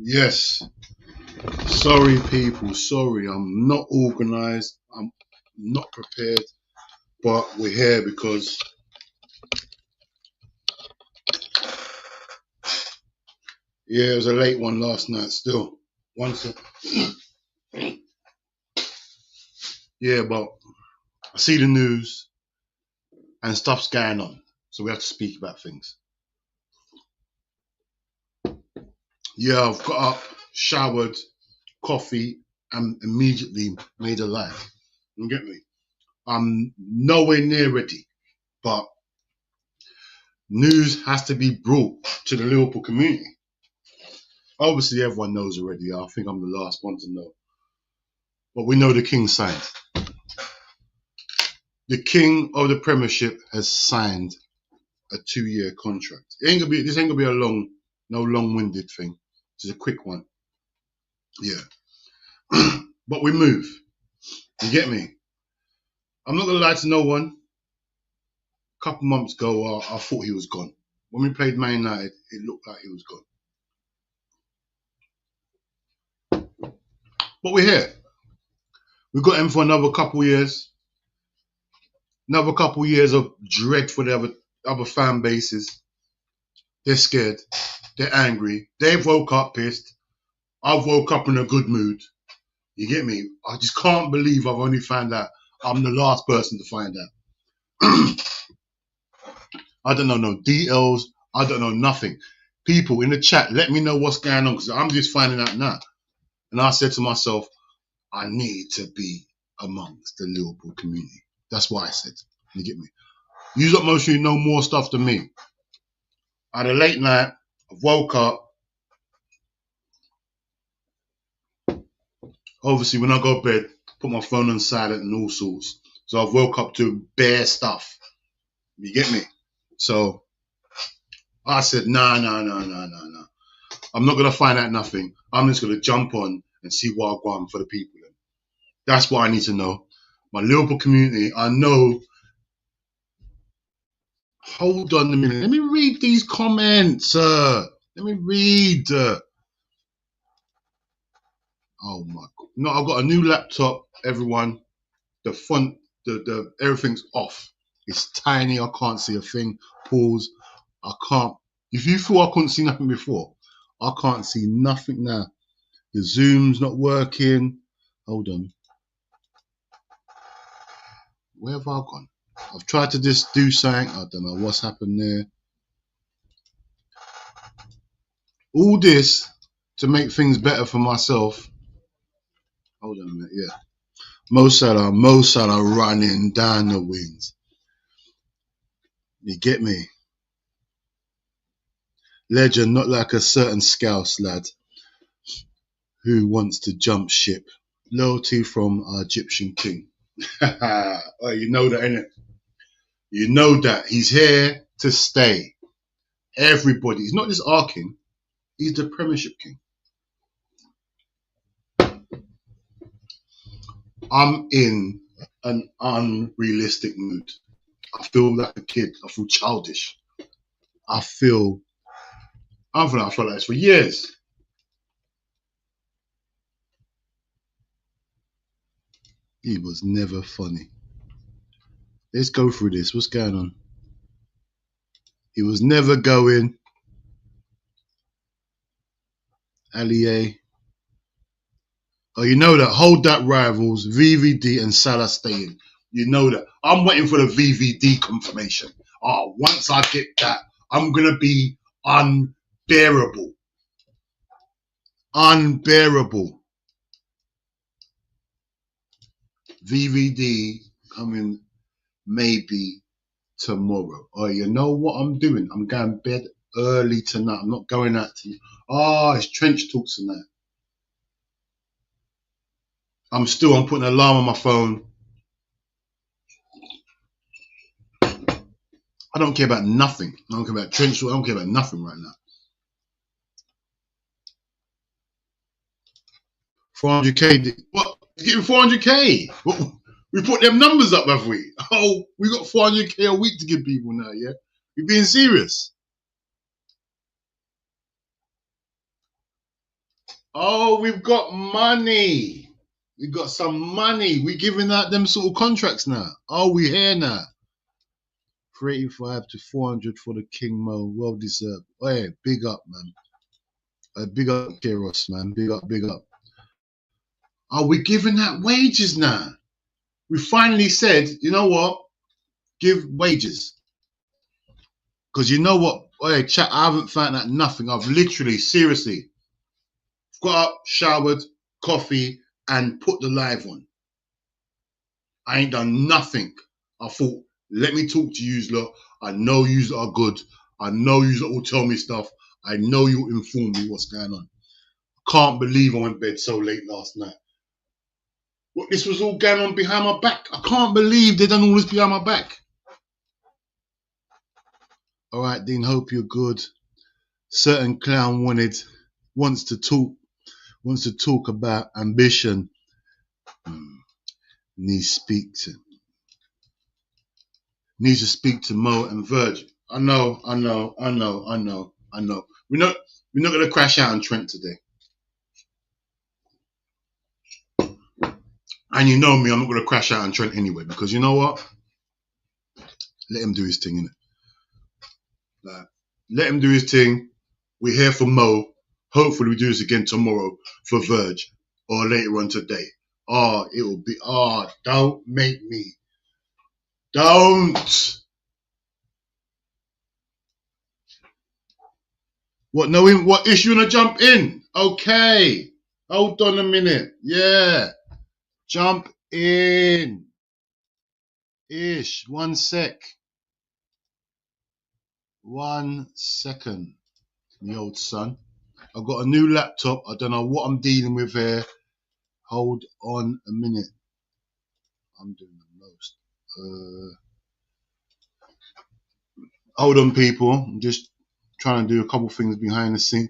Yes. Sorry, people. Sorry, I'm not organized. I'm not prepared. But we're here because it was a late one last night. Still, once. But I see the news and stuff's going on, so we have to speak about things. I've got up, showered, coffee, and immediately made a life. You get me? I'm nowhere near ready, but news has to be brought to the Liverpool community. Obviously, everyone knows already. I think I'm the last one to know. But we know the King signed. The King of the Premiership has signed a 2-year contract. This ain't gonna be no long-winded thing. It's a quick one. But we move. You get me? I'm not gonna lie to no one. A couple months ago, I thought he was gone. When we played Man United, it looked like he was gone. But we're here. We've got him for another couple years. Another couple years of dread for the other fan bases. They're scared. They're angry. They've woke up pissed. I've woke up in a good mood. You get me? I just can't believe I've only found out. I'm the last person to find out. I don't know no details. I don't know nothing. People in the chat, let me know what's going on because I'm just finding out now. And I said to myself, I need to be amongst the Liverpool community. That's what I said. You get me? You lot most of you know more stuff than me. I had a late night. I woke up. Obviously, when I go to bed, put my phone on silent and all sorts. So I woke up to bare stuff. You get me? So I said, nah. I'm not going to find out nothing. I'm just going to jump on and see what I want for the people. That's what I need to know. My Liverpool community, I know. Hold on a minute. Let me read these comments. Let me read. Oh my God. No, I've got a new laptop, everyone. The font, the everything's off. It's tiny. I can't see a thing. Pause. I can't. If you thought I couldn't see nothing before, I can't see nothing now. The Zoom's not working. Hold on. Where have I gone? I've tried to just do something. I don't know what's happened there. All this to make things better for myself. Hold on a minute. Yeah. Mo Salah running down the wings. You get me? Legend, not like a certain Scouse lad who wants to jump ship. Loyalty from our Egyptian king. Oh, you know that, innit? You know that. He's here to stay. Everybody. He's not just our king. He's the Premiership king. I'm in an unrealistic mood. I feel like a kid. I feel childish. I felt like this for years. He was never funny. Let's go through this. What's going on? He was never going. Allier. Oh, you know that. Hold that, rivals. VVD and Salah staying. You know that. I'm waiting for the VVD confirmation. Oh, once I get that, I'm going to be unbearable. Unbearable. VVD coming maybe tomorrow. Oh, you know what I'm doing? I'm going to bed early tonight. I'm not going out to. Oh, it's trench talks tonight. I'm putting an alarm on my phone. I don't care about nothing. I don't care about trench talk. I don't care about nothing right now. 400k. What? You're getting 400k? What? We put them numbers up, have we? Oh, we got 400k a week to give people now, yeah? You're being serious? Oh, we've got money. We got some money. We giving out them sort of contracts now. Oh, we here now. 385 to 400 for the King Mo. Well deserved. Hey, big up, man. Big up, Keros, man. Big up, big up. Are we giving out wages now? We finally said, you know what? Give wages. Because you know what? Hey, chat, I haven't found out nothing. I've literally, seriously, got up, showered, coffee, and put the live on. I ain't done nothing. I thought, let me talk to yous lot. I know yous are good. I know yous lot will tell me stuff. I know you'll inform me what's going on. Can't believe I went to bed so late last night. What, this was all going on behind my back. I can't believe they done all this behind my back. All right, Dean, hope you're good. Certain clown wants to talk about ambition. Needs to speak to Mo and Virgil. I know. We're not gonna crash out on Trent today. And you know me, I'm not gonna crash out on Trent anyway, because you know what? Let him do his thing, innit? Like, let him do his thing. We're here for Mo. Hopefully we do this again tomorrow for Verge or later on today. It will be don't make me. Don't. What issue wanna jump in? Okay. Hold on a minute. Yeah. Jump in. Ish. 1 sec. 1 second. My old son. I've got a new laptop. I don't know what I'm dealing with here. Hold on a minute. I'm doing the most. Hold on, people. I'm just trying to do a couple things behind the scene.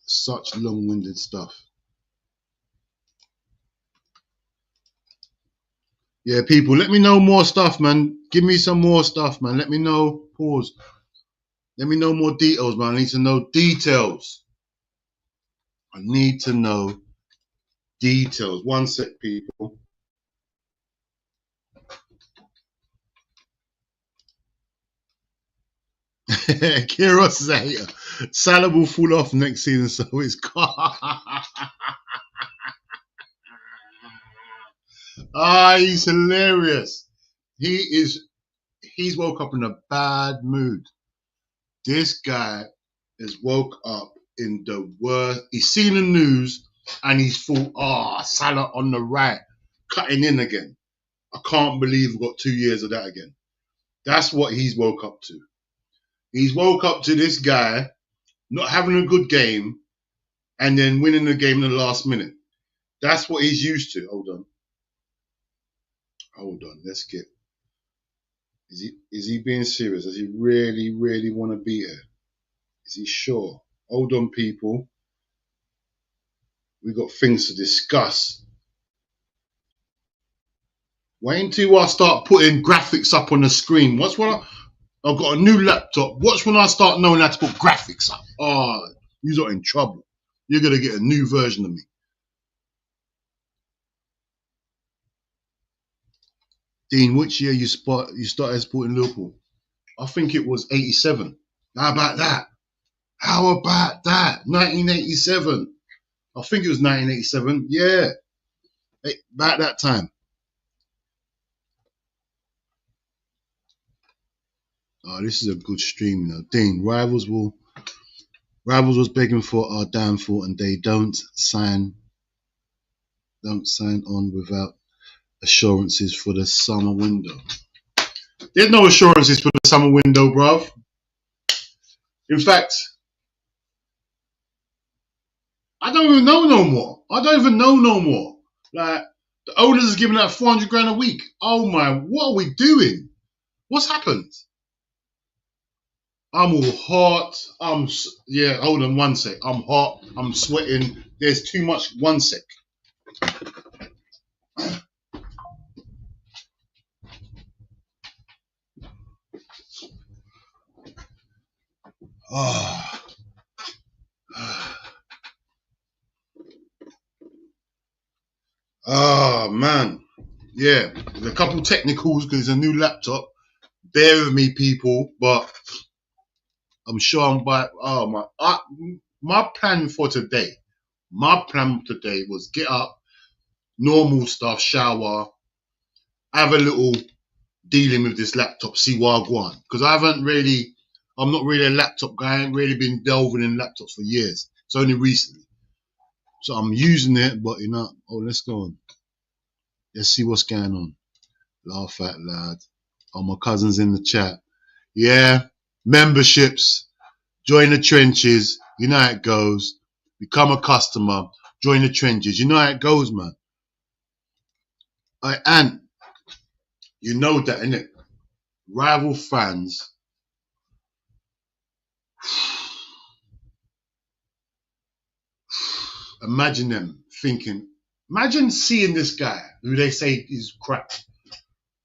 Such long-winded stuff. Yeah, people, let me know more stuff, man. Give me some more stuff, man. Let me know. Pause. Let me know more details, man. I need to know details. I need to know details. 1 sec, people. Kiros is a hater. Salah will fall off next season, so it's he's hilarious. He's woke up in a bad mood. This guy has woke up in the worst. He's seen the news and he's thought, Salah on the right, cutting in again. I can't believe we've got 2 years of that again. That's what he's woke up to. He's woke up to this guy not having a good game and then winning the game in the last minute. That's what he's used to. Hold on. Let's get. Is he being serious? Does he really, really want to be here? Is he sure? Hold on, people. We've got things to discuss. Wait until I start putting graphics up on the screen. I've got a new laptop. Watch when I start knowing how to put graphics up. You're not in trouble. You're going to get a new version of me. Dean, which year you started supporting Liverpool? I think it was 87. How about that? 1987. I think it was 1987. Yeah. About that time. This is a good stream now. Dean, Rivals was begging for our downfall and they don't sign on without assurances for the summer window. There's no assurances for the summer window, bruv. In fact, I don't even know no more. Like, the owners is giving out 400 grand a week. Oh my, what are we doing? What's happened? I'm all hot. Hold on 1 sec. I'm hot. I'm sweating. There's too much. 1 sec. Oh, oh man. Yeah, there's a couple technicals because it's a new laptop. Bear with me, people, but I'm sure I'm by. Oh my plan for today. My plan today was get up, normal stuff, shower, have a little dealing with this laptop, see what I go on. Because I'm not really a laptop guy. I ain't really been delving in laptops for years. It's only recently. So I'm using it, but let's go on. Let's see what's going on. Laugh out loud. Oh, my cousin's in the chat. Yeah, memberships, join the trenches. You know how it goes. Become a customer, join the trenches. You know how it goes, man. And you know that, innit? Rival fans. Imagine them thinking, imagine seeing this guy who they say is crap,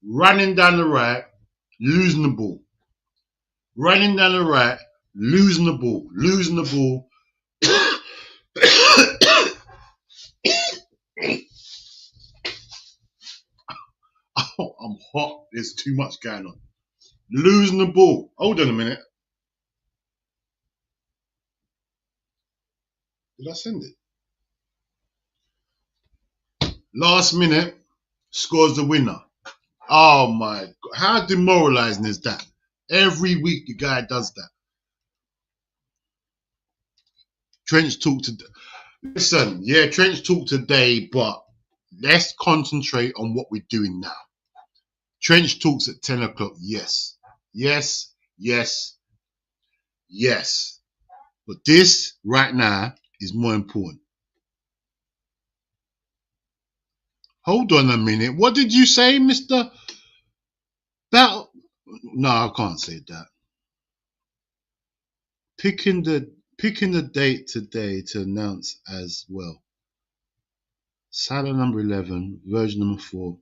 running down the right, losing the ball. Running down the right, losing the ball. Oh, I'm hot. There's too much going on. Losing the ball. Hold on a minute. Did I send it? Last minute, scores the winner. Oh my God. How demoralizing is that? Every week the guy does that. Trench talk today. Listen, yeah, Trench talk today, but let's concentrate on what we're doing now. Trench talks at 10 o'clock. Yes. But this right now is more important. Hold on a minute. What did you say, Mr. Battle? No, I can't say that. Picking the date today to announce as well. Salah number 11, version number 4.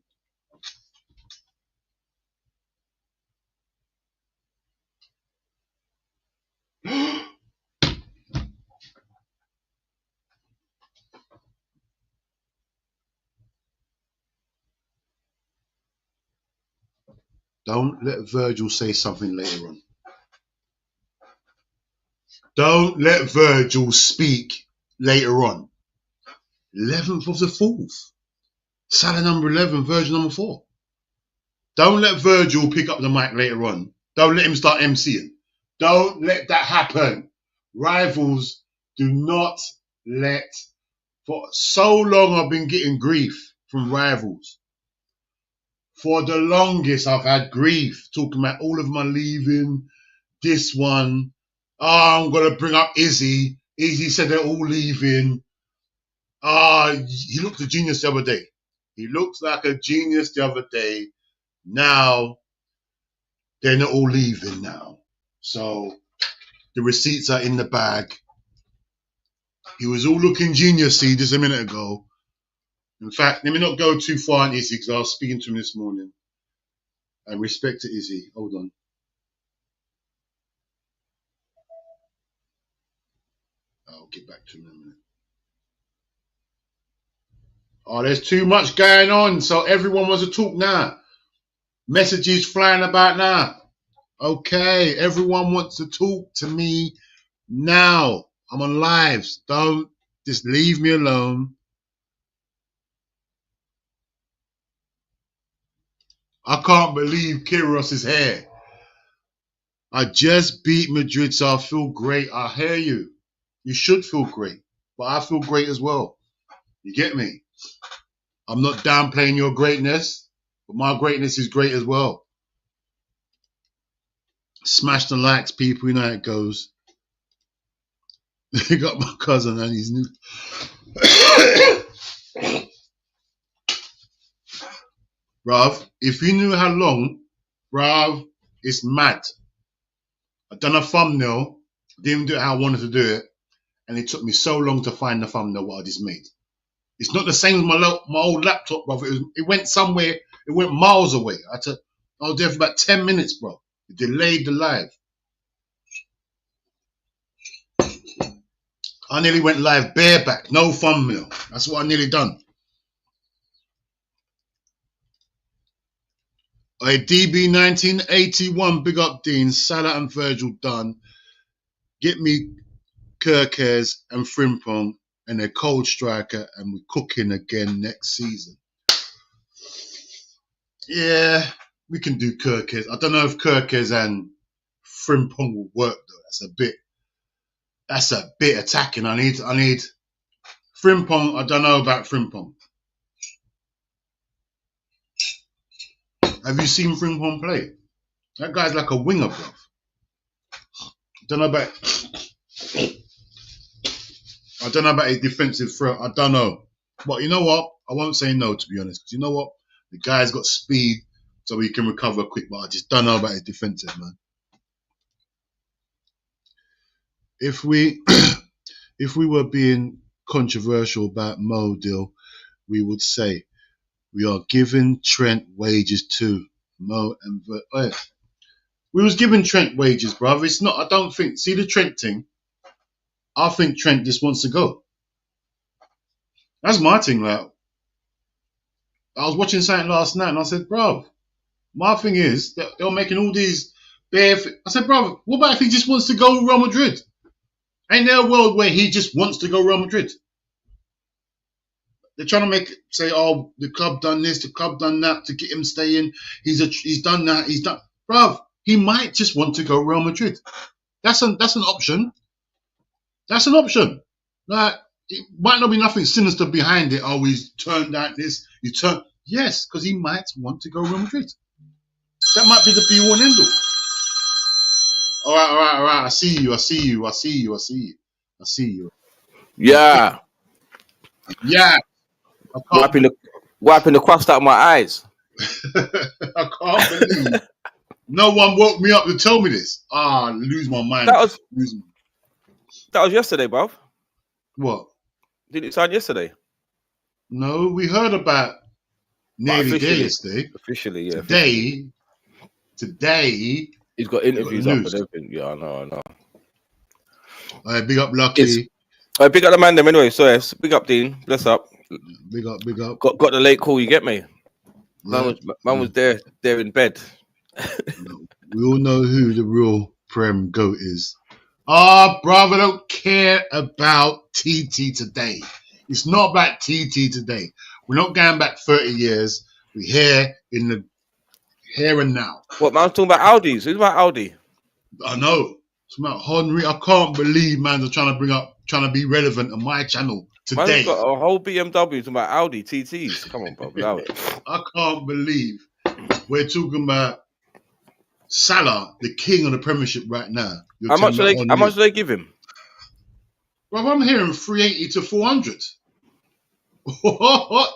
Don't let Virgil say something later on. Don't let Virgil speak later on. 11th of the 4th. Salah number 11, version number 4. Don't let Virgil pick up the mic later on. Don't let him start MCing. Don't let that happen. Rivals, do not let. For so long I've been getting grief from rivals. For the longest I've had grief talking about all of my leaving, this one. Oh, I'm going to bring up Izzy. Izzy said they're all leaving. He looked a genius the other day. He looks like a genius the other day. Now, they're not all leaving now. So, the receipts are in the bag. He was all looking geniusy just a minute ago. In fact, let me not go too far on Izzy because I was speaking to him this morning. And respect to Izzy. Hold on. I'll get back to him in a minute. Oh, there's too much going on. So everyone wants to talk now. Messages flying about now. Okay, everyone wants to talk to me now. I'm on lives. Don't just leave me alone. I can't believe Kyros's hair. I just beat Madrid, so I feel great. I hear you. You should feel great. But I feel great as well. You get me? I'm not downplaying your greatness, but my greatness is great as well. Smash the likes, people. You know how it goes. They got my cousin and his new. Bruv, if you knew how long, bruv, it's mad. I done a thumbnail, didn't do it how I wanted to do it, and it took me so long to find the thumbnail what I just made. It's not the same as my old laptop, bruv. It went somewhere, it went miles away. I was there for about 10 minutes, bro. It delayed the live. I nearly went live bareback, no thumbnail. That's what I nearly done. A DB 1981, big up Dean, Salah and Virgil done. Get me Kirkes and Frimpong and a cold striker, and we're cooking again next season. Yeah, we can do Kirkes. I don't know if Kirkes and Frimpong will work though. That's a bit attacking. I need Frimpong. I don't know about Frimpong. Have you seen Frimpong play? That guy's like a winger, bro. I don't know about his defensive threat. I don't know. But you know what? I won't say no, to be honest. Because you know what? The guy's got speed, so he can recover quick. But I just don't know about his defensive, man. If we were being controversial about Mo deal, we would say we are giving Trent wages too. Mo and we was giving Trent wages, bruv. It's not. I don't think. See the Trent thing. I think Trent just wants to go. That's my thing. Like, I was watching something last night, and I said, bruv, my thing is that they're making all these bare. I said, bruv, what about if he just wants to go to Real Madrid? Ain't there a world where he just wants to go Real Madrid? They're trying to say, oh, the club done this, the club done that to get him staying. He's done that, he's done. Bruv, he might just want to go Real Madrid. That's an option. That's an option. Like, it might not be nothing sinister behind it. Oh, he's turned out this. Yes, because he might want to go Real Madrid. That might be the be all and end all. All right. I see you. Yeah. Yeah. Wiping the crust out of my eyes. I can't believe no one woke me up to tell me this. I lose my mind. That was yesterday, bruv. What? Didn't it sign yesterday? No, we heard about nearly there yesterday. Officially, yeah. Today. He's got interviews up and everything. Yeah, I know. All right, big up Lucky. All right, big up the man them anyway. So yes, big up Dean. Bless up. Big up. Got the late call, you get me? Man was there in bed. We all know who the real Prem GOAT is. Brother, don't care about TT today. It's not about TT today. We're not going back 30 years. We're here in the here and now. What, man's talking about Audis? Who's about Audi? I know. It's about Henry. I can't believe man's trying to be relevant on my channel today. Man's got a whole BMW talking about Audi TTs. Come on, bro. I can't believe we're talking about Salah, the king of the Premiership right now. How much do they give him? Bro, I'm hearing 380 to 400. What?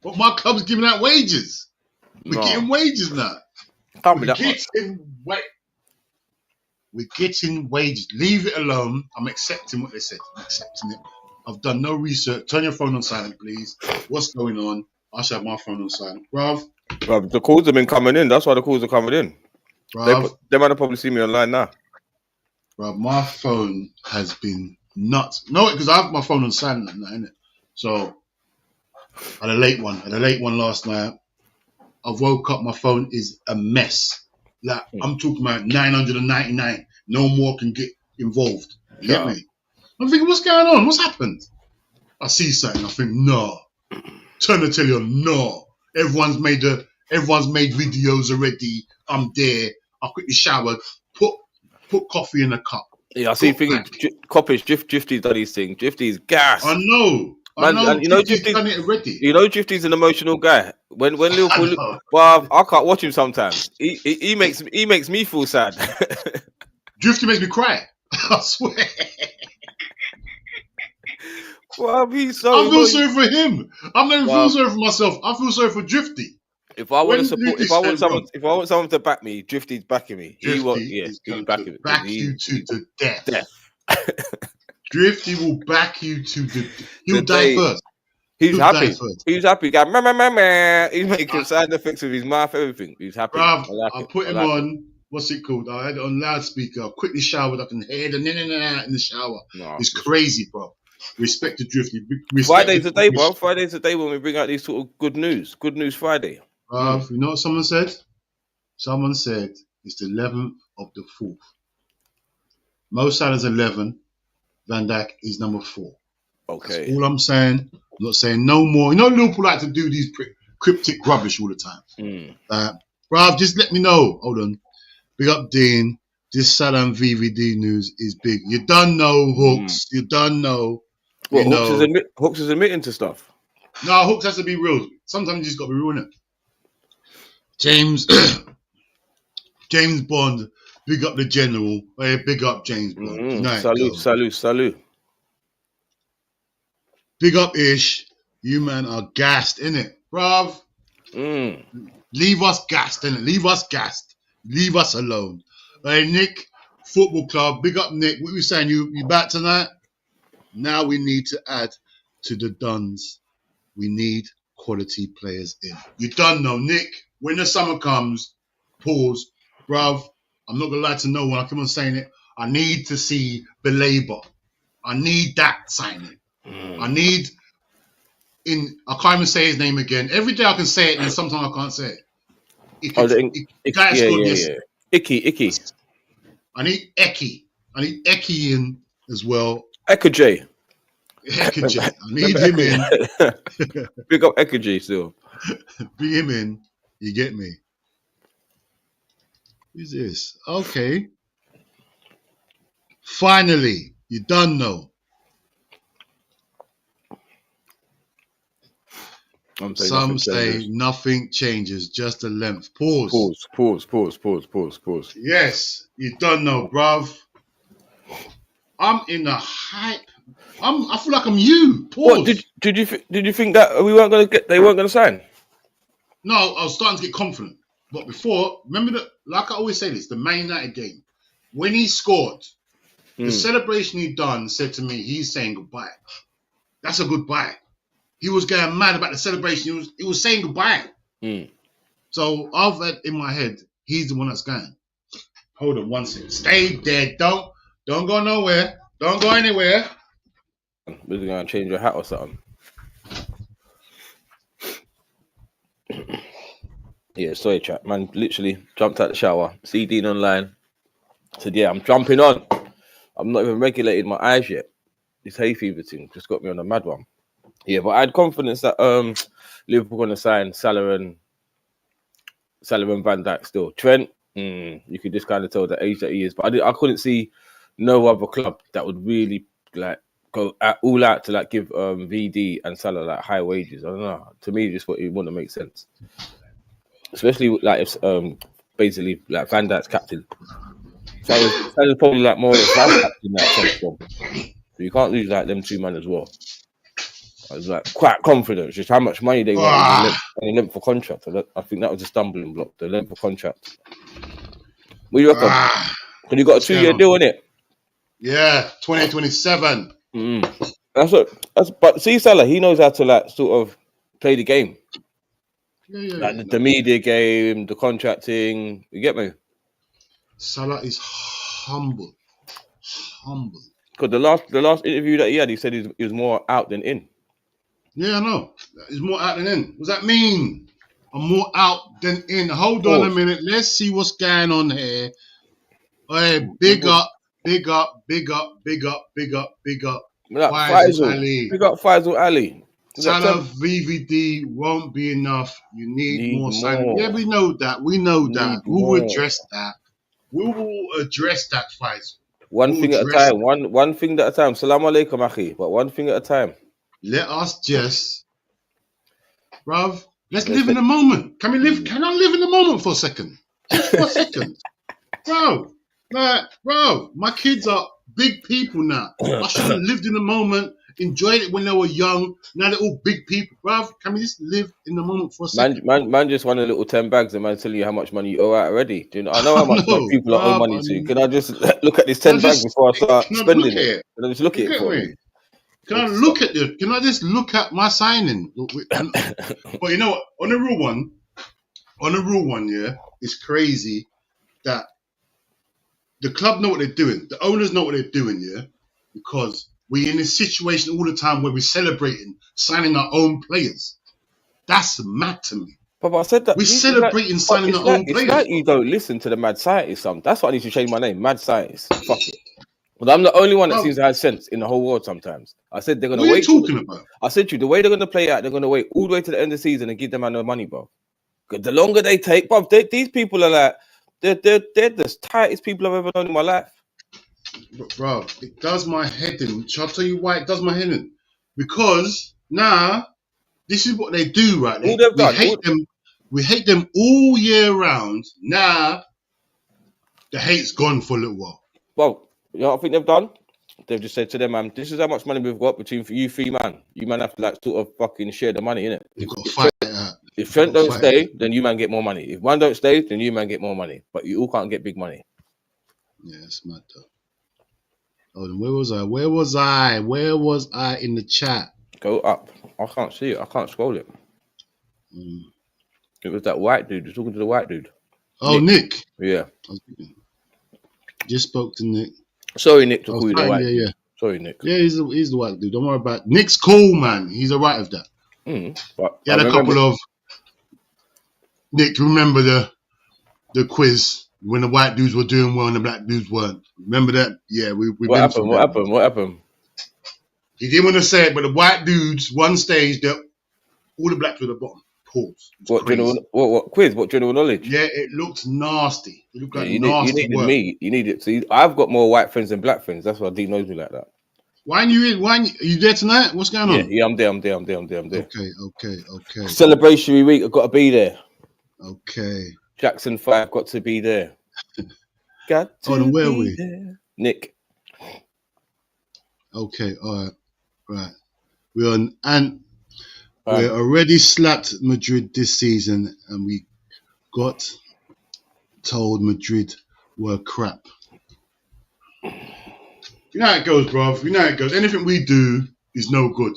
But my club's giving out wages. We're getting wages now. Can't be that much. We're getting wages. Leave it alone. I'm accepting what they said. I'm accepting it. I've done no research. Turn your phone on silent, please. What's going on? I should have my phone on silent. Bruv, the calls have been coming in. That's why the calls are coming in. They might have probably seen me online now. Bruv, my phone has been nuts. No, because I have my phone on silent now, innit? So, I had a late one last night. I woke up, my phone is a mess. Like, I'm talking about 999. No more can get involved. You get me? I'm thinking, what's going on? What's happened? I see something. I think, no. Turn the telly on. No. Everyone's made videos already. I'm there. I quickly showered. Put coffee in a cup. Yeah, I see things. Coppage, Drifty's done these things. Drifty's gas. I know. Man, I know. You know, Drifty's done it already. You know, Drifty's an emotional guy. When Liverpool, well, I can't watch him sometimes. He makes me feel sad. Drifty makes me cry. I swear. Well, I feel sorry for him. I'm not even feeling sorry for myself. I feel sorry for Drifty. If I want someone to back me, Drifty's backing me. He's backing me. Back you to death. Drifty will back you to the. He'll die first. He's happy. He's happy. He's making sound effects with his mouth, everything. He's happy. Bruv, I put him on what's it called? I had it on loudspeaker. I quickly showered. I can hear the in the shower. No, it's crazy, bro. Respect the drift. Friday's a day, bro. Friday's a day when we bring out these sort of good news. Good news Friday. You know what someone said? Someone said it's the 11th of the 4th. Mo Salah's 11. Van Dijk is number 4. Okay. That's all I'm saying. I'm not saying no more. You know, Liverpool like to do these cryptic rubbish all the time. Bruv, just let me know. Hold on. Big up Dean. This Salah and VVD news is big. You done know, Hooks. You done know. What, Hooks is admitting to stuff? No, Hooks has to be real. Sometimes you just got to be real, innit? James Bond. Big up the general. Hey, big up James Bond. Salute. Big up Ish. You man are gassed, innit? Bruv. Leave us gassed, innit? Leave us gassed. Leave us alone. Hey, Nick, football club. Big up, Nick. What were you saying? You back tonight? Now we need to add to the duns. We need quality players in. You done know, Nick. When the summer comes, pause. Bruv, I'm not going to lie to no one. I keep on saying it. I need to see Belabor. I need that signing. I can't even say his name again. Every day I can say it, and sometimes I can't say it. Icky. I need Eki in as well. Ekaj. I need him in. Big up Ekaj still. Bring him in. You get me? Who's this? Okay. Finally, you done know. Some say nothing changes, just the length. Pause. Yes, you don't know, bruv. I'm in the hype. I feel like I'm you. Pause. What, did you think that they weren't gonna sign? No, I was starting to get confident. But before, remember that, like I always say this, the Man United game, when he scored, the celebration he done said to me, he's saying goodbye. That's a goodbye. He was getting mad about the celebration. He was saying goodbye. So I've had in my head, he's the one that's going. Hold on one second. Stay there. Don't go nowhere. Don't go anywhere. We're gonna change your hat or something. Yeah, sorry, chat. Man, literally jumped out the shower. See Dean online. Said, yeah, I'm jumping on. I'm not even regulated my eyes yet. This hay fever thing just got me on a mad one. Yeah, but I had confidence that Liverpool going to sign Salah and Van Dijk still. Trent, you could just kind of tell the age that he is. But I couldn't see no other club that would really like go all out to like give VD and Salah like high wages. I don't know. To me, just it wouldn't make sense. Especially like if basically like Van Dijk's captain. Salah's probably like more of a vice captain in that sense. So you can't lose like them two men as well. I was like quite confident, just how much money they want and the length of contract. I think that was a stumbling block, the length of contract. What do you reckon? Because you got a 2-year deal, innit? Yeah, 2027. But see, Salah, he knows how to like sort of play the game. Like the media game, the contracting. You get me? Salah is humble. Because the last interview that he had, he said he was more out than in. Yeah, I know. He's more out than in. What does that mean? I'm more out than in. Hold on a minute. Let's see what's going on here. Hey, big up. Faisal Ali. Big up Faisal Ali. Salah VVD won't be enough. You need more signing. Yeah, we know that. We will address that. We will address that, Faisal. One thing at a time. One thing at a time. Salam alaikum, akhi. But one thing at a time. Let us just, bruv, let's live in the moment. Can I live in the moment for a second? Just for a second. Bro, my kids are big people now. I should have lived in the moment, enjoyed it when they were young. Now they're all big people. Bruv, can we just live in the moment for a second? Man just won a little 10 bags and man telling you how much money you owe out already. Do you know? I know how much people owe money to. Can I just look at this 10 bags before I start spending it? Can I just look at it for me? Can I look at it? Can I just look at my signing? But you know what? On the real one, yeah, it's crazy that the club know what they're doing. The owners know what they're doing, yeah? Because we're in this situation all the time where we're celebrating signing our own players. That's mad to me. But I said that we're celebrating signing our own players. It's like you don't listen to the mad scientist. That's why I need to change my name, mad scientist. Fuck it. But I'm the only one that seems to have sense in the whole world sometimes. I said they're going to wait. What are you talking about? I said to you, the way they're going to play out, they're going to wait all the way to the end of the season and give them no money, bro. Because the longer they take, bro, these people are like, they're the tightest people I've ever known in my life. But bro, it does my head in. Shall I tell you why it does my head in? Because now, this is what they do, right? We hate them all year round. Now, the hate's gone for a little while. Well, you know what I think they've done? They've just said to them, man, this is how much money we've got between you three, man. You man have to like sort of fucking share the money, innit? You've got to fight it out. If Trent don't stay, then you man get more money. If one don't stay, then you man get more money. But you all can't get big money. Yeah, it's mad though. Oh, where was I in the chat? Go up. I can't see it. I can't scroll it. It was that white dude. You're talking to the white dude. Oh, Nick. Yeah. Just spoke to Nick. Sorry, Nick, to call you the white dude. Yeah. Sorry, Nick. Yeah, he's the white dude. Don't worry about it. Nick's cool, man. He's alright with that. But he had a couple of... Nick, remember the quiz when the white dudes were doing well and the black dudes weren't? Remember that? Yeah, we What happened? He didn't want to say it, but the white dudes, one stage, all the blacks were at the bottom. Pause. What quiz? What general knowledge? Yeah, it looked nasty. It looked like you nasty needed work. You need it. See, I've got more white friends than black friends. That's why Dean knows me like that. Why are you in? Are you there tonight? What's going on? Yeah, I'm there. Okay. Celebratory week, I've got to be there. Okay. Jackson 5 got to be there. Got to where be are we? there. Nick. Okay, all right. We're already slapped Madrid this season, and we got told Madrid were crap. You know how it goes, bruv. You know how it goes. Anything we do is no good.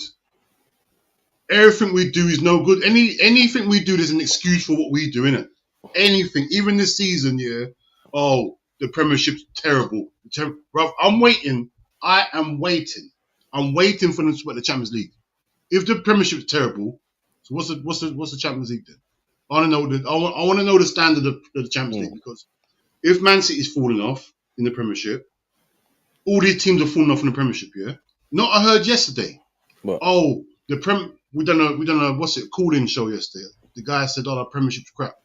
Everything we do is no good. Anything we do, there's an excuse for what we do, innit? Anything. Even this season, yeah. Oh, the Premiership's terrible. Bruv, I'm waiting. I am waiting. I'm waiting for them to win the Champions League. If the Premiership's terrible, so what's the Champions League then? I want to know the standard of the Champions League, because if Man City's falling off in the Premiership, all these teams are falling off in the Premiership, yeah? Not I heard yesterday. What? Oh, we done a what's it, call-in show yesterday. The guy said, oh, the Premiership's crap.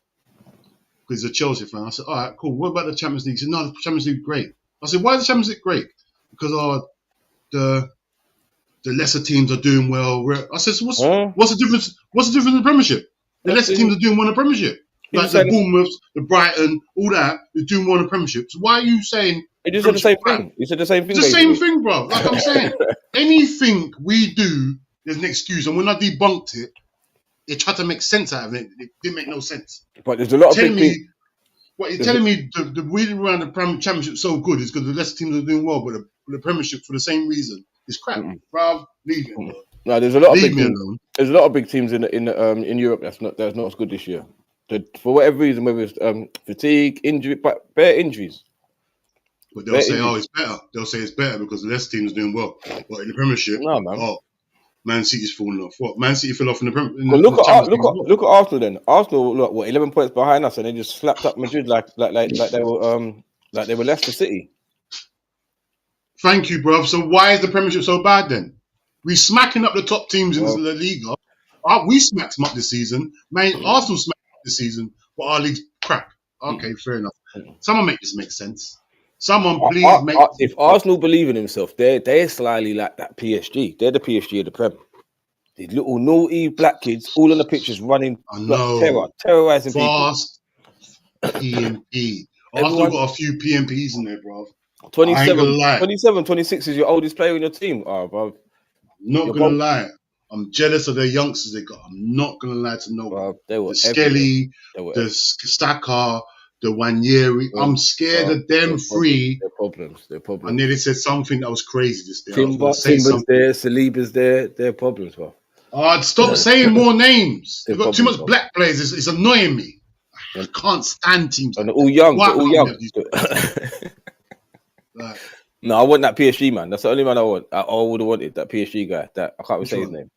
Because he's a Chelsea fan. I said, all right, cool. What about the Champions League? He said, no, the Champions League great. I said, why is the Champions League great? Because the lesser teams are doing well. I said, so what's the difference? What's the difference in the Premiership? The lesser teams are doing well in the Premiership. Like the Bournemouths, the Brighton, all that, they're doing well in the Premiership. So why are you saying... You said the same thing. You said the same thing. It's the same thing, bro. Like I'm saying, anything we do, there's an excuse. And when I debunked it, they tried to make sense out of it. It didn't make no sense. But there's a lot of things. What you're telling me, the reason around the Championship so good is because the lesser teams are doing well, but the Premiership, for the same reason, is crap. Bro, leave me alone. No, there's a lot of big teams. There's a lot of big teams in Europe that's not as good this year. For whatever reason, whether it's fatigue, injury, but bare injuries. But they'll say, oh, it's better. They'll say it's better because the lesser teams are doing well. But in the Premiership, no, man. Oh, Man City's falling off. What? Man City fell off in the Premiership. Well, look at Arsenal then. Arsenal, look, 11 points behind us, and they just slapped up Madrid like they were Leicester City. Thank you, bruv. So why is the Premiership so bad then? We smacking up the top teams in the Liga. We smacked them up this season. Man, Arsenal smacked them up this season, but our league's crap. Okay, fair enough. Someone make this make sense. Someone please make. If Arsenal believe in themselves, they're slightly like that PSG. They're the PSG of the Prem. These little naughty black kids, all on the pitches running, terrorizing fast people. PMP. Arsenal got a few PMPs in there, bro. 27, 26 is your oldest player in your team. Oh, bro. Not gonna lie. I'm jealous of the youngsters they got. I'm not gonna lie to no one. The Skelly, the Staka, the Wanyeri. I'm scared of them three. They're problems. I nearly said something that was crazy this day. Timber's there, Saliba's there. They're problems, bro. Stop saying more names. You've got too much black players. It's annoying me. I can't stand teams. And they're all young. No, I want that PSG man. That's the only man I want. I would have wanted that PSG guy. That I can't even Which say his one? name.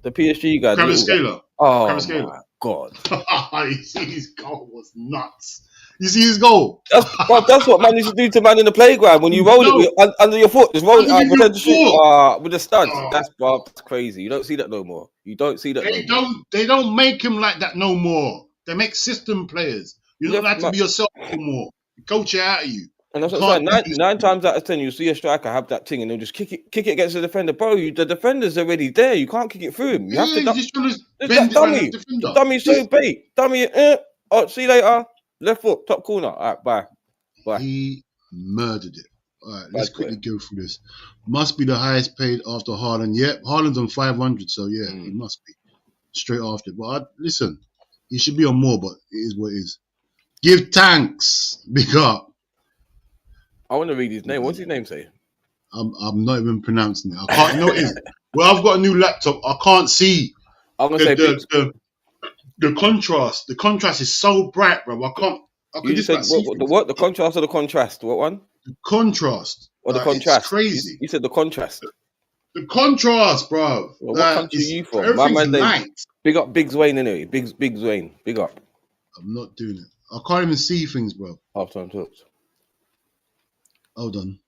The PSG guy. The little guy. Kvaratskhelia. Oh Kvaratskhelia. my god. You see his goal was nuts. You see his goal? That's what man used to do to man in the playground when you roll it No, under your foot. Just roll it out, underneath pretend to your shoot. foot. With the studs. Oh, That's crazy. You don't see that no more. You don't see that no more. they don't make him like that no more. They make system players. You don't Yeah, have to be yourself no more. The coach it out of you. and that's You what I'm can't saying. do this. Nine times out of 10, you see a striker have that thing, and they'll just kick it against the defender. Bro, the defender's already there. You can't kick it through him. You have Yeah, to. you're just trying to There's bend that it around the dummy. defender. Dummy's so bait. Dummy. Oh, see you later. Left foot, top corner. All right, bye. He murdered it. All right, let's Bad quickly go through this. Must be the highest paid after Haaland. Yep, Haaland's on 500, so yeah, he must be straight after. But listen, he should be on more, but it is what it is. Give thanks. Big up. I want to read his name. What's his name say? I'm not even pronouncing it. I can't. You know what it is? Well, I've got a new laptop. I can't see I'm gonna say the contrast. The contrast is so bright, bro. I can't. I you could said just what? The contrast or the contrast? What one? The contrast. Or the contrast? It's crazy. You said the contrast. The contrast, bro. Well, what country are you from? Everything's light. Big up Big Zwane anyway. Big Zwane. Big up. I'm not doing it. I can't even see things, bro. Halftime talks. Hold on.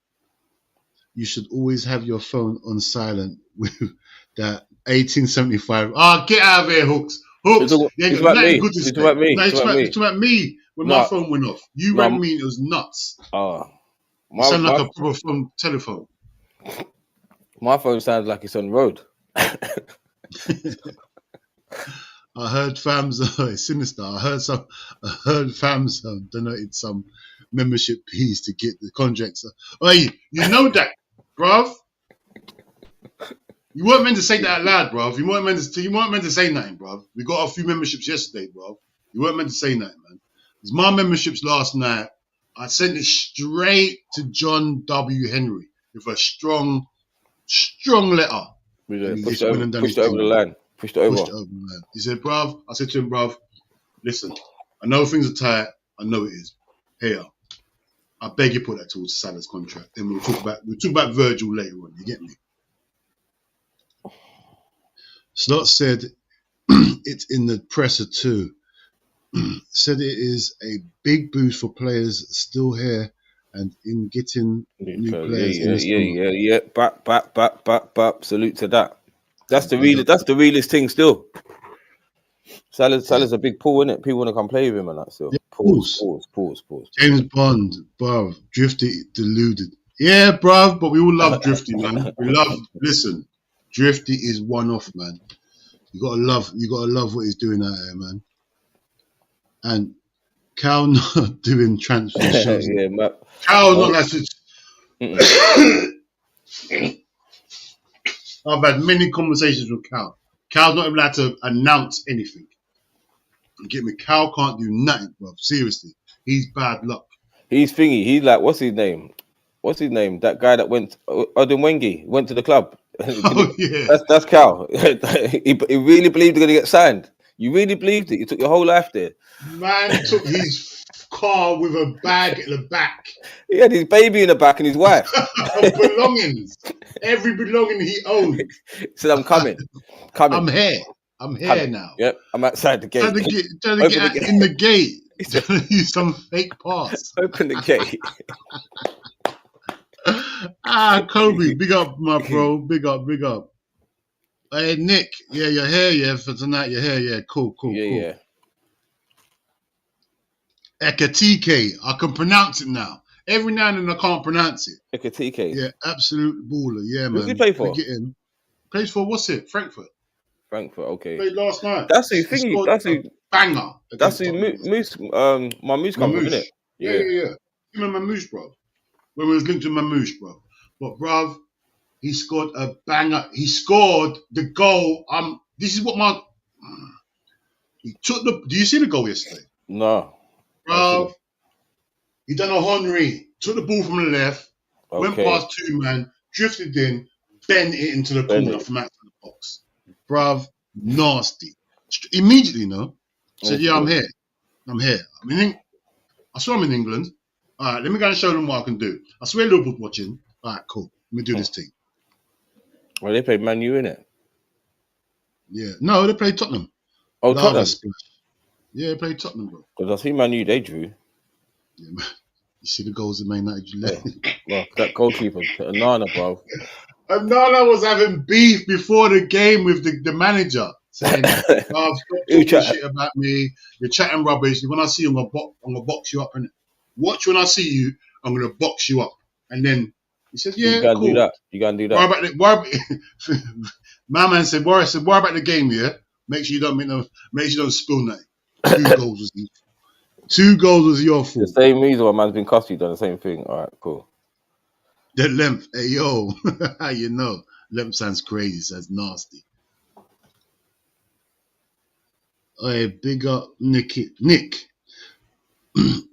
You should always have your phone on silent with that 1875. Get out of here, Hooks. Hooks. It's about me. It's about me when my phone went off. You rang me and it was nuts. You sound like a proper phone telephone. My phone sounds like it's on the road. I heard FamZone, sinister. I heard FamZone donated some membership fees to get the contracts. Hey, you know that, bruv. You weren't meant to say that out loud, bruv. You weren't meant to say nothing, bruv. We got a few memberships yesterday, bruv. You weren't meant to say nothing, man. It's my memberships last night. I sent it straight to John W. Henry with a strong letter. Pushed it over the line. Pushed it over the line. He said, bruv, I said to him, bruv, listen, I know things are tight. I know it is. Here, I beg you put that towards Salah's contract. Then we'll talk about Virgil later on. You get me? Slot said it's in the presser too. Said it is a big boost for players still here and in getting new players. Yeah. Bap. Salute to that. That's the realest thing still. Salah's a big pull, isn't it? People want to come play with him and that still. Yeah, pause. James Bond, bruv, Drifty deluded. Yeah, bruv, but we all love Drifty, man. Listen, Drifty is one off, man. You gotta love what he's doing out there, man. And Cal not doing transfer shows. Yeah, Cal's not that. I've had many conversations with Cal. Cal's not even allowed to announce anything. You get me? Cal can't do nothing, bro. Seriously. He's bad luck. He's thingy. He's like, what's his name? That guy that went, Odin went to the club. Yeah. That's Cal. he really believed he's going to get signed. You really believed it. You took your whole life there. Man took his car with a bag at the back. He had his baby in the back and his wife. Belongings. Every belonging he owned. Said, I'm coming. I'm here now. Yep, I'm outside the gate. Trying to get in the gate. Trying to use some fake pass. Open the gate. Kobe, big up, my bro. Big up. Hey, Nick. Yeah, you're here, yeah, for tonight. You're here, yeah. Cool. Yeah. Ekatike. I can pronounce it now. Every now and then I can't pronounce it. Ekatike. Yeah, absolute baller. Yeah, man. Who's he play for? Get him. Plays for, what's it? Frankfurt, okay. Played last night. That's the thing. That's the banger. That's the Moose. My Moose come from, isn't it? Yeah. You remember Mamouche, bro? When we was linked to Mamouche, bro. But, bruv, he scored a banger. He scored the goal. This is what he took the. Do you see the goal yesterday? No. Bruv, he done a Henry. Took the ball from the left. Okay. Went past two man. Drifted in. Bent it into the corner from outside the box. Bruv, nasty. Immediately, no. Said, yeah, I'm here. I saw him in England. All right, let me go and show them what I can do. I swear Liverpool's watching. All right, cool. Let me do this thing. Well, they played Man U, innit? Yeah. No, they played Tottenham. Oh, Lava Tottenham. splash. Yeah, they played Tottenham, bro. Because I see Man U, they drew. Yeah, man. You see the goals that Man United let. Well, that goalkeeper, Nana, bro. And Nana was having beef before the game with the manager, saying, "Oh, stop talking shit about me. You're chatting rubbish. When I see you, I'm gonna box you up. And watch when I see you, I'm gonna box you up." And then he said, "Yeah, you can't cool. do that. You can't do that." My man said, "Worry about the game. Yeah, make sure you don't spill nothing." 2 goals was your fault. The same reason why man's been cussed, done the same thing. All right, cool. The length, hey yo, you know, length sounds crazy, sounds nasty. Hey, big up Nick.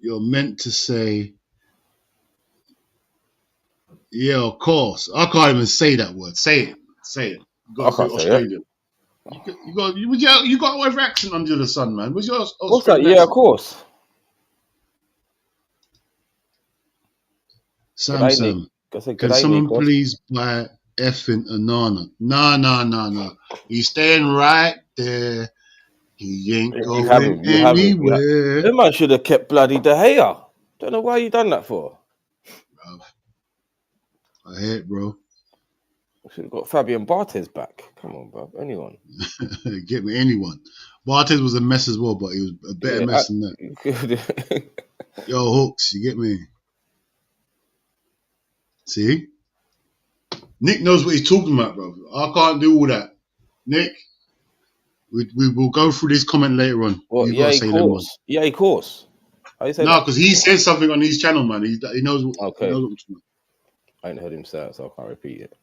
You're meant to say, yeah, of course. I can't even say that word. Say it. You got to do Australian. You got whatever accent under the sun, man. What's your Australian What's that? Yeah, of course. Sam. Can someone please buy effing Anana? No. He's staying right there. He ain't going anywhere. That man should have kept bloody De Gea. Don't know why you done that for. Bro. I hear it, bro. Should have got Fabian Barthez back. Come on, bro. Anyone. Get me anyone. Barthez was a mess as well, but he was a better mess than that. Yo, Hooks, you get me? See? Nick knows what he's talking about, bro. I can't do all that. Nick, we will go through this comment later on. Well, yeah, of course. Yeah, of course. No, because he said something on his channel, man. He knows what I'm talking about. I ain't heard him say it, so I can't repeat it.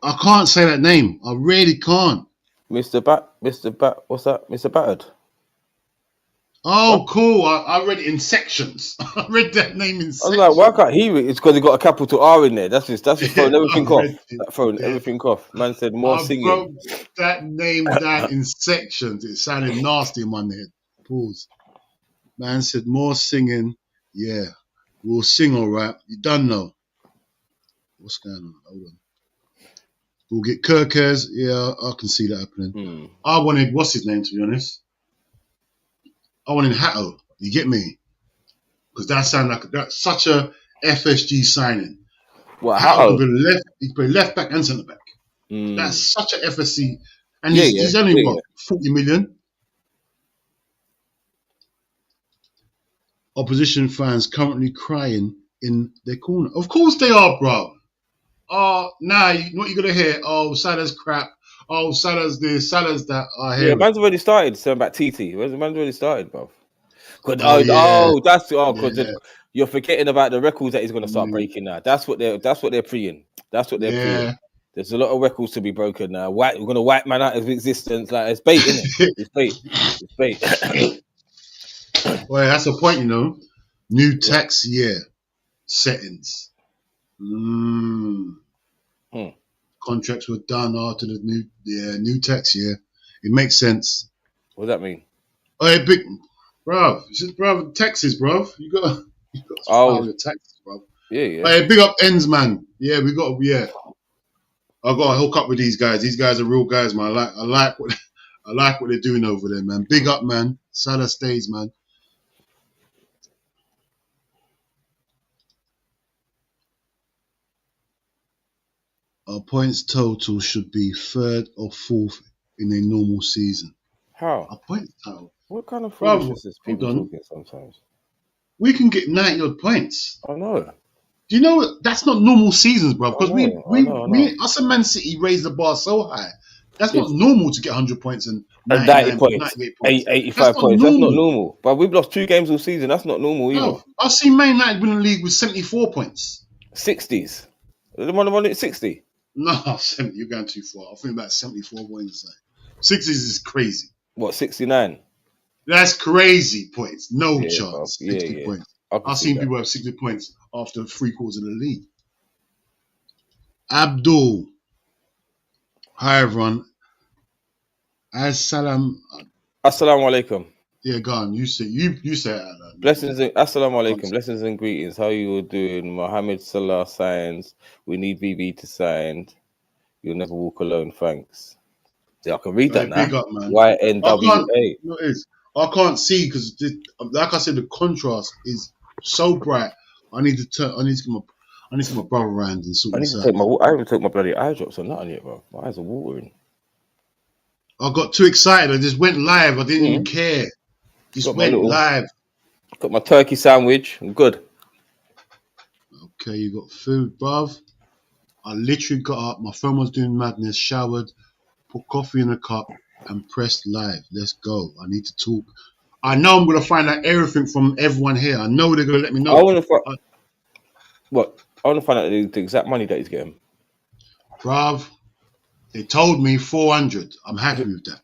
I can't say that name. I really can't. Mr. What's that? Mr. Battered. Oh, what? Cool. I read it in sections. I read that name in sections. I was like, why can't he read it? It's because he got a capital R in there. That's just throwing everything off. Throwing everything off. Man said more singing. I broke that name down in sections. It sounded nasty in my head. Pause. Man said more singing. Yeah. We'll sing all right. You done know. What's going on? Hold on. We'll get Kirkers. Yeah, I can see that happening. I wanted, what's his name, to be honest? I wanted Hatto. You get me? Because that sounded like that's such a FSG signing. What, Hatto? He played left back and centre back. That's such a FSC. And he's only, 40 million? Opposition fans currently crying in their corner. Of course they are, bro. Oh, nah, you know what you're going to hear? Oh, Salah's crap. Oh, Salah's this, Salah's that. Man's already started saying about TT. Man's already started, bro. You're forgetting about the records that he's going to start breaking now. That's what they're preying. That's what they're preying. There's a lot of records to be broken now. We're going to wipe man out of existence. Like, it's bait, isn't it? It's bait. Well, that's a point, you know. New tax year settings. Contracts were done after the new tax year. It makes sense. What does that mean? Hey, big bro, taxes, bro. You got to file your taxes, bro. Yeah. Hey, big up ends, man. Yeah, we got. Yeah, I got to hook up with these guys. These guys are real guys, man. I like what they're doing over there, man. Big up, man. Salah stays, man. Our points total should be 3rd or 4th in a normal season. How? Our points total. What kind of foolishness is people talking sometimes? We can get 90 odd points. I know. Do you know that's not normal seasons, bro? Because us and Man City raised the bar so high. That's not normal to get 100 points and 90 points, 85 points. That's not normal. But we've lost 2 games all season. That's not normal either. I've seen Man United win the league with 74 points. 60s. The one at 60. No, 70. You're going too far. I think about 74 points. 60s is crazy. What, 69? That's crazy points. No chance. 60 points. I've seen people have 60 points after 3/4 of the league. Abdul. Hi, everyone. Assalamu alaikum. Yeah, go on. You say it out loud. Blessings and assalamu alaikum. Answer. Blessings and greetings. How you all doing? Mohammed Salah signs. We need VV to sign. You'll never walk alone. Thanks. See, I can read that Hey, now. big up, man. I can't. YNWA. You know what it is? I can't see because, like I said, the contrast is so bright. I need to turn. I need to get my brother around and sort I need this to out. take my. I haven't took my bloody eye drops or nothing yet, bro. My eyes are watering. I got too excited. I just went live. I didn't even care. Just went live. Got my turkey sandwich. I'm good. Okay, you got food, bruv. I literally got up. My phone was doing madness. Showered, put coffee in a cup, and pressed live. Let's go. I need to talk. I know I'm gonna find out everything from everyone here. I know they're gonna let me know. I want to. What? I want to find out the exact money that he's getting. Bruv, they told me 400. I'm happy with that.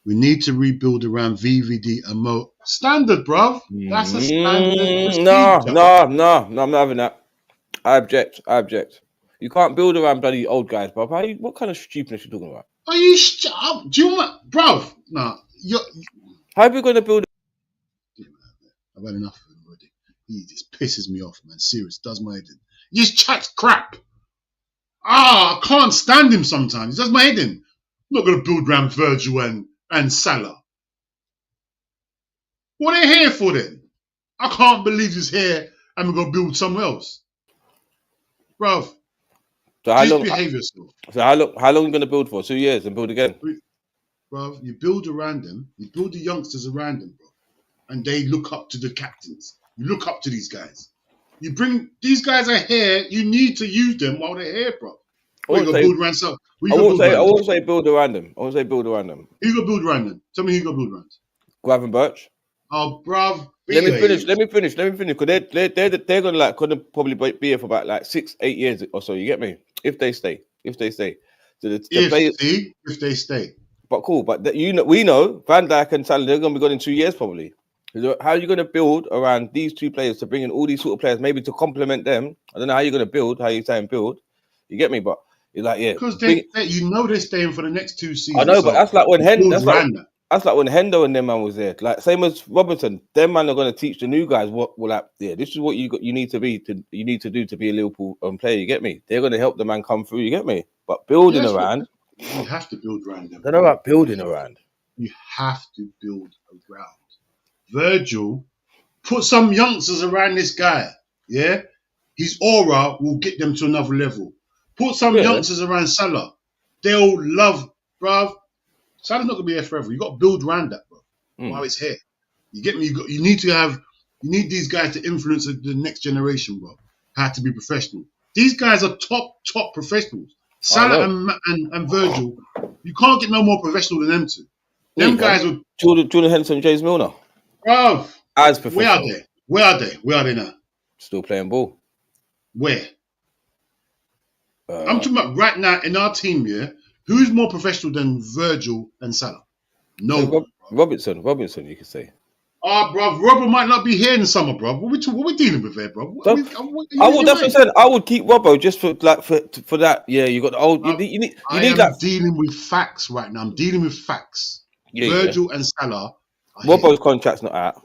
We need to rebuild around VVD and Mo. Standard, bruv. That's a standard procedure. No, I'm not having that. I object. You can't build around bloody old guys, bruv. What kind of stupidness are you talking about? Are you do you want, bruv? Nah. How are we going to build? I've had enough of him already. He just pisses me off, man. Serious, does my head in. He just chats crap. I can't stand him sometimes. He does my head in. I'm not going to build around Virgil and Salah. What are they here for then? I can't believe he's here and we're going to build somewhere else. Bruv, just behave yourself. So how long are you going to build for? 2 years and build again? Bruv, you build around them. You build the youngsters around them, bro. And they look up to the captains. You look up to these guys. You bring these guys are here. You need to use them while they're here, bro. Or you gonna build around some. I won't say build around them. I won't say build around them. Who you gonna build around them? Tell me who you gonna build around. Grav and Birch. Oh, bruv. Let me finish. Because they're gonna probably be here for about 6-8 years or so. You get me? If they stay. So if they stay. But cool. But we know Van Dijk and Salah, they're gonna be gone in 2 years probably. How are you going to build around these two players to bring in all these sort of players, maybe to complement them? I don't know how you're going to build, how you're saying build. You get me? But it's like, yeah. Because they're staying for the next 2 seasons. I know, but that's like when Hendo and them man was there. Like, same as Robertson, them man are going to teach the new guys this is what you need to do to be a Liverpool player. You get me? They're going to help the man come through. You get me? But building around. You have to build around them. I don't know about building around. You have to build around. Virgil, put some youngsters around this guy. Yeah, his aura will get them to another level. Put some youngsters around Salah. They'll love, bruv. Salah's not gonna be here forever. You got to build around that, bro. While it's here, you get me. You need these guys to influence the next generation, bro. How to be professional. These guys are top professionals. Salah and Virgil. You can't get no more professional than them two. Them guys would. Jordan Henderson, James Milner. Bro, as professional. Where are they now? Still playing ball. Where? I'm talking about right now in our team, yeah? Who's more professional than Virgil and Salah? No. Robertson, you could say. Bro, Robert might not be here in the summer, bro. What we dealing with here, bro? That's what I said. I would keep Robbo just for that. Yeah, you got the old. You need that. Dealing with facts right now. I'm dealing with facts. Yeah, Virgil and Salah. Robbo's contract's not out.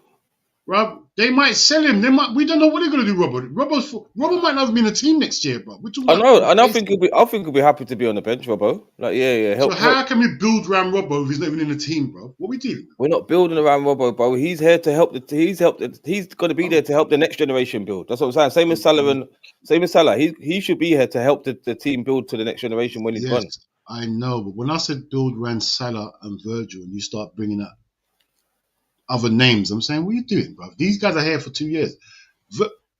Rob, they might sell him. We don't know what they're gonna do, Robert. Robert might not be in the team next year, bro. I know, and I think he'll be happy to be on the bench, Robbo. Help. So how can we build around Robbo if he's not even in the team, bro? What are we doing? We're not building around Robbo, bro. He's here to help He's got to be there to help the next generation build. That's what I'm saying. Same as Salah. He should be here to help the team build to the next generation when he's gone. I know, but when I said build around Salah and Virgil, and you start bringing up other names, I'm saying, what are you doing, bro? These guys are here for 2 years.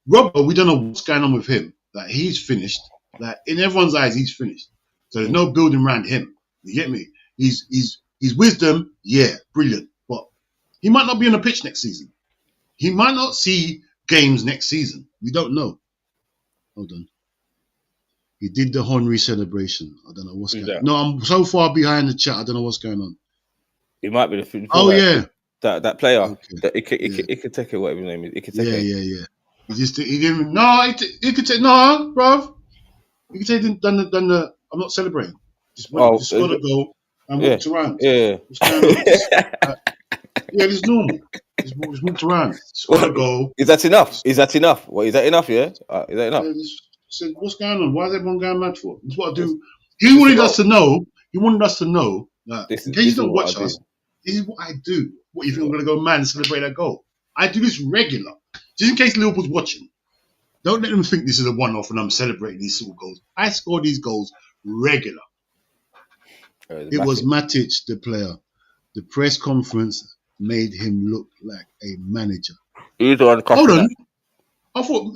Robbo, we don't know what's going on with him. He's finished. In everyone's eyes, he's finished. So there's no building around him. You get me? He's wisdom, yeah, brilliant. But he might not be on the pitch next season. He might not see games next season. We don't know. Hold on. He did the Henry celebration. I don't know what's going on. No, I'm so far behind the chat. I don't know what's going on. It might be the. Oh yeah. That player, it could take it, whatever his name is. It could take it. Yeah. He didn't. No, it could take. No, bruv. He could say done the. I'm not celebrating. Just scored a goal and walked around. Yeah. Yeah, it's normal. Just walked around. Scored a goal. Is that enough? Is that enough? What is that enough? Yeah, is that enough? Yeah, said, what's going on? Why is everyone going mad for? This is what I do. He wanted us to know. He wanted us to know that in case you don't watch us, this is what I do. What you think I'm going to go mad and celebrate that goal? I do this regular, just in case Liverpool's watching. Don't let them think this is a one-off and I'm celebrating these sort of goals. I score these goals regular. It was Matic, the player. The press conference made him look like a manager. Hold on. I thought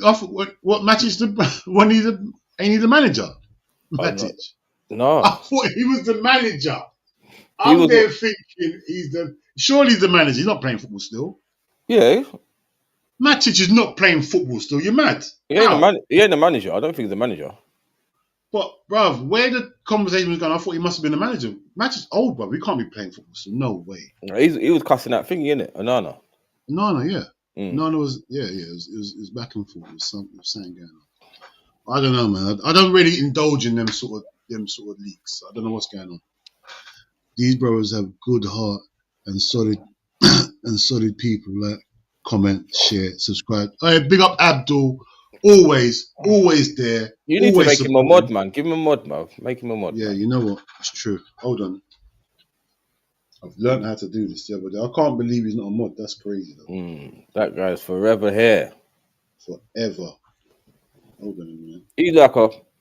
what Matic when ain't he the manager? Matic. No. I thought he was the manager. I'm there thinking surely he's the manager. He's not playing football still. Yeah. Matic is not playing football still. You're mad. He ain't the manager. I don't think he's the manager. But, bruv, where the conversation was going, I thought he must have been the manager. Matic's old, bruv. He can't be playing football still. No way. He was cussing that thing, innit? Onana. Onana, yeah. Onana was, it was back and forth. It was something going on. I don't know, man. I don't really indulge in them sort of leaks. I don't know what's going on. These brothers have good heart and solid people. Like, comment, share, subscribe. Hey, big up Abdul. Always there. You need to make him a mod, man. Give him a mod, man. Make him a mod. Yeah, man. You know what? It's true. Hold on. I've learned how to do this the other day. I can't believe he's not a mod. That's crazy, though. That guy's forever here. Forever. Hold on a minute. He's like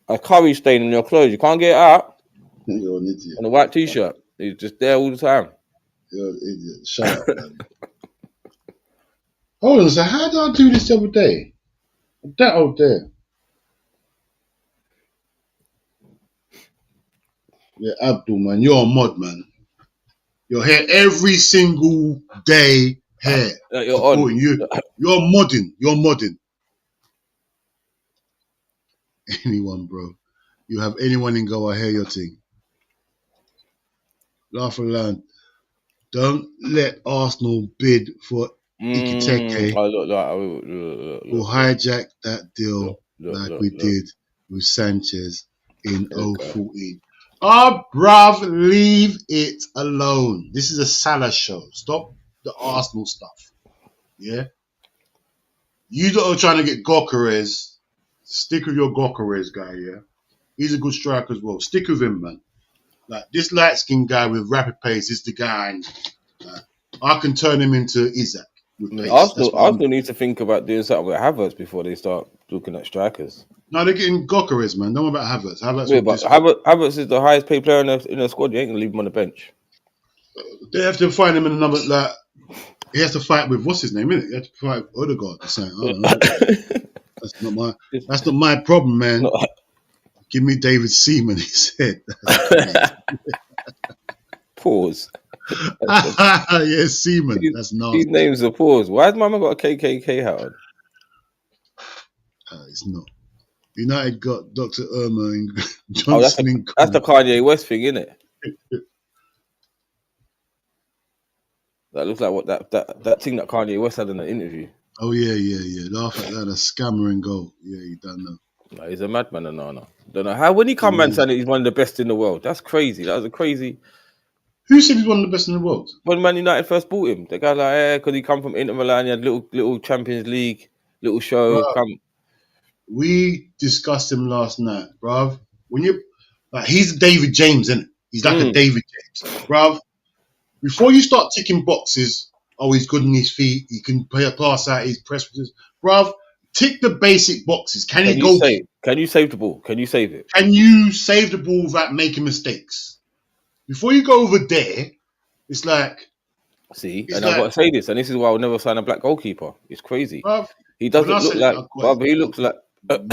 a curry stain on your clothes. You can't get it out. You're an idiot. On a white t-shirt. He's just there all the time. You're an idiot. Shut up, man. Hold on. So how did I do this the other day? That out there. Yeah, Abdul, man. You're a mod, man. You're here every single day here. You're on. You're modding. You're modding. Anyone, bro. You have anyone in go, I hear your thing. Laugh aloud. Don't let Arsenal bid for Ikiteke will hijack that deal like we did with Sanchez in 014. Oh, bruv, leave it alone. This is a Salah show. Stop the Arsenal stuff. Yeah? You that are trying to get Gokares, stick with your Gokares guy, yeah? He's a good striker as well. Stick with him, man. Like, this light-skinned guy with rapid pace is the guy. I can turn him into Isaac. Arsenal need to think about doing something with Havertz before they start looking at strikers. No, they're getting Gokares, man. Don't worry about Havertz. Havertz is the highest paid player in the squad. You ain't gonna leave him on the bench. They have to find him in another. Like, he has to fight with what's his name, innit? He has to fight Odegaard or something. I don't know. That's not my problem, man. Give me David Seaman. He said. Pause. Yeah, Seaman. That's nasty. His name's a pause. Why has Mama got a KKK hat on? It's not. United got Dr. Irma and Johnson. That's the Kanye West thing, isn't it? That looks like what that thing that Kanye West had in the interview. Oh yeah. Laugh at that, a scammer and goal. Yeah, you don't know. No, he's a madman, no. Don't know how when he come and saying he's one of the best in the world. That's crazy. That was a crazy. Who said he's one of the best in the world? When Man United first bought him, the guy like, because he come from Inter Milan, he had little Champions League, little show. We discussed him last night, bruv. When you like, he's a David James, isn't it? He's like a David James, bruv. Before you start ticking boxes, he's good on his feet. He can pass out his press, bruv. Tick the basic boxes. Can you go? Can you save the ball? Can you save it? Can you save the ball without making mistakes? Before you go over there, it's like. See, and I've got to say this, and this is why I'll never sign a black goalkeeper. It's crazy. Bruv, he doesn't look like. Bruv, he looks like. When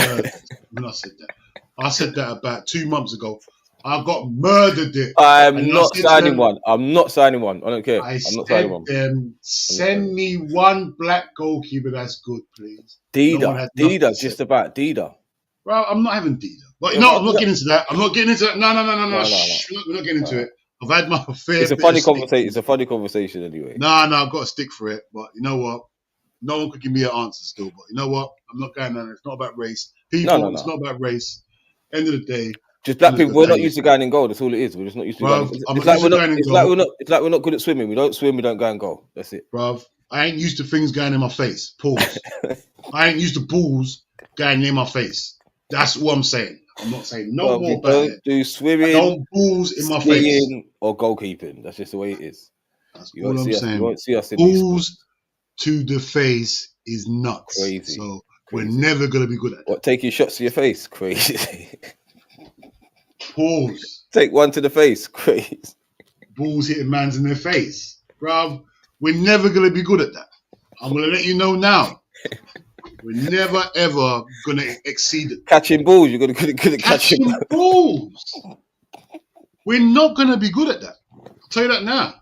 I said that, I said that about 2 months ago. I got murdered it. I'm not signing one. I'm not signing one. I don't care. I'm not signing one. Send me one black goalkeeper that's good, please. Dida, just about Dida. Bro, I'm not having Dida. But no, I'm not getting into that. I'm not getting into that. No. Shh, we're not getting into it. I've had my fair. It's a funny conversation. It's a funny conversation anyway. No, I've got to stick for it. But you know what? No one could give me an answer still. But you know what? I'm not going on. It's not about race. People, it's not about race. End of the day, Just black Man's people, got we're not daddy used to issues. going in goal. That's all it is. We're just not used to going. Bruv, I'm It's not like used we're to not. going in It's like goal. we're not. It's like we're not good at swimming. We don't swim. We don't go and goal. That's it. Bruv, I ain't used to things going in my face. Pause. I ain't used to balls going near my face. That's what I'm saying. I'm not saying no Well, more we about don't it. do I swimming, don't balls in my face. skiing, or goalkeeping. That's just the way it is. That's You all won't I'm see us. You saying. won't see us in these sports. Balls to the face is nuts. Crazy. So we're Crazy. never gonna be good at that. What, taking shots to your face? Crazy. Pause. Take one to the face. Crazy. Balls hitting mans in their face. Bruv, we're never gonna be good at that. I'm gonna let you know now. We're never ever gonna exceed it. Catching balls. You're gonna catching Catching balls. We're not gonna be good at that. I'll tell you that now.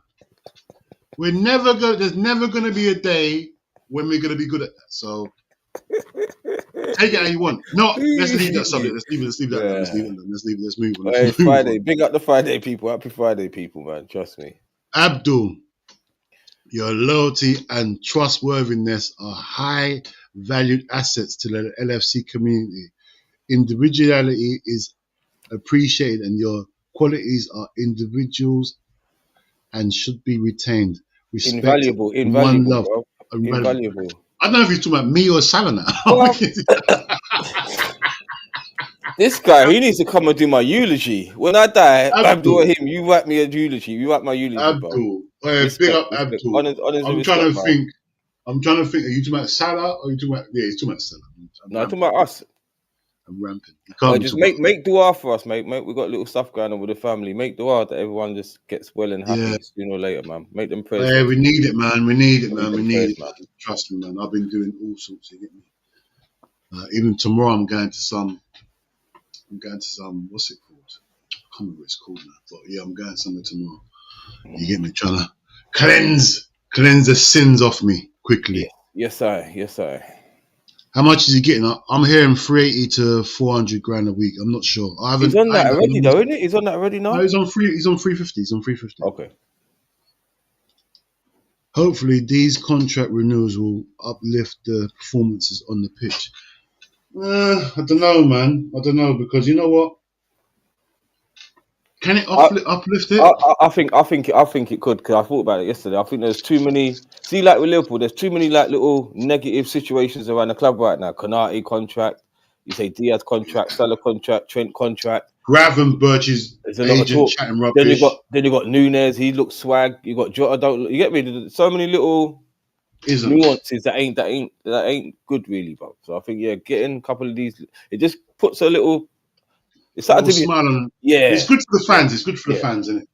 We're never going. There's never gonna be a day when we're gonna be good at that. So take it how you want. No, let's leave that subject. Let's leave it. Let's leave that. Yeah. Let's leave it. Let's move on. Hey, Let's move Friday. on. Big up the Friday people. Happy Friday, people, man. Trust me. Abdul, your loyalty and trustworthiness are high valued assets to the LFC community. Individuality is appreciated, and your qualities are individuals and should be retained. Respect, Invaluable, one love, bro. Invaluable. I don't know if you're talking about me or Salah now. Well, this guy, he needs to come and do my eulogy. When I die, Abdul or him, you write me a eulogy. You write my eulogy, Abdul, bro. big up Abdul. I'm trying to think. Are you talking about Salah or are you talking about? Yeah, he's talking about Salah. No, I'm talking about us. I'm ramping. Just make dua for us, mate. We got little stuff going on with the family. Make dua that everyone just gets well and happy sooner or later, man. Make them prayers. Yeah, we need it, man. We need it, man. Trust me, man. I've been doing all sorts. You get me? Even tomorrow, I'm going to some. What's it called? I can't remember what it's called now. But yeah, I'm going somewhere tomorrow. You get me? Trying to cleanse the sins off me quickly. Yes, I. How much is he getting? I'm hearing 380 to 400 grand a week. I'm not sure. He's on that already, though, isn't it? He's on that already now. No, he's on 350. He's on 350. Okay. Hopefully, these contract renewals will uplift the performances on the pitch. I don't know, man. I don't know, because you know what? Can it uplift it? I think it could, because I thought about it yesterday. I think there's too many. See, like with Liverpool, there's too many like little negative situations around the club right now. Konate contract, you say Diaz contract, Salah contract, Trent contract. Gravenberch's agent chatting rubbish. Then you got Nunes. He looks swag. You got Jota. You get me? There's so many little nuances that ain't good really, bro. So I think getting a couple of these, it just puts a little. It's starting to be smile on. Yeah, it's good for the fans. It's good for the fans, isn't it?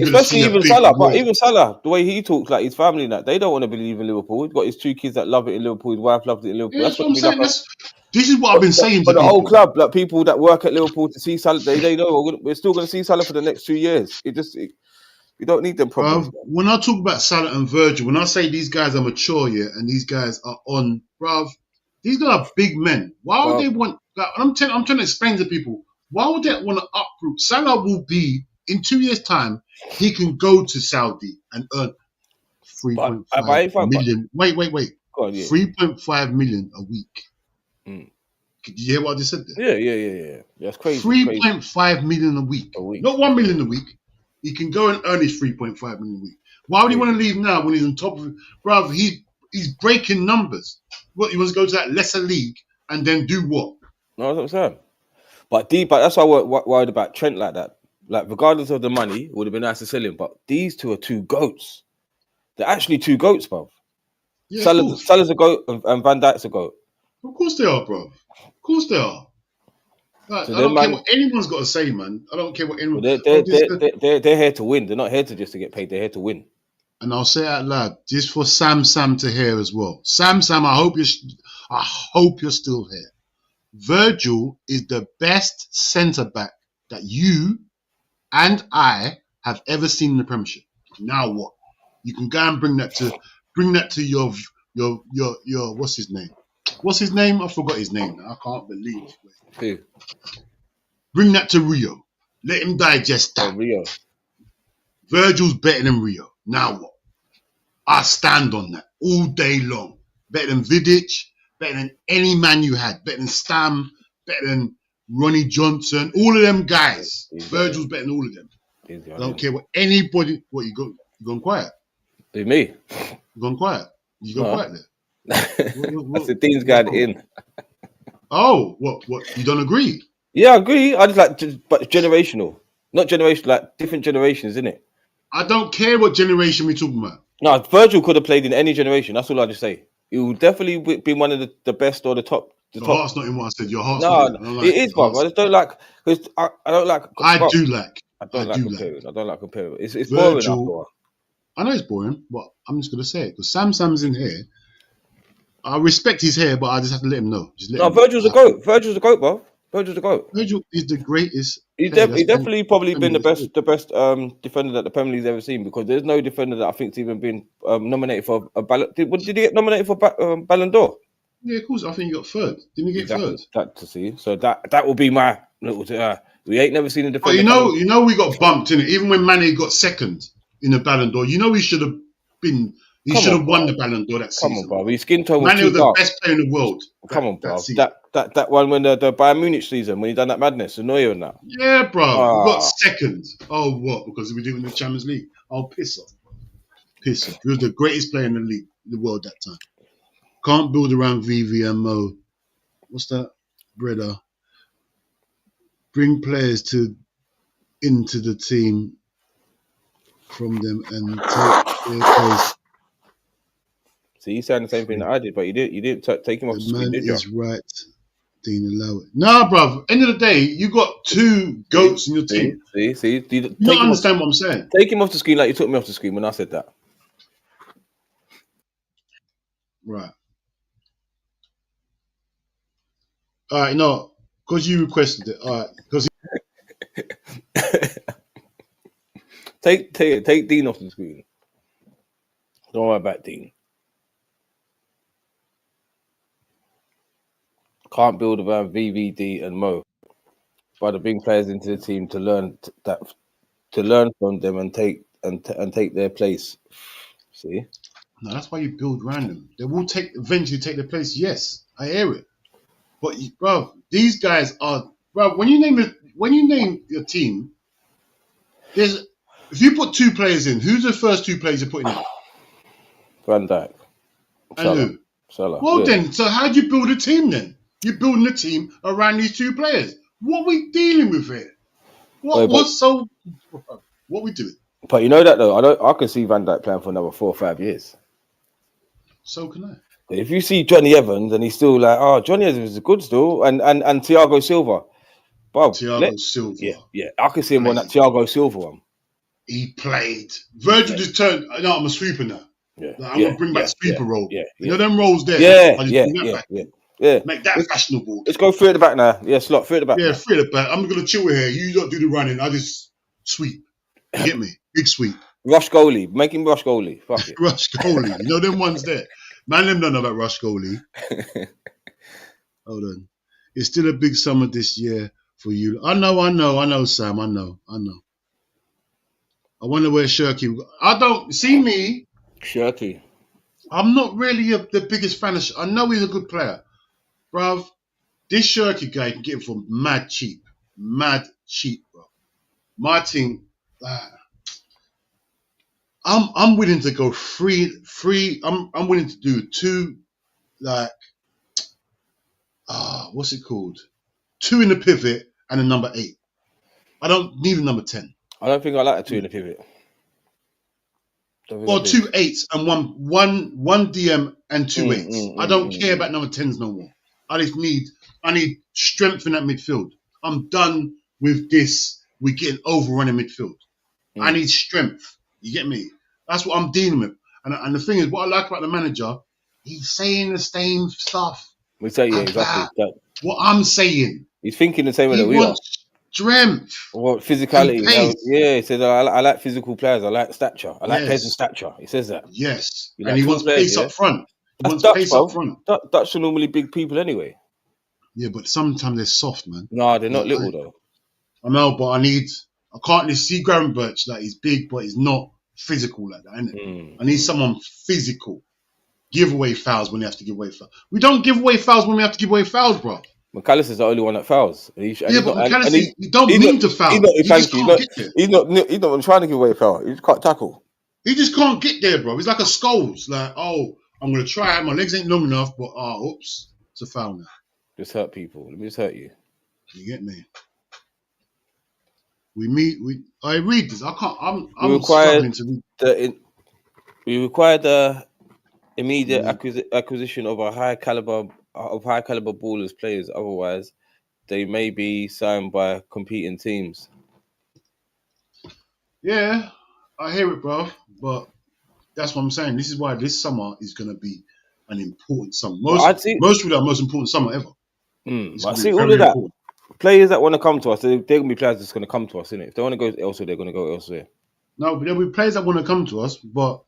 Especially even Salah, but even Salah, the way he talks, like his family, and that they don't want to believe in Liverpool. He's got his 2 kids that love it in Liverpool. His wife loves it in Liverpool. Yeah, that's what I'm saying. This is what I've been saying for the whole club. Like people that work at Liverpool to see Salah, they know we're still going to see Salah for the next 2 years. We don't need them problems. When I talk about Salah and Virgil, when I say these guys are mature, and these guys are on, these guys are big men. Why would they want? Like, I'm trying to explain to people. Why would they want to uproot? Salah will be, in 2 years' time, he can go to Saudi and earn 3.5 million. Wait. On, 3.5 million a week. Did you hear what I just said there? Yeah. That's crazy. 3.5 million a week. Not 1 million a week. He can go and earn his 3.5 million a week. Why would he want to leave now when he's on top of it? Bruv, he's breaking numbers. What, he wants to go to that lesser league and then do what? No, that's what I'm saying. But that's why I worried about Trent like that. Like, regardless of the money, it would have been nice to sell him. But these two are 2 goats. They're actually 2 goats, bruv. Yeah, Salah's a goat and Van Dijk's a goat. Of course they are, bruv. Of course they are. Like, I don't care what anyone's got to say, man. I don't care what anyone... They're here to win. They're not here to just to get paid. They're here to win. And I'll say it out loud, just for Sam to hear as well. Sam, I hope you're still here. Virgil is the best centre-back that you and I have ever seen in the Premiership. Now what? You can go and bring that to your what's his name? What's his name? I forgot his name now. I can't believe it. Who? Bring that to Rio. Let him digest that. Rio. Virgil's better than Rio. Now what? I stand on that all day long. Better than Vidic, better than any man you had, better than Stam, better than Ronnie Johnson, all of them guys. Virgil's better than all of them. I don't care what anybody. What you gone quiet? Who, me? You gone quiet? You gone quiet there? That's the Dean's guy in. Oh, what? You don't agree? Yeah, I agree. I just like, but generational, not generational, like different generations, isn't it? I don't care what generation we're talking about. No, Virgil could have played in any generation. That's all I just say. He will definitely be one of the best or the top. Your heart's not in what I said. Your heart's no, not in it. It is, bro. I just don't like because I don't like. I do like. I don't like comparing. I don't like comparing. It's Virgil, boring. I know it's boring, but I'm just gonna say it because Sam's in here. I respect his hair, but I just have to let him know. Virgil's a goat. Virgil's a goat, bro. Virgil's a goat. Virgil is the greatest. He definitely probably been the best defender that the Premier League's ever seen because there's no defender that I think's even been nominated for a ballot. Did he get nominated for Ballon d'Or? Yeah, of course. I think he got third. Didn't he get third? That to see. So that will be my little. We ain't never seen a defender. But you know, we got bumped in it. Even when Mane got second in the Ballon d'Or, you know, he should have been. He should have won the Ballon d'Or that season. Come on, bro. His skin tone was Mane was the best player in the world. Come on, bro. That one when the Bayern Munich season when he done that madness, Neuer and that. Yeah, bro. We got second. Oh, what? Because we did in the Champions League. Oh, piss off. Piss off. He was the greatest player in the league, the world that time. Can't build around VVMO. What's that? Brother. Bring players into the team from them and take their place. See, you saying the same thing that I did, but you didn't take him off the screen, did you? Is right. Dean, allow it. Nah, bruv. End of the day, you got two goats in your team. See. You don't understand what I'm saying. Take him off the screen like you took me off the screen when I said that. Right. All right, no, because you requested it. All right, because take Dean off the screen. Don't worry about Dean. Can't build around VVD and Mo, but to bring players into the team to learn from them and take their place. See? No, that's why you build around them. They will eventually take their place. Yes, I hear it. But bro, these guys are when you name your team, if you put two players in, who's the first two players you're putting in? Van Dijk. And who? Salah. Well then, so how do you build a team then? You're building a team around these two players. What are we dealing with here? What we doing? But you know that though, I can see Van Dijk playing for another 4 or 5 years. So can I. If you see Johnny Evans and he's still like, Johnny Evans is good still, and Thiago Silva. Thiago Silva. Yeah, I can see him on that Thiago Silva one. He played. Virgil just turned. No, I'm a sweeper now. Yeah, like, I'm gonna bring back sweeper role. Yeah, you know them roles there. Yeah. Make that fashionable. Let's go through at the back now. Yeah, slot through at the back. Yeah, through at the back. I'm gonna chill here. You don't do the running. I just sweep. You get me? Big sweep. Rush goalie. Make him rush goalie. Fuck it. Rush goalie. You know them ones there. Man, them don't know about rush goalie. Hold on. It's still a big summer this year for you. I know, Sam. I know. I wonder where Shirky. I don't see me. Shirky. I'm not really the biggest fan of. I know he's a good player, bruv. This Shirky guy can get him for mad cheap, bro. My team. I'm willing to go free. I'm willing to do two, like, what's it called? 2 in the pivot and a number 8. I don't need a number 10. I don't think I like a 2 in the pivot. Or 2 8s and one DM and 2 8s. I don't care about number 10s no more. I need strength in that midfield. I'm done with this. We're getting overrun in midfield. I need strength. You get me? That's what I'm dealing with. And the thing is, what I like about the manager, he's saying the same stuff. We say exactly. What I'm saying. He's thinking the same way that we are. Strength. Or physicality. He says, I like physical players. I like stature. I like players with stature. He says that. Yes. And he wants pace up front. Dutch are normally big people anyway. Yeah, but sometimes they're soft, man. No, they're not little though. I know, but I can't just see Graham Birch like he's big, but he's not physical like that, innit? I need someone physical. Give away fouls when they have to give away fouls. We don't give away fouls when we have to give away fouls, bro. McAllister's the only one that fouls. And he's Yeah, not, but and McAllister, you don't he's mean not, to he's foul. not, He thank just you. can't get there. He's not trying to give away a foul. He just can't tackle. He just can't get there, bro. He's like a Scholes. Like, oh, I'm gonna try. My legs ain't long enough, but oops, it's a foul now. Just hurt people. Let me just hurt you. You get me? I read this. I can't. I'm struggling to read. We require the immediate acquisition of high caliber ballers players. Otherwise, they may be signed by competing teams. Yeah, I hear it, bro. But that's what I'm saying. This is why this summer is gonna be an important summer. Most of the most important summer ever. But see, all of that. Important. Players that want to come to us, they're going to be players that's going to come to us, innit? If they want to go elsewhere, they're going to go elsewhere. No, but there'll be players that want to come to us, but,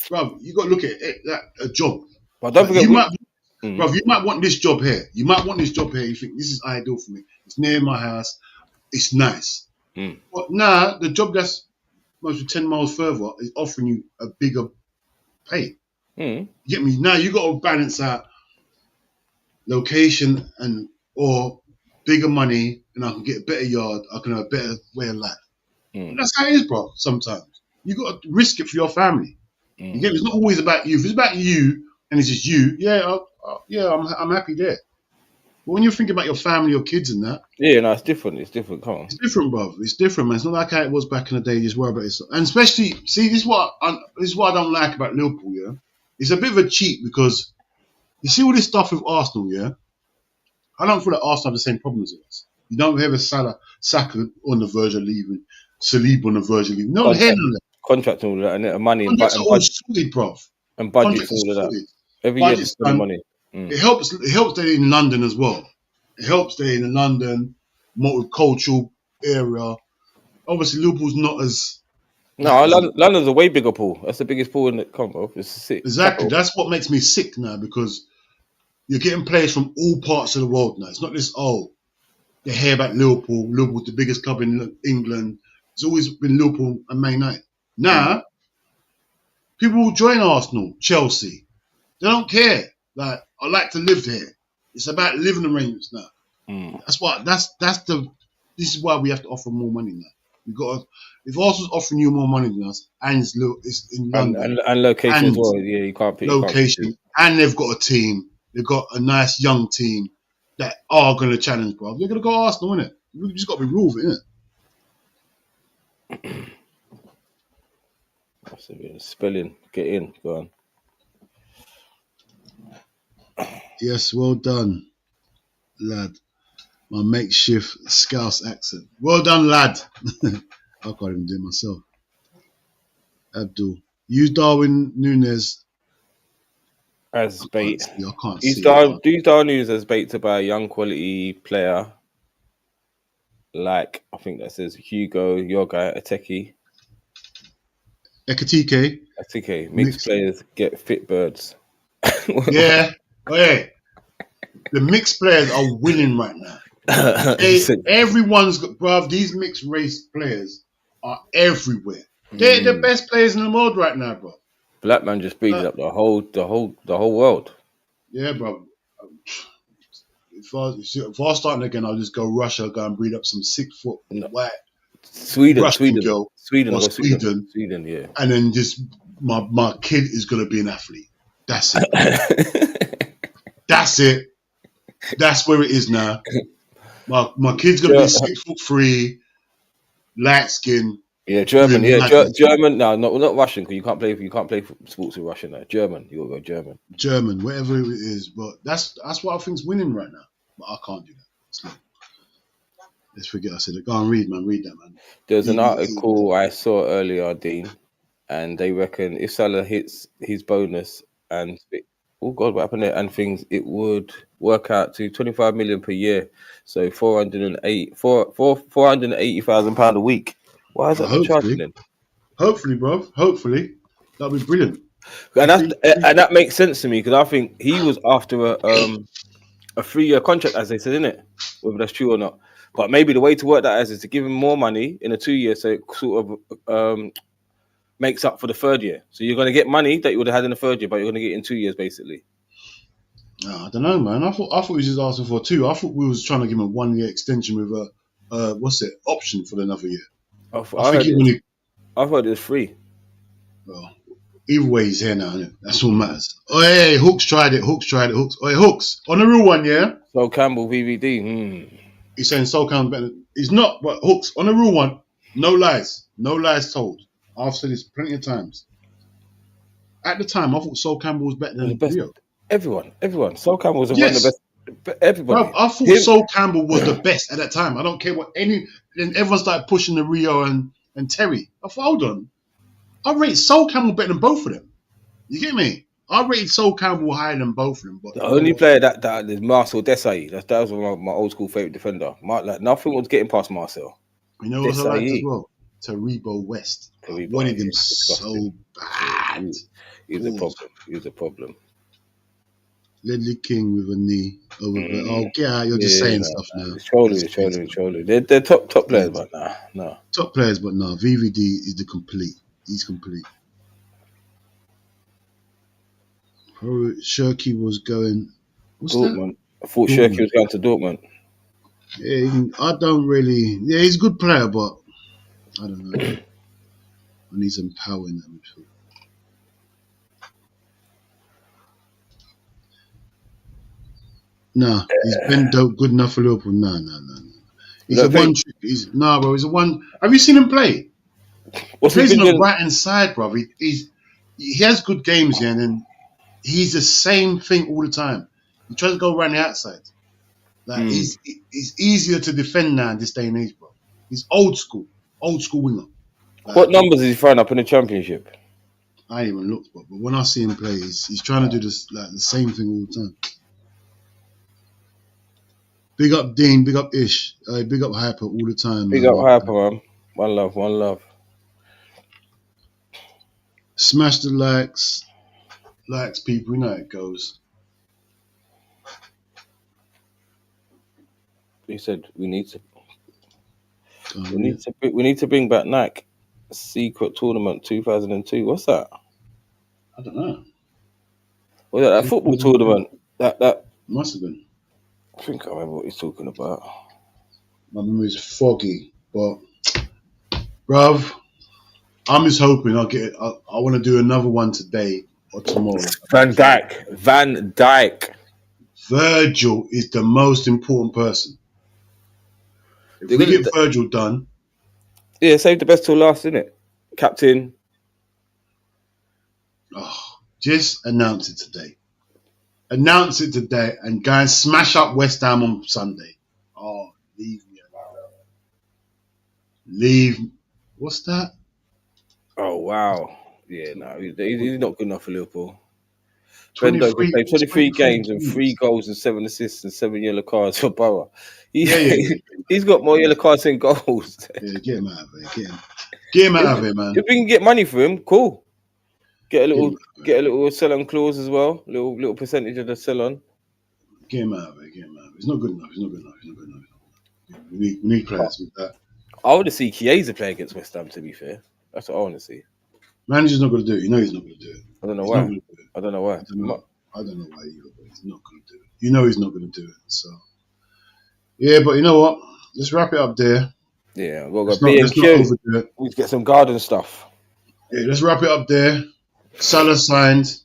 bro, you got to look at it, a job. But don't forget, you might want this job here. You might want this job here. You think, this is ideal for me. It's near my house. It's nice. But now, the job that's mostly 10 miles further is offering you a bigger pay. You get me? Now, you got to balance out location or bigger money, and I can get a better yard. I can have a better way of life. That's how it is, bro. Sometimes you got to risk it for your family. You get me? It's not always about you. If it's about you and it's just you, I'm happy there. But when you think about your family, your kids, and that, no, it's different. It's different. Come on, it's different, bro. It's different, man. It's not like how it was back in the day. You just worry about yourself, and especially, see, this is what I don't like about Liverpool. Yeah, it's a bit of a cheat because you see all this stuff with Arsenal. Yeah. I don't feel like Arsenal have the same problems as us. You don't have a Salah, Saka on the verge of leaving, Saliba on the verge of leaving. No, contract and all that, and money and budget. All sorted, bruv. And budget all of that. Every year, it's money. It helps they're in London as well. It helps they're in a London multicultural area. Obviously, Liverpool's not as. No, London's a way bigger pool. That's the biggest pool in the Commonwealth. It's sick. Exactly. That's what makes me sick now because you're getting players from all parts of the world now. It's not this, you hear about Liverpool. Liverpool's the biggest club in England. It's always been Liverpool and Man United. Now, people will join Arsenal, Chelsea. They don't care. Like, I like to live here. It's about living arrangements now. This is why we have to offer more money now. If Arsenal's offering you more money than us, and it's in London. And location as well. Yeah, you can't pick. Location. And they've got a team. They've got a nice young team that are going to challenge, bro. They're going to go Arsenal, innit? We've just got to be real with it, innit? That's a bit of spelling. Get in. Go on. Yes, well done, lad. My makeshift Scouse accent. Well done, lad. I can't even do it myself. Abdul. Use Darwin Núñez as bait. I can't see. Use Darwin Núñez as bait to buy a young quality player. Like, I think that says Hugo, your guy, Ekitike. Mixed players get fit birds. Yeah. Oh, yeah. The mixed players are winning right now. Everyone's got, bruv, these mixed race players are everywhere. They're the best players in the world right now, bro. Black man just beating up the whole world. Yeah, bro. If I start again, I'll just go Russia, go and breed up some 6 foot white Sweden, girl, Sweden, yeah. And then just my kid is gonna be an athlete. That's it. That's it. That's where it is now. My kid's gonna be 6'3", light skin. Yeah, German. Yeah, German. No, not Russian. Because you can't play sports with Russian. No, German. You gotta go German. German, whatever it is. But that's what I think's winning right now. But I can't do that. Let's forget I said it. Go and read, man. Read that, man. There's an article I saw earlier, Dean, and they reckon if Salah hits his bonus and oh God, what happened there? And things, it would work out to 25 million per year, so 480,000 pound a week. Why is that not charging then? Hopefully, bro. Hopefully, that'll be brilliant. And that makes sense to me because I think he was after a 3-year contract, as they said, isn't it? Whether that's true or not. But maybe the way to work that is to give him more money in a 2 year, so it sort of makes up for the 3rd year. So you're going to get money that you would have had in the 3rd year, but you're going to get it in 2 years, basically. I don't know, man. I thought he was just asking for 2. I thought we was trying to give him a 1-year extension with a option for another year. I think he wanted. I thought it was free. Well, either way, he's here now. Innit? That's all matters. Oh, hey, Hooks tried it. Hooks. Oh, hey, Hooks on the real one, yeah. So Campbell VVD. He's saying Sol Campbell better. He's not, but Hooks on the real one. No lies told. I've said this plenty of times. At the time, I thought Sol Campbell was better than Rio. Everyone. Sol Campbell was one of the best. Everybody. Bro, I thought Sol Campbell was the best at that time. I don't care what any. Then everyone started pushing the Rio and Terry. I thought, hold on. I rate Sol Campbell better than both of them. You get me? I rated Sol Campbell higher than both of them. But the only player that is Marcel Desailly. That was my old school favorite defender. Nothing was getting past Marcel. You know what I liked as well? Taribo West. I wanted him so bad. He was a problem. Ledley King with a knee over there. Oh, get out! You're just saying stuff now. Trolling. They're top players, but no. Top players, but no. VVD is the complete. He's complete. Shirky was going. What's Dortmund. That? I thought Shirky was going to Dortmund. Yeah, I don't really. Yeah, he's a good player, but I don't know. I need some power in that midfield. Nah, he's been good enough for Liverpool. Nah. He's a one trick. Bro. He's a one. Have you seen him play? He plays on the right hand side, bro. He has good games, yeah, and then he's the same thing all the time. He tries to go around the outside. Like he's easier to defend now in this day and age, bro. He's old school winger. What numbers is he throwing up in the Championship? I ain't even looked, but when I see him play, he's trying to do this like the same thing all the time. Big up Dean, big up Ish, big up Hyper all the time. Big up Hyper, man. One love. Smash the likes people. You know how it goes. He said we need to bring back Nike Secret Tournament 2002. What's that? I don't know. Was that football tournament? That must have been. I think I remember what he's talking about. My memory's foggy, but bruv, I'm just hoping I'll get it. I want to do another one today or tomorrow. Van Dijk. Virgil is the most important person. If we get Virgil done. Yeah, save the best till last, isn't it? Captain. Oh, just announce it today. Announce it today and go and smash up West Ham on Sunday. Oh, leave me alone. Leave. What's that? Oh, wow. Yeah, no, he's not good enough for Liverpool. 23 games and 3 goals and 7 assists and 7 yellow cards for Borough. He's got more yellow cards than goals. Yeah, get him out of there. Get him out of here, man. If we can get money for him, cool. Get a little sell-on clause as well. Little percentage of the sell-on. Get him out of it. It's not good enough. We need players with that. I want to see Chiesa play against West Ham, to be fair. That's what I want to see. Manager's not going to do it. You know he's not going to do it. I don't know why. I don't know why either, but he's not going to do it. You know he's not going to do it. So, yeah, but you know what? Let's wrap it up there. Yeah, we'll go B&Q. We get some garden stuff. Yeah, let's wrap it up there. Salah signed.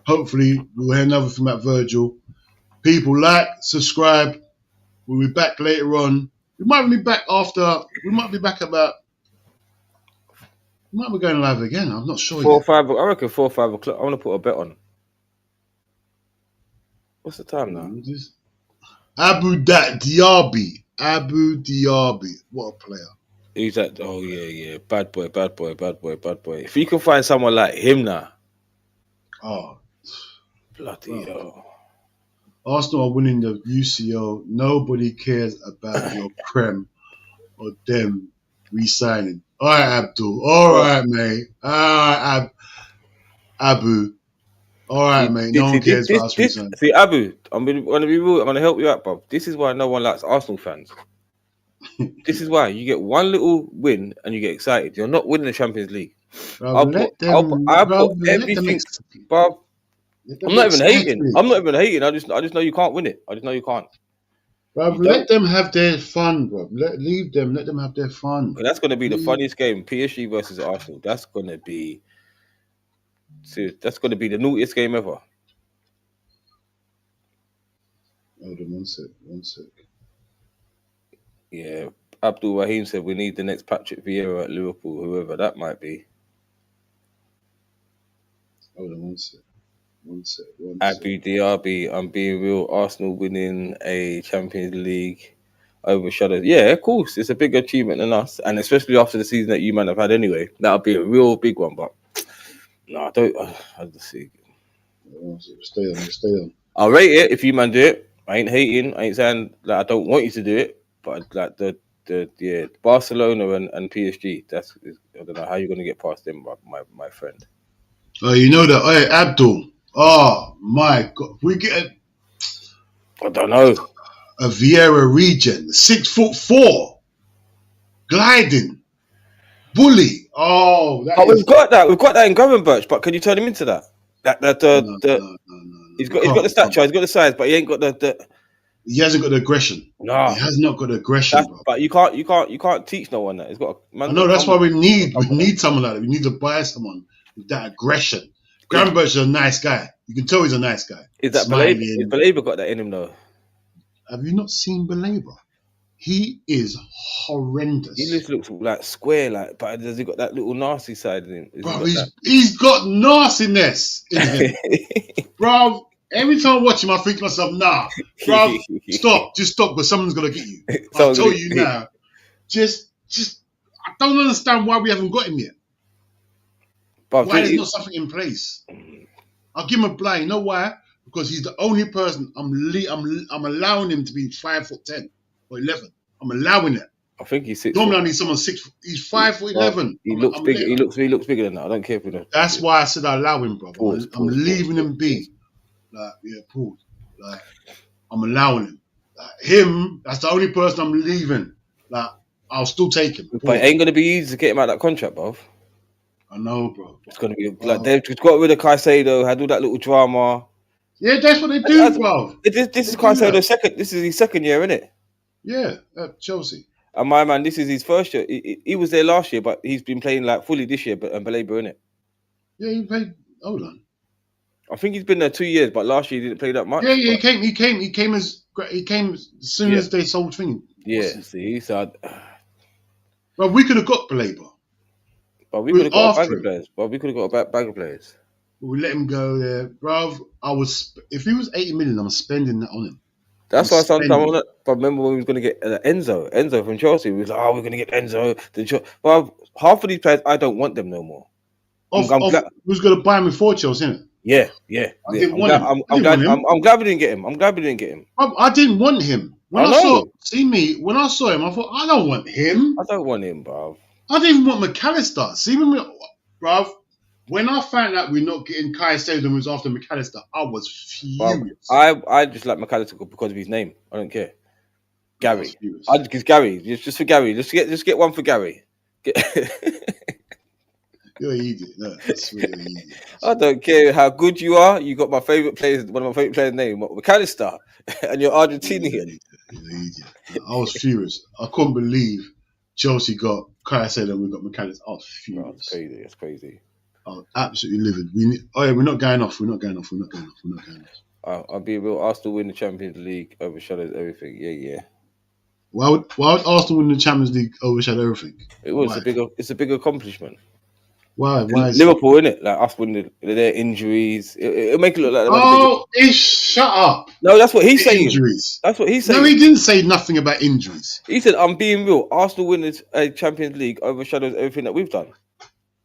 Hopefully, we'll hear another from that Virgil. People like, subscribe. We'll be back later on. We might be back about. We might be going live again. I'm not sure. 4 or 5. I reckon 4 or 5 o'clock. I want to put a bet on. What's the time now? Abu Diaby. What a player. Who's that? Oh, yeah. Bad boy. If you can find someone like him now. Oh. Bloody hell. Arsenal are winning the UCL. Nobody cares about your Prem or them re-signing. All right, Abdul. All right, mate. All right, Abu. All right, mate. No one cares about us re-signing. See, Abu, I'm going to be real. I'm going to help you out, bro. This is why no one likes Arsenal fans. This is why you get one little win and you get excited. You're not winning the Champions League. I'll put everything, Bob. Let them I'm be not even hating. excited. I'm not even hating. I just know you can't win it. I just know you can't. Bruv, let them have their fun, bro. Leave them. Let them have their fun. That's going to be the funniest game. PSG versus Arsenal. That's going to be. That's going to be the naughtiest game ever. Hold on, one sec. Yeah, Abdul Rahim said we need the next Patrick Vieira at Liverpool, whoever that might be. Hold on, one sec. Abu Diaby, I'm being real. Arsenal winning a Champions League overshadowed. Yeah, of course, it's a big achievement than us, and especially after the season that you might have had anyway. That'll be a real big one. But no, I don't. I just see. Stay on. I'll rate it if you man do it. I ain't hating. I ain't saying that I don't want you to do it, but like the Barcelona and PSG. I don't know how you're gonna get past them, my friend. Oh, you know that? Hey, Abdul. Oh my God, we get I don't know. a Vieira regen, 6'4", gliding, bully. Oh, But we've got that in Gravenberch. But can you turn him into that? No. He's got the stature, he's got the size, but he ain't got the. He hasn't got the aggression. No, he has not got the aggression, bro. But you can't teach no one that. He's got. I know that's why we need someone like that. We need to buy someone with that aggression. Gravenberch is a nice guy. You can tell he's a nice guy. Is that Baleba got that in him though? Have you not seen Baleba? He is horrendous. He just looks like square, but has he got that little nasty side in him? Bro, he's got nastiness in him. Bro, every time I watch him, I think to myself, nah, bro, just stop, but someone's gonna get you. I'll tell you now. Just I don't understand why we haven't got him yet. But why there's not something in place? I'll give him a blind. You know why? Because he's the only person I'm allowing him to be 5'10" or 11. I'm allowing it. I think he's 6. Normally I need someone 6. He's 5'11". He looks bigger. He looks bigger than that. I don't care if we don't. That's why I said I allow him, bro. I'm leaving him be. Like, yeah, pause. Like, I'm allowing him. Like, him, that's the only person I'm leaving. Like, I'll still take him. But it ain't gonna be easy to get him out of that contract, bro. I know, bro. It's gonna be like they've just got rid of Caicedo, had all that little drama. Yeah, that's what they do, bro. This is Caicedo's second. This is his second year, isn't it? Yeah, at Chelsea. And my man, this is his first year. He was there last year, but he's been playing like fully this year. But Baleba, innit? Yeah, he played. Hold on. I think he's been there 2 years, but last year he didn't play that much. Yeah, he came as soon as they sold Twing. Yeah, see, so Well, we could have got Baleba. But we could have got a bag of players. But we could have got a bag of players. We let him go there, bruv. If he was 80 million, I'm spending that on him. That's why sometimes. But remember when we was going to get Enzo from Chelsea? We was like, we're going to get Enzo. Well, half of these players, I don't want them no more. Who's going to buy him before Chelsea? Innit? Yeah. I'm glad we didn't get him. I didn't want him. When I saw him, I thought, I don't want him. I don't want him, bruv. I didn't even want McAllister. See, bruv, when I found out we're not getting Caicedo and was after McAllister, I was furious. I just like McAllister because of his name. I don't care. Gary. Because Gary. Just for Gary. Just get one for Gary. You're an idiot. No, that's really an idiot. I don't care how good you are. You got one of my favourite players' name, McAllister, and you're Argentinian. You're an idiot. I was furious. I couldn't believe Chelsea got Caicedo and we got McAllister. I was furious. It's crazy. I was absolutely livid. We're not going off. I'll be real. Arsenal win the Champions League overshadows everything. Yeah. Why would Arsenal win the Champions League overshadow everything? It's a big accomplishment. Why? Liverpool, innit? Like us winning their injuries. It'll make it look like shut up. No, that's what he's saying. Injuries. That's what he's saying. No, he didn't say nothing about injuries. He said, I'm being real. Arsenal winning a Champions League overshadows everything that we've done.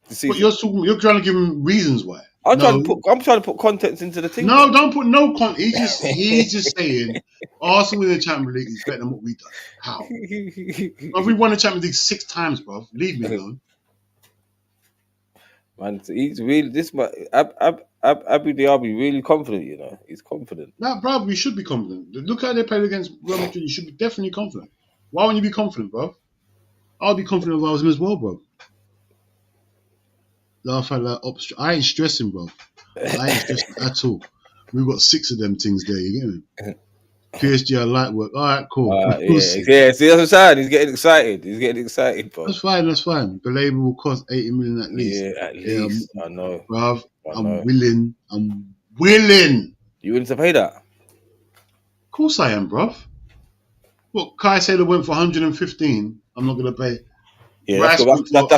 But you're trying to give him reasons why. I'm trying to put context into the thing. No, don't put no content. He's just saying Arsenal winning the Champions League is better than what we've done. How? Bro, we won the Champions League 6 times, bro. Leave me alone. Man, he's really Abu Diaby really confident. You know, he's confident. Nah, bro, we should be confident. Look how they played against Real Madrid. You should be definitely confident. Why wouldn't you be confident, bro? I'll be confident if I was him as well, bro. I ain't stressing, bro. I ain't stressing at all. We've got 6 of them things there. You get me? PSG, I light work. All right, cool. We'll see. Yeah. See, that's what I'm saying. He's getting excited, bro. That's fine. The label will cost 80 million at least. Yeah, at least. I know. Bruv, I I'm know. willing. I'm willing. You willing to pay that? Of course I am, bruv. What Kai said went for 115. I'm not gonna pay. Yeah, Rice went for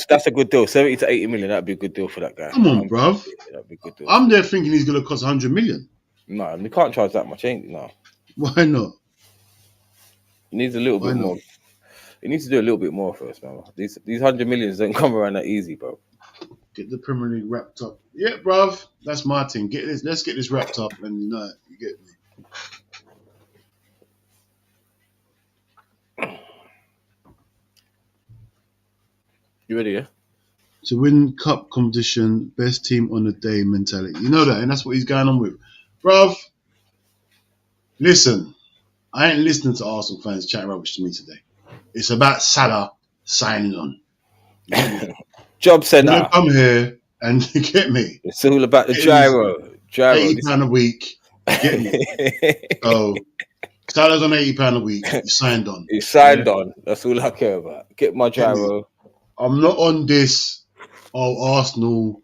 that's a good deal. 70 to 80 million. That'd be a good deal for that guy. Come on, bruv. That'd be a good deal. I'm there thinking he's gonna cost 100 million. No, we can't charge that much, ain't no. Why not? He needs a little bit more. He needs to do a little bit more first, man. These 100 millions don't come around that easy, bro. Get the Premier League wrapped up. Yeah, bruv. That's my thing. Let's get this wrapped up, and you get me. You ready, yeah? To win cup competition, best team on the day mentality. You know that, and that's what he's going on with. Bruv, listen, I ain't listening to Arsenal fans chatting rubbish to me today. It's about Salah signing on. Job centre. Come here and get me. It's all about the gyro. £80 a week. Get me. So Salah's on £80 a week. He signed on. He signed on. That's all I care about. Get my gyro. I'm not on this. Arsenal.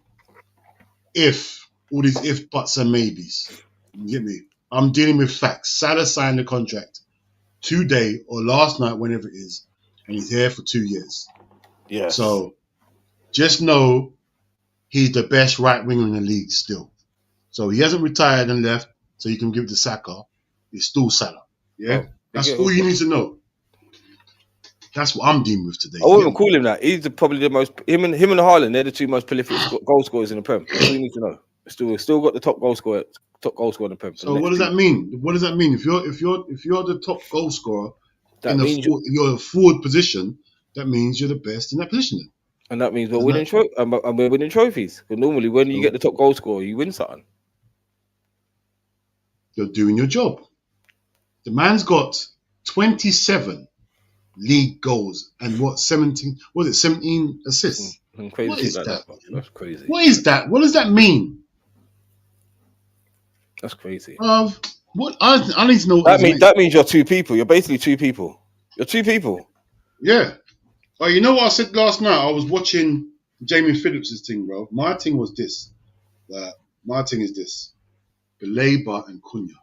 All these if, buts, and maybes. You get me? I'm dealing with facts. Salah signed the contract today or last night, whenever it is, and he's here for 2 years. Yeah. So just know he's the best right winger in the league still. So he hasn't retired and left, so you can give the Saka. It's still Salah. Yeah? That's all you need to know. That's what I'm dealing with today. I wouldn't call him that. He's probably the most. Him and Haaland, they're the 2 most prolific goal scorers in the Prem. That's all you need to know. Still got the top goal scorer in the Prem. So what does that mean? What does that mean? If you're the top goal scorer you're a forward position, that means you're the best in that position. Then. And that means we're winning trophies. Because normally, when you get the top goal scorer, you win something. You're doing your job. The man's got 27 league goals and 17 assists. Crazy what is like that? That's crazy. What is that? What does that mean? That's crazy. What I need to know. That means you're 2 people. You're basically 2 people. You're 2 people. Yeah. Oh, you know what I said last night? I was watching Jamie Phillips' thing, bro. My thing was this. My thing is this. Belabor and Cunha.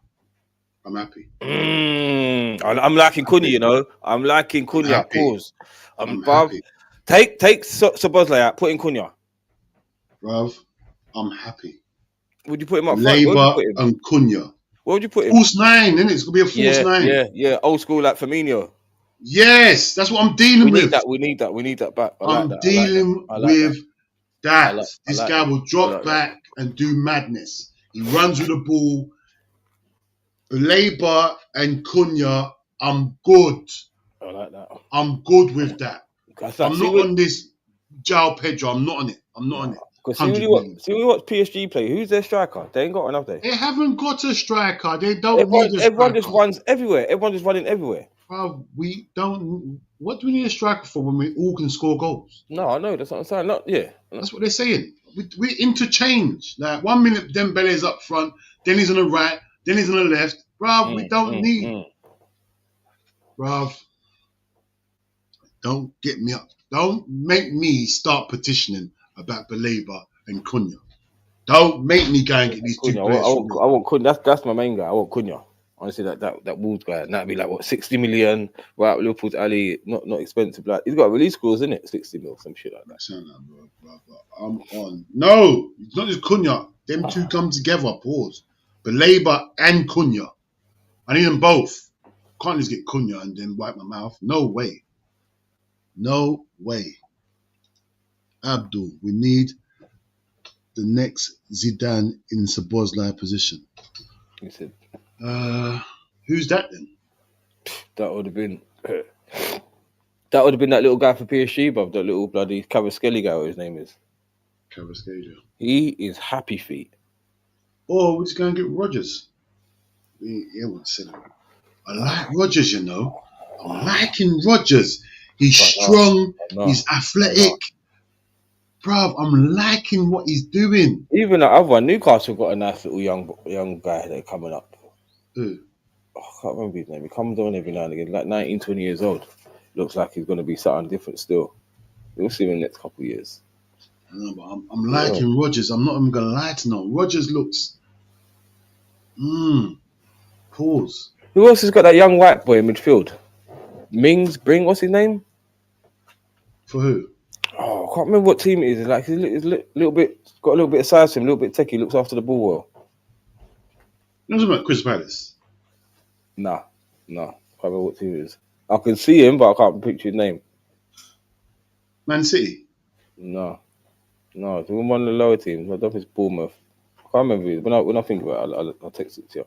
I'm happy. I'm liking Cunha, you know. I'm liking Cunha. Pause. I'm happy. Take Szoboszlai out. Put in Cunha. Bruv, I'm happy. Would you put him up Belabor and Cunha. Where would you put him? False 9, isn't it? It's going to be a false 9. Yeah. Old school like Firmino. Yes, that's what I'm dealing with. We need that back. I'm dealing with that. This guy will drop back and do madness. He runs with the ball. Belabor and Cunha, I'm good. I like that. I'm good with that. I'm not on this João Pedro. I'm not on it. See what PSG play. Who's their striker? They ain't got enough there. They haven't got a striker. They don't need a striker. Everyone just runs everywhere. Everyone just running everywhere. Well, we don't. What do we need a striker for when we all can score goals? No, I know. That's what I'm saying. That's what they're saying. We interchange. Like 1 minute, Dembele's up front, then he's on the right, then he's on the left. Bruv, we don't need. Bruv, don't get me up. Don't make me start petitioning about Belabor and Cunha. Don't make me go and get these 2 players. I want Cunha. That's my main guy. I want Cunha. Honestly, that Wolves guy, and that'd be like 60 million, right? Liverpool's alley, not expensive. Like he's got release clause, isn't it? 60 mil, some shit like that. Bro. I'm on. No, it's not just Cunha. Them 2 come together. Pause. Belabor and Cunha. I need them both. Can't just get Cunha and then wipe my mouth. No way. Abdul, we need the next Zidane in Szoboszlai position. He said. Who's that then? That would have been that little guy for PSG, bruv. That little bloody Kvaratskhelia guy, what his name is. Kvaratskhelia. He is happy feet. Or we're just going to get Rodgers. I like Rodgers, you know. I'm liking Rodgers. He's strong. He's athletic. bruv, I'm liking what he's doing. Even the other one, Newcastle got a nice little young guy there coming up. Who? Oh, I can't remember his name. He comes on every now and again, like 19, 20 years old. Looks like he's going to be something different still. We'll see him in the next couple of years. No, but I'm liking Rodgers. I'm not even gonna lie to no. Rodgers looks. Pause. Who else has got that young white boy in midfield? Bring, what's his name? For who? Oh, I can't remember what team it is. Like he's a little bit, got a little bit of size to him, a little bit techie, looks after the ball well. You know about Chris Palace? Nah, can't remember what team it is. I can see him, but I can't picture his name. Man City? No, it's one of the lower teams. I don't think it's Bournemouth. I can't remember it. When I think about it, I'll text it to you.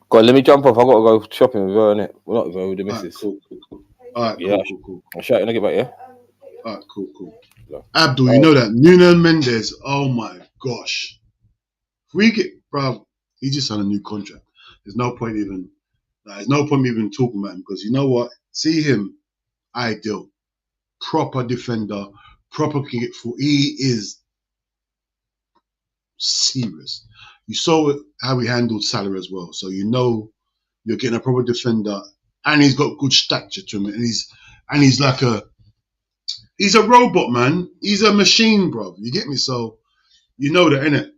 Go on, let me jump off. I got to go shopping with her, innit? Well, not with her, with the missus. Cool. Alright, cool. I'll shout you when I get back, yeah? Alright, cool. Yeah. Abdul, you know that Nuno Mendes, oh my gosh. If we get, bro, he just signed a new contract. There's no point even talking about him because you know what? See him, ideal. Proper defender, proper kick for. He is serious. You saw how he handled Salah as well. So you know you're getting a proper defender and he's got good stature to him. And he's like he's a robot, man. He's a machine, bro. You get me? So you know that, innit?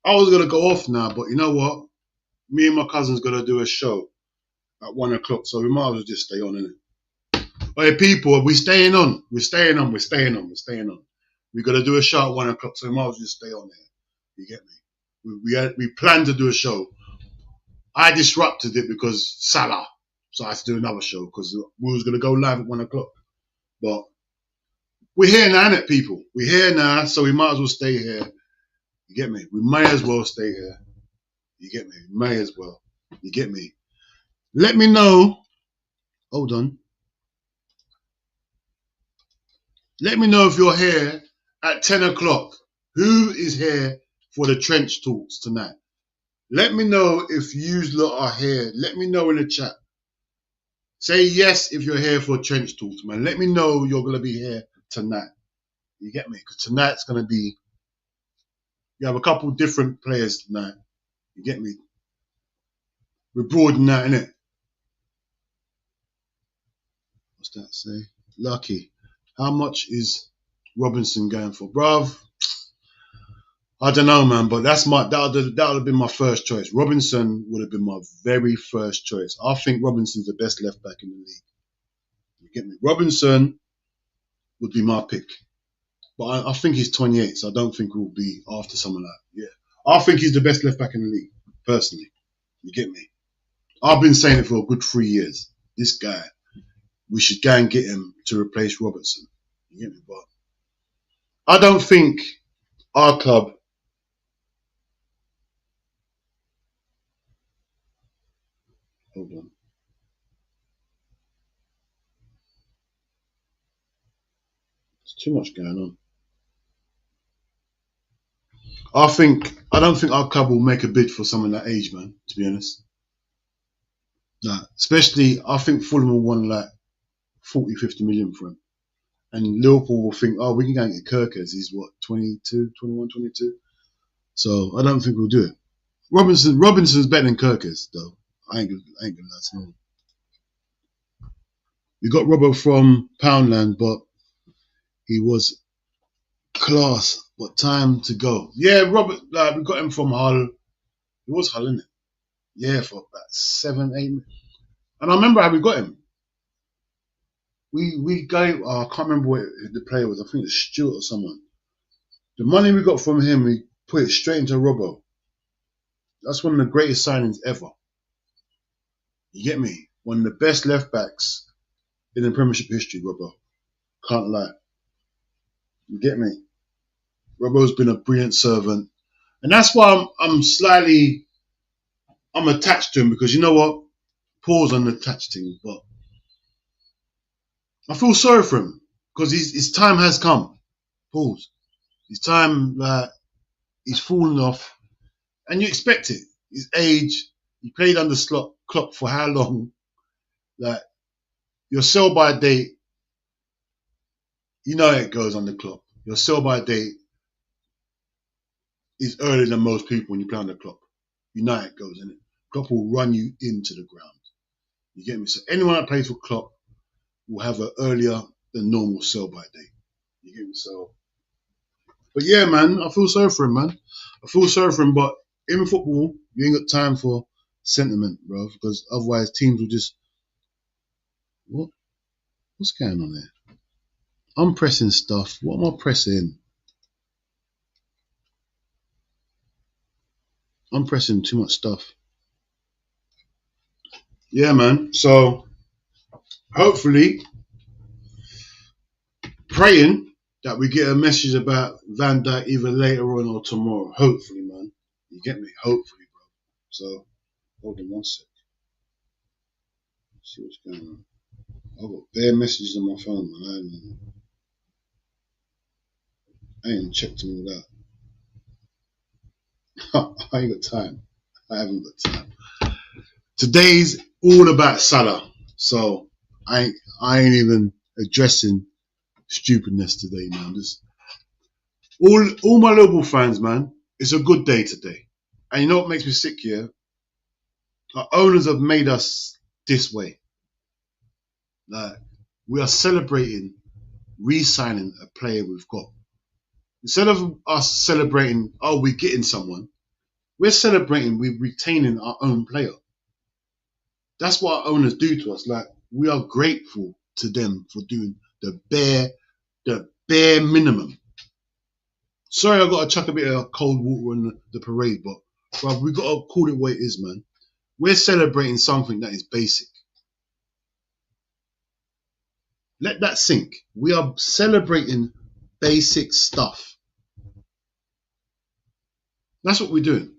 I was going to go off now, but you know what? Me and my cousin's going to do a show at 1 o'clock. So we might as well just stay on, innit? Hey, people, we're staying on. We're staying on. We're going to do a show at 1 o'clock. So we might as well just stay on there. You get me? We planned to do a show. I disrupted it because Salah. So I had to do another show because we was going to go live at 1 o'clock. But we're here now, innit, people? We're here now, so we might as well stay here. You get me? We may as well stay here. You get me? We may as well. You get me? Let me know. Hold on. Let me know if you're here at 10 o'clock. Who is here for the trench talks tonight? Let me know if you lot are here. Let me know in the chat. Say yes if you're here for trench talks, man. Let me know you're going to be here tonight. You get me? Because tonight's going to be... You have a couple different players tonight. You get me? We're broadening out, innit? What's that say? Lucky. How much is Robinson going for? Bruv, I don't know, man, but that would have been my first choice. Robinson would have been my very first choice. I think Robinson's the best left back in the league. You get me? Robinson would be my pick. But I think he's 28, so I don't think we'll be after someone like that. Yeah. I think he's the best left back in the league, personally. You get me? I've been saying it for a good 3 years. This guy, we should go and get him to replace Robertson. You get me? But I don't think our club... Hold on. There's too much going on. I don't think our club will make a bid for someone that age, man, to be honest. Nah, especially, I think Fulham will want like 40, 50 million for him. And Liverpool will think, oh, we can go and get Kirkers. He's what, 22, 21, 22? So I don't think we'll do it. Robinson's better than Kirkers, though. I ain't gonna lie to him. We got Robbo from Poundland, but he was class. But time to go. Yeah, Robert, we got him from Hull. It was Hull, innit? Yeah, for about 7, 8 minutes. And I remember how we got him. We gave, I can't remember what the player was. I think it's Stuart or someone. The money we got from him, we put it straight into Robbo. That's one of the greatest signings ever. You get me? One of the best left backs in the Premiership history, Robbo. Can't lie. You get me? Robbo's been a brilliant servant. And that's why I'm attached to him, because you know what? Pause on the attached thing, but I feel sorry for him because his time has come. Pause. His time, he's fallen off, and you expect it. His age, he played under Klopp for how long? Like, your sell by date You know how it goes on the clock. Your sell by date is earlier than most people when you play on the clock. You know how it goes, innit? Clock will run you into the ground. You get me? So anyone that plays for clock will have an earlier than normal sell by date. You get me? So, but yeah, man, I feel sorry for him, man. I feel sorry for him, but in football, you ain't got time for sentiment, bro, because otherwise teams will just, what's going on there? I'm pressing stuff. What am I pressing? I'm pressing too much stuff. Yeah, man. So hopefully, praying that we get a message about Van Dijk either later on or tomorrow. Hopefully, man. You get me? Hopefully, bro. So hold on one sec. Let's see what's going on. I've got bare messages on my phone, man. I ain't checked them all out. I ain't got time. I haven't got time. Today's all about Salah, so I ain't even addressing stupidness today, man. Just all my Liverpool fans, man. It's a good day today, and you know what makes me sick here? Our owners have made us this way. Like we are celebrating re-signing a player we've got. Instead of us celebrating, oh, we're getting someone, we're celebrating we're retaining our own player. That's what our owners do to us. Like we are grateful to them for doing the bare minimum. Sorry, I got to chuck a bit of cold water on the parade, but we got to call it what it is, man. We're celebrating something that is basic. Let that sink. We are celebrating basic stuff. That's what we're doing.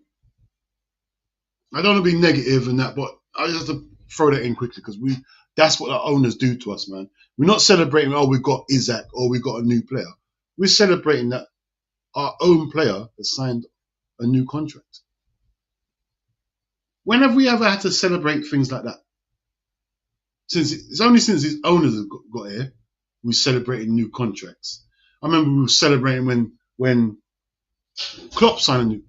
I don't want to be negative and that, but I just have to throw that in quickly because that's what our owners do to us, man. We're not celebrating, oh, we've got Isaac or we've got a new player. We're celebrating that our own player has signed a new contract. When have we ever had to celebrate things like that? It's only since these owners have got here, we celebrated new contracts. I remember we were celebrating when Klopp signed a new.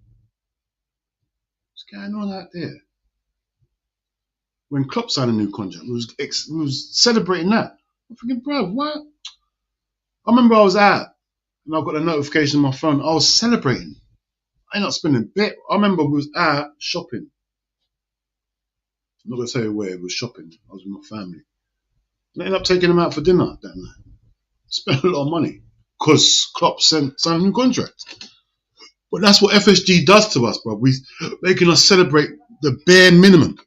What's going on out there? When Klopp signed a new contract, we was celebrating that. I'm thinking, bro, what? I remember I was out and I got a notification on my phone. I was celebrating. I ain't not spending a bit. I remember we was out shopping. I'm not gonna tell you where it was shopping. I was with my family. I ended up taking them out for dinner that night. Spent a lot of money because Klopp signed a new contract. But that's what FSG does to us, bro. We making us celebrate the bare minimum.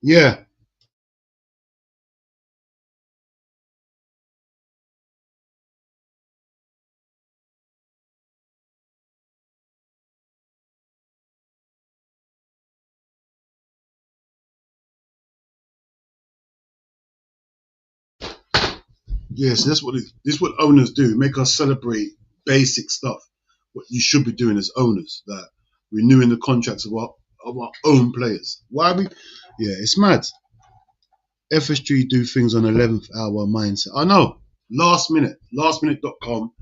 Yeah. Yes, that's what this is what owners do. Make us celebrate basic stuff. What you should be doing as owners, that renewing the contracts of our own players. Why we? Yeah, it's mad. FSG do things on 11th hour mindset. I know. Lastminute.com.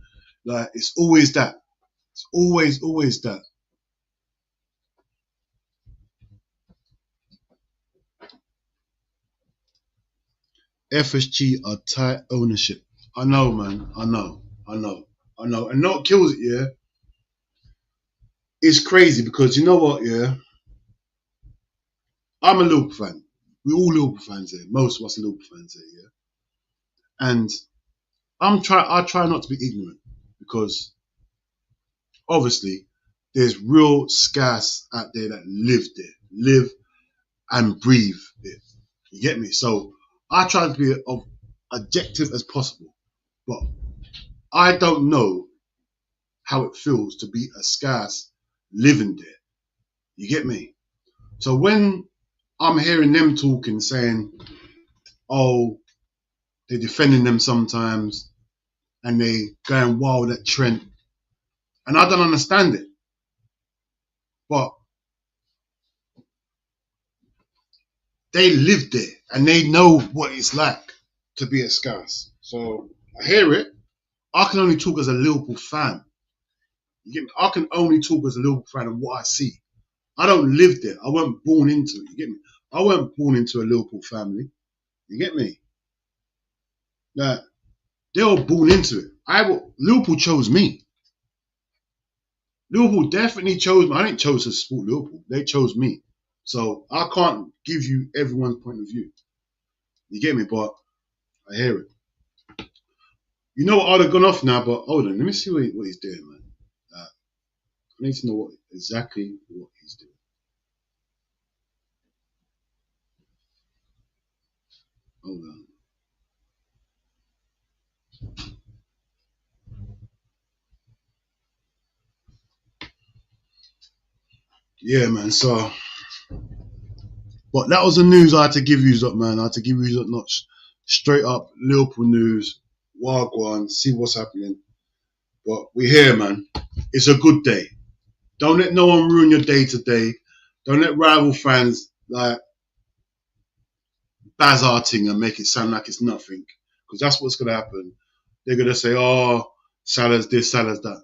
Like it's always that. It's always that. FSG are tight ownership. I know, man. I know. And not kills it, yeah. It's crazy because you know what, yeah. I'm a Liverpool fan. We're all Liverpool fans here. Most of us are Liverpool fans here, yeah. And I try not to be ignorant because obviously there's real scars out there that live and breathe there. You get me? So I try to be as objective as possible, but I don't know how it feels to be a scarce living there. You get me? So when I'm hearing them talking, saying, oh, they're defending them sometimes, and they going wild at Trent. And I don't understand it. But they live there and they know what it's like to be at Scouse. So I hear it. I can only talk as a Liverpool fan. You get me? I can only talk as a Liverpool fan of what I see. I don't live there. I wasn't born into it. You get me? I wasn't born into a Liverpool family. You get me? Like, they were born into it. Liverpool chose me. Liverpool definitely chose me. I didn't choose to support Liverpool. They chose me. So I can't give you everyone's point of view. You get me? But I hear it. You know what? I'd have gone off now, but hold on. Let me see what he's doing, man. I need to know exactly what he's doing. Hold on. Yeah, man. So, but that was the news I had to give you, man. I had to give you not straight up Liverpool news. Wagwan, see what's happening. But we're here, man. It's a good day. Don't let no one ruin your day today. Don't let rival fans like bazzarting and make it sound like it's nothing. Because that's what's going to happen. They're going to say, oh, Salah's this, Salah's that.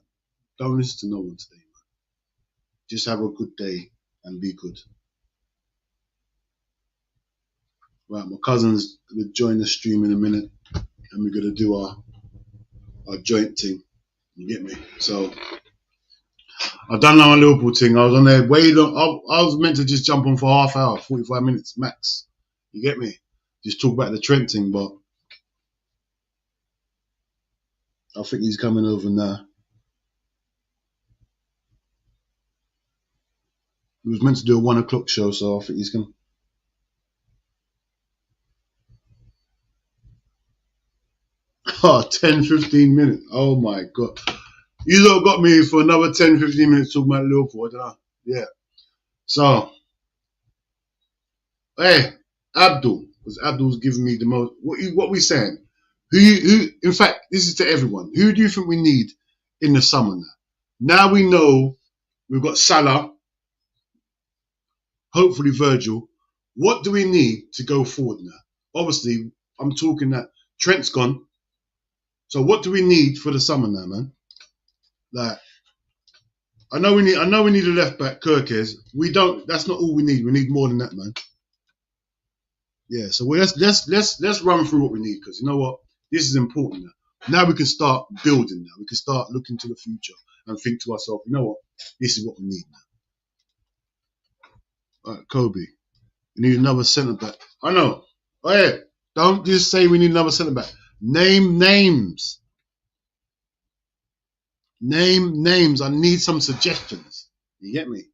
Don't listen to no one today, man. Just have a good day and be good. Right, my cousin's going to join the stream in a minute. And we're going to do our joint thing. You get me? So, I done my Liverpool thing. I was on there way long. I was meant to just jump on for half hour, 45 minutes max. You get me? Just talk about the Trent thing, but I think he's coming over now. He was meant to do a 1 o'clock show, so I think he's going to. Oh, 10, 15 minutes. Oh my God. You lot got me for another 10, 15 minutes talking about Liverpool. I don't know. Yeah. So, hey, Abdul. Because Abdul's giving me the most. What we saying? Who? In fact, this is to everyone. Who do you think we need in the summer now? Now we know we've got Salah, hopefully Virgil. What do we need to go forward now? Obviously, I'm talking that Trent's gone. So what do we need for the summer now, man? Like, I know we need a left back, Kirkes. We don't. That's not all we need. We need more than that, man. Yeah. So let's run through what we need, because you know what, this is important now. Now we can start building. Now we can start looking to the future and think to ourselves, you know what, this is what we need now. All right, Kobe. We need another centre back. I know. Oh yeah. Don't just say we need another centre back. Name names. Name names. I need some suggestions. You get me?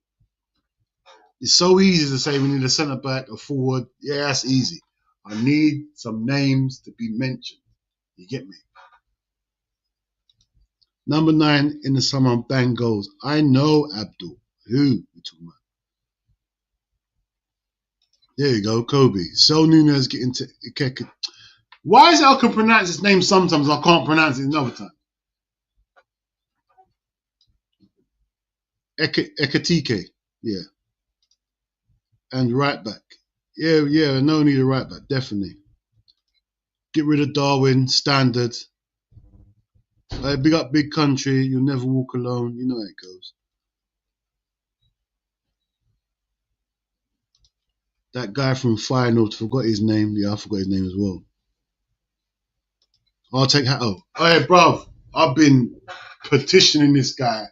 It's so easy to say we need a centre back, a forward. Yeah, that's easy. I need some names to be mentioned. You get me? Number 9 in the summer, bang goes. I know Abdul. Who you talking about? There you go, Kobe. So Nunez getting to Ikeke. Why is it I can pronounce his name sometimes, I can't pronounce it another time? Ekatike. Yeah. And right back. Yeah, no need a right back, definitely. Get rid of Darwin, standard. Big up, big country. You'll never walk alone. You know how it goes. That guy from Feyenoord, forgot his name. Yeah, I forgot his name as well. I'll take Hatto. Oh, hey, bruv. I've been petitioning this guy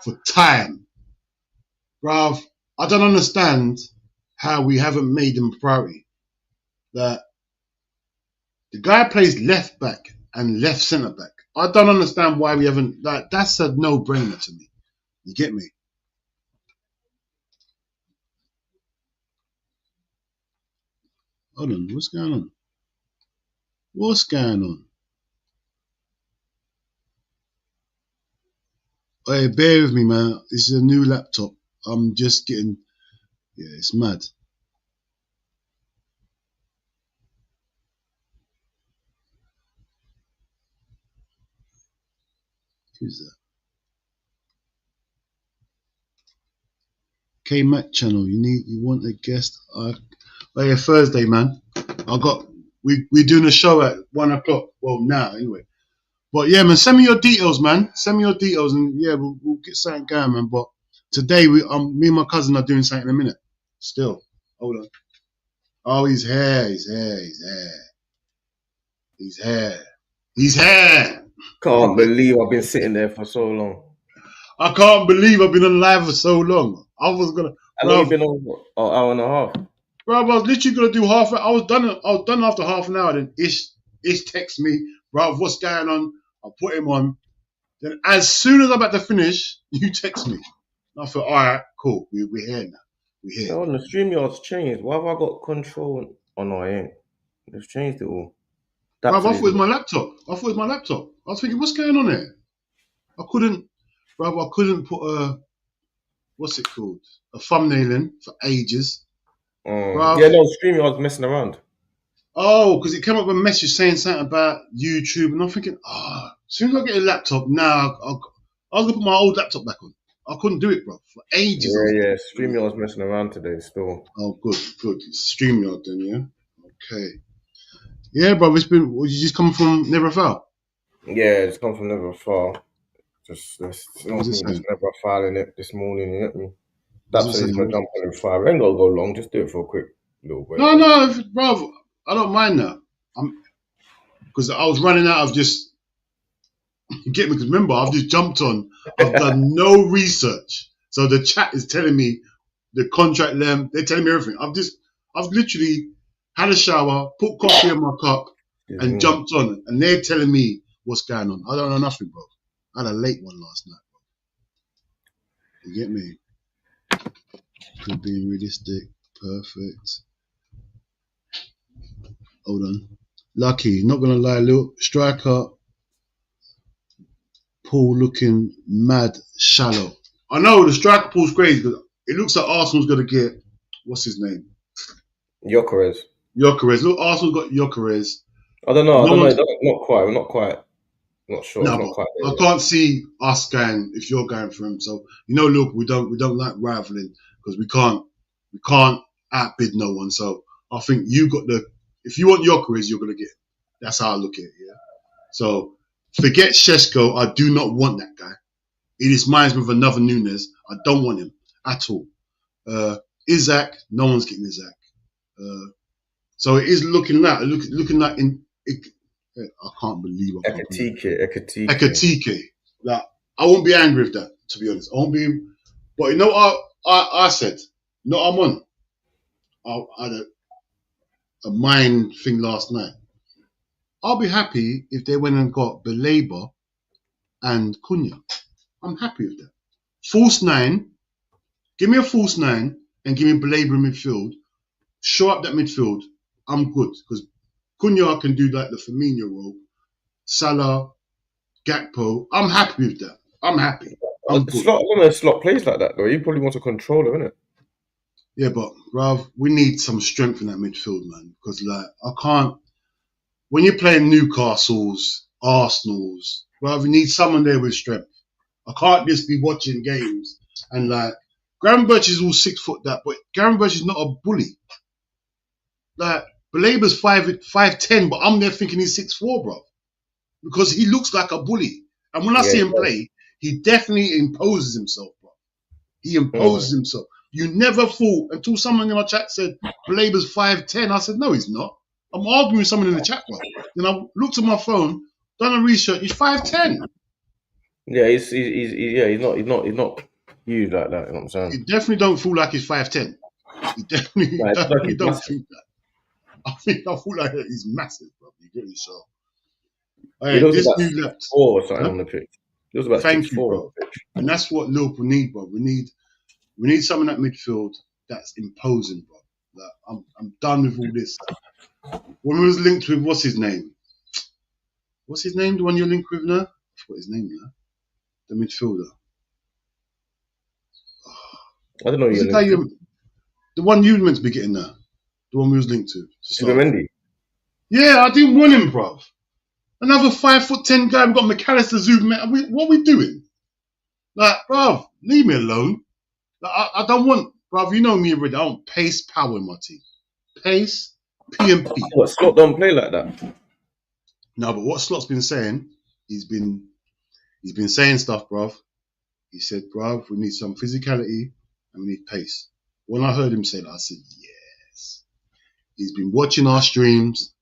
for time. Bruv, I don't understand how we haven't made him a priority. That the guy plays left back and left centre back. I don't understand why we haven't. Like, that's a no-brainer to me. You get me? Hold on, what's going on? What's going on? Hey, bear with me, man. This is a new laptop. I'm just getting. Yeah, it's mad. Who's that? K Mac channel. You want a guest? Oh yeah, Thursday, man. We're doing a show at 1 o'clock. Well, now anyway. But yeah, man, send me your details, man. Send me your details, and yeah, we'll get something going, man. But today me and my cousin are doing something in a minute. Still, hold on. Oh, his hair. Can't believe I've been sitting there for so long. I can't believe I've been alive for so long. I was gonna. How long you been on? An hour and a half. Bro, I was literally gonna do half. I was done after half an hour. Then Ish text me, bro, what's going on? I put him on. Then as soon as I'm about to finish, you text me. And I thought, all right, cool. We're here now. We're here. No, the StreamYard's changed. Why have I got control? Oh no, I ain't. They've changed it all. Bro, I thought it was my laptop. I was thinking, what's going on here? I couldn't put what's it called? A thumbnail in for ages. Yeah, no, StreamYard's messing around. Oh, because it came up with a message saying something about YouTube, and I'm thinking, as soon as I get a laptop, now I was gonna put my old laptop back on. I couldn't do it, bro, for ages. Yeah, StreamYard's messing around today still. Oh, good. It's StreamYard then, yeah? Okay. Yeah, bro, you just come from Never Far? Yeah, it's come from Never Far. Just Never Far in it this morning, you get me? That's why he's gonna jump on in 5. I ain't gonna go long, just do it for a quick little bit. No, bro, I don't mind that. Because I was running out of just. You get me? Because remember, I've just jumped on. I've done no research, so the chat is telling me the contract length. They're telling me everything. I've literally had a shower, put coffee in my cup, and jumped on. And they're telling me what's going on. I don't know nothing, bro. I had a late one last night, bro. You get me? Could be realistic, perfect. Hold on. Lucky, not gonna lie, little striker. Pool looking mad shallow. I know the striker pool's crazy, but it looks like Arsenal's gonna get what's his name? Gyökeres. Look, Arsenal got Gyökeres. I don't know. Not quite. We're not quite. Not sure. No, not quite I can't see us going if you're going for him. So look, we don't like rivaling because we can't outbid no one. So I think you got if you want Gyökeres, you're gonna get him. That's how I look at it. Yeah. So forget Šeško. I do not want that guy. It is reminds me of another Nunes. I don't want him at all. Isaac, no one's getting Isaac. So it is looking like I can't believe Ekatike. Like, I won't be angry with that, to be honest. I won't be. But you know what I said? I'm on. I had a mind thing last night. I'll be happy if they went and got Belabor and Cunha. I'm happy with that. False 9. Give me a false 9 and give me Belabor in midfield. Show up that midfield. I'm good because Cunha can do like the Firmino role. Salah, Gakpo. I'm happy with that. I'm happy. Slot plays like that though. You probably want to control him, innit? Yeah, but Rav, we need some strength in that midfield, man. Because like I can't. When you're playing Newcastle's, Arsenal's, Rav, you need someone there with strength. I can't just be watching games and like Gravenberch is all 6 foot that, but Gravenberch is not a bully. Like Belabor's 5'10", but I'm there thinking he's 6'4", bro, because he looks like a bully. And when I see him play, he definitely imposes himself, bro. He imposes himself. You never thought until someone in my chat said Belabor's 5'10". I said no, he's not. I'm arguing with someone in the chat, bro. Then I looked at my phone, done a research. He's 5'10". Yeah, he's not huge like that. You know what I'm saying? He definitely don't feel like he's 5'10". He definitely don't think that. I feel like he's massive, bro. You get me? So, hey, this new left 4 or something on the pitch. It was about Thank you, bro. And that's what Liverpool need, bro. We need someone at midfield that's imposing, bro. Like, I'm done with all this. When we was linked with what's his name? The one you're linked with now? I forgot his name now. The midfielder. I don't know. The one you meant to be getting now. The one we was linked to. Mendy. Yeah, I didn't want him, bruv. Another 5'10" guy. We've got McAllister, Zuma. What are we doing? Like, bruv, leave me alone. Like, I don't want, bruv, you know me already. I want pace, power in my team. Pace, PMP. What, Slot don't play like that? No, but what Slot's been saying, he's been saying stuff, bruv. He said, bruv, we need some physicality and we need pace. When I heard him say that, I said, yes. He's been watching our streams.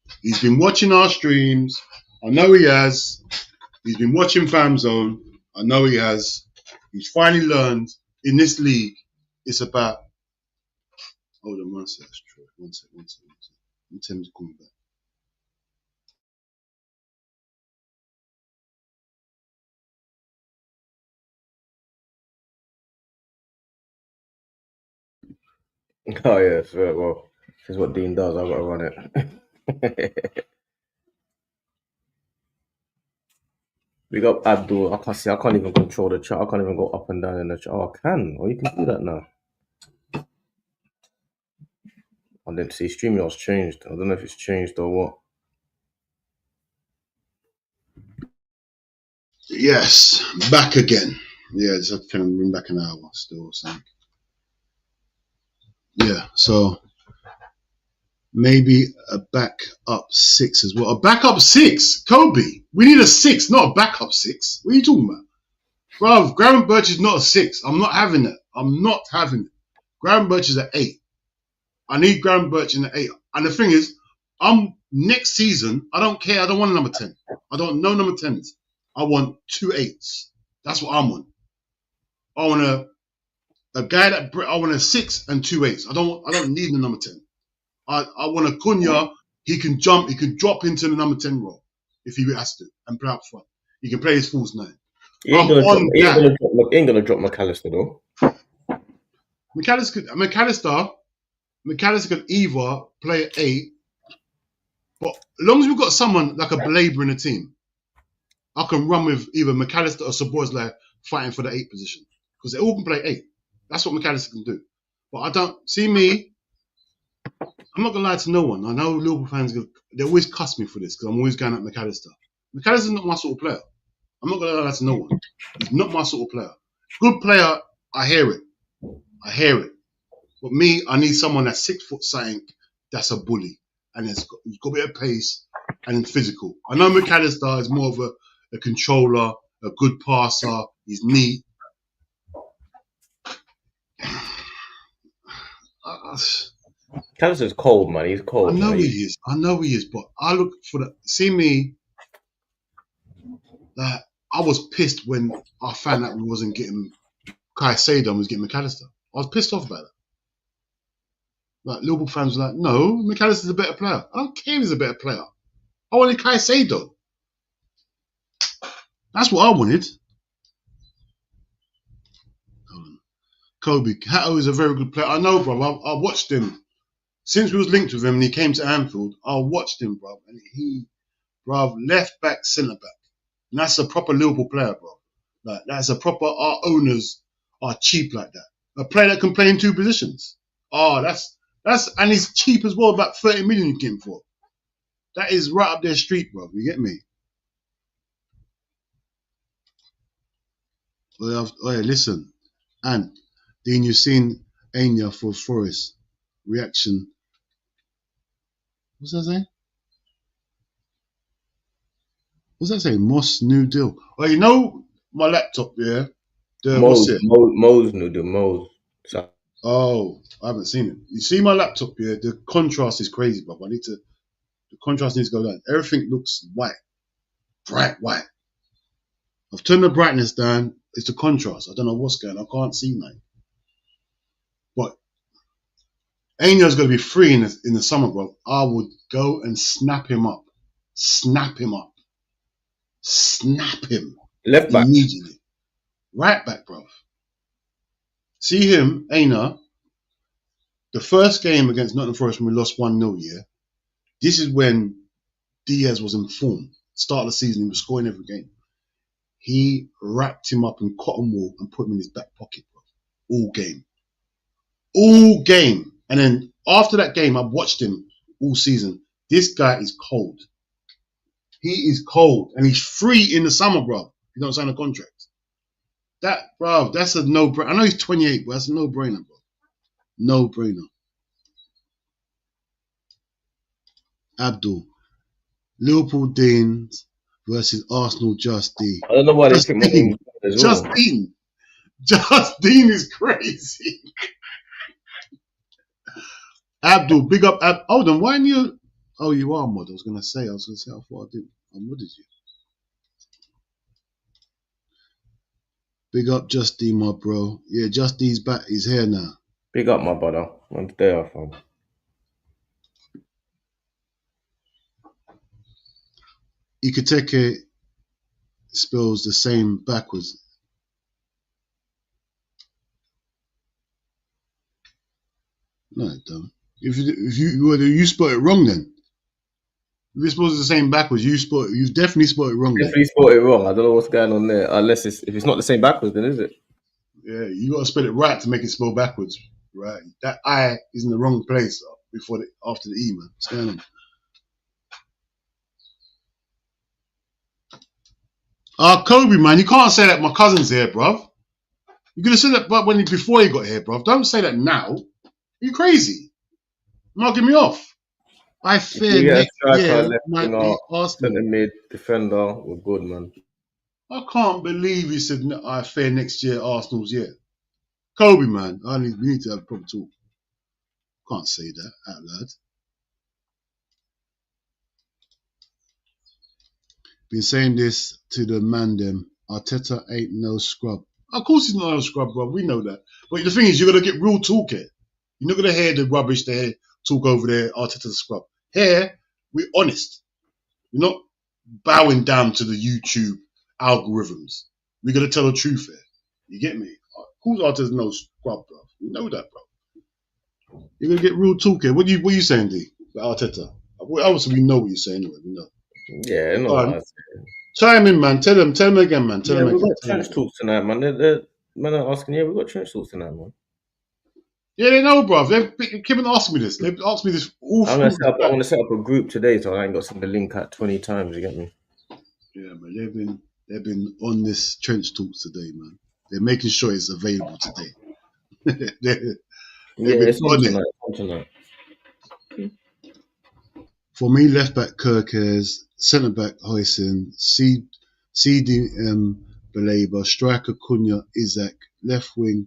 I know he has. He's been watching FamZone. I know he has. He's finally learned in this league, it's about. Hold on one sec. One sec. Tim's coming back. Oh yeah, so, well, this is what Dean does. I've got to run it. We got Abdul. I can't even control the chat. I can't even go up and down in the chat. Oh, I can. Oh, you can do that now. I didn't see StreamYard's changed. I don't know if it's changed or what. Yes, back again. Yeah, just have to kind of bring back an hour still or something. Yeah, so maybe a backup 6 as well. A backup 6? Kobe. We need a 6, not a backup 6. What are you talking about? Bro, Graham Birch is not a 6. I'm not having it. Graham Birch is an 8. I need Graham Birch in the 8. And the thing is, next season, I don't care. I don't want a number 10. I don't know number 10s. I want 2 8s. That's what I want. I want I want a 6 and 2 8s. I don't need the number 10. I want a Cunha. He can jump. He can drop into the number 10 role if he has to and play up front. He can play his false 9. He ain't gonna drop McAllister though. McAllister can either play at 8, but as long as we've got someone like a Belaber in the team, I can run with either McAllister or Szoboszlai fighting for the 8 position because they all can play 8. That's what McAllister can do. But I don't see me. I'm not gonna lie to no one. I know Liverpool fans they always cuss me for this because I'm always going at McAllister. McAllister's not my sort of player. I'm not gonna lie to no one. He's not my sort of player. Good player, I hear it. But me, I need someone that's 6 foot something, that's a bully, and he's got a bit of pace and physical. I know McAllister is more of a controller, a good passer. He's neat. McAllister's cold, man. He's cold. I know he is. But I look for see me. That I was pissed when I found out we wasn't getting Caicedo, was getting McAllister. I was pissed off about it. Like Liverpool fans were like, no, McAllister's a better player. I don't care if he's a better player. I wanted Caicedo. That's what I wanted. Kobe Hato is a very good player. I know, bro. I watched him since we was linked with him and he came to Anfield. I watched him, bro, and he, bro, left back, centre back, and that's a proper Liverpool player, bro. Like that's a proper. Our owners are cheap like that. A player that can play in 2 positions. Oh, that's and he's cheap as well. About 30 million you get him for. That is right up their street, bro. You get me? Oh yeah, listen, and Dean, you've seen Anya for Forest reaction. What's that saying? What's that saying? Moss new deal. Well, you know my laptop, yeah. Mo's new deal. Mo's. Oh, I haven't seen it. You see my laptop, yeah. The contrast is crazy, bro. The contrast needs to go down. Everything looks white, bright white. I've turned the brightness down. It's the contrast. I don't know what's going on. I can't see now. But Anya's going to be free in the summer, bro. I would go and snap him up. Snap him. Left back. Immediately. Right back, bro. See him, Aina. The first game against Nottingham Forest when we lost 1-0, yeah. This is when Diaz was in form. Start of the season, he was scoring every game. He wrapped him up in cotton wool and put him in his back pocket, bro. All game. And then after that game, I've watched him all season. This guy is cold. He is cold, and he's free in the summer, bro. He don't sign a contract. That, bro, that's a no-brainer. I know he's 28, but that's a no-brainer, bro. No-brainer. Abdul. Liverpool Deans versus Arsenal Just D. I don't know why they picked my name as well. Just Dean is crazy. Abdul, big up. Hold on, why didn't you? Oh, you are mod. I was gonna say. I thought I didn't. I modded you. Big up, Just D, my bro. Yeah, Just D's back. He's here now. Big up, my brother. I'm there, fam. Ikiteke spells the same backwards. No, it don't. If you spelled it wrong, then if you spelled it the same backwards, you've definitely spelled it wrong. Definitely spelled it wrong. I don't know what's going on there. Unless if it's not the same backwards, then is it? Yeah, you got to spell it right to make it spell backwards, right? That I is in the wrong place after the E, man. What's going on? Kobe, man, you can't say that my cousin's here, bruv. You could have said that before he got here, bruv. Don't say that now. Are you crazy? Knocking me off. I fear next year might be Arsenal. Centre mid defender, we're good, man. I can't believe he said I fear next year Arsenal's year. Kobe, man, we need to have a proper talk. Can't say that out loud. Been saying this to the man them. Arteta ain't no scrub. Of course he's not no scrub, bro. We know that. But the thing is, you're going to get real talk here. You're not going to hear the rubbish there, talk over there, Arteta the scrub. Here, we're honest. We're not bowing down to the YouTube algorithms. We're going to tell the truth here. You get me? Of course Arteta's no scrub, bro. We know that, bro. You're going to get real talk here. What are you saying, D? About Arteta? Obviously, we know what you're saying anyway. We know. Yeah, no. Right. Chime in, man. Tell him again, man. Tell him we've again. Got trench talks tonight, man. The men are asking, we've got trench talks tonight, man. Yeah, they know, bro. They've been asking me this. They've asked me this all I'm going to set up a group today, so I ain't got to send the link out 20 times, you get me? Yeah, man. They've been on this trench talks today, man. They're making sure it's available today. It's on tonight. For me, left back Kirkers, centre back Hoyson, CDM Belaba, striker Cunha, Isaac, left wing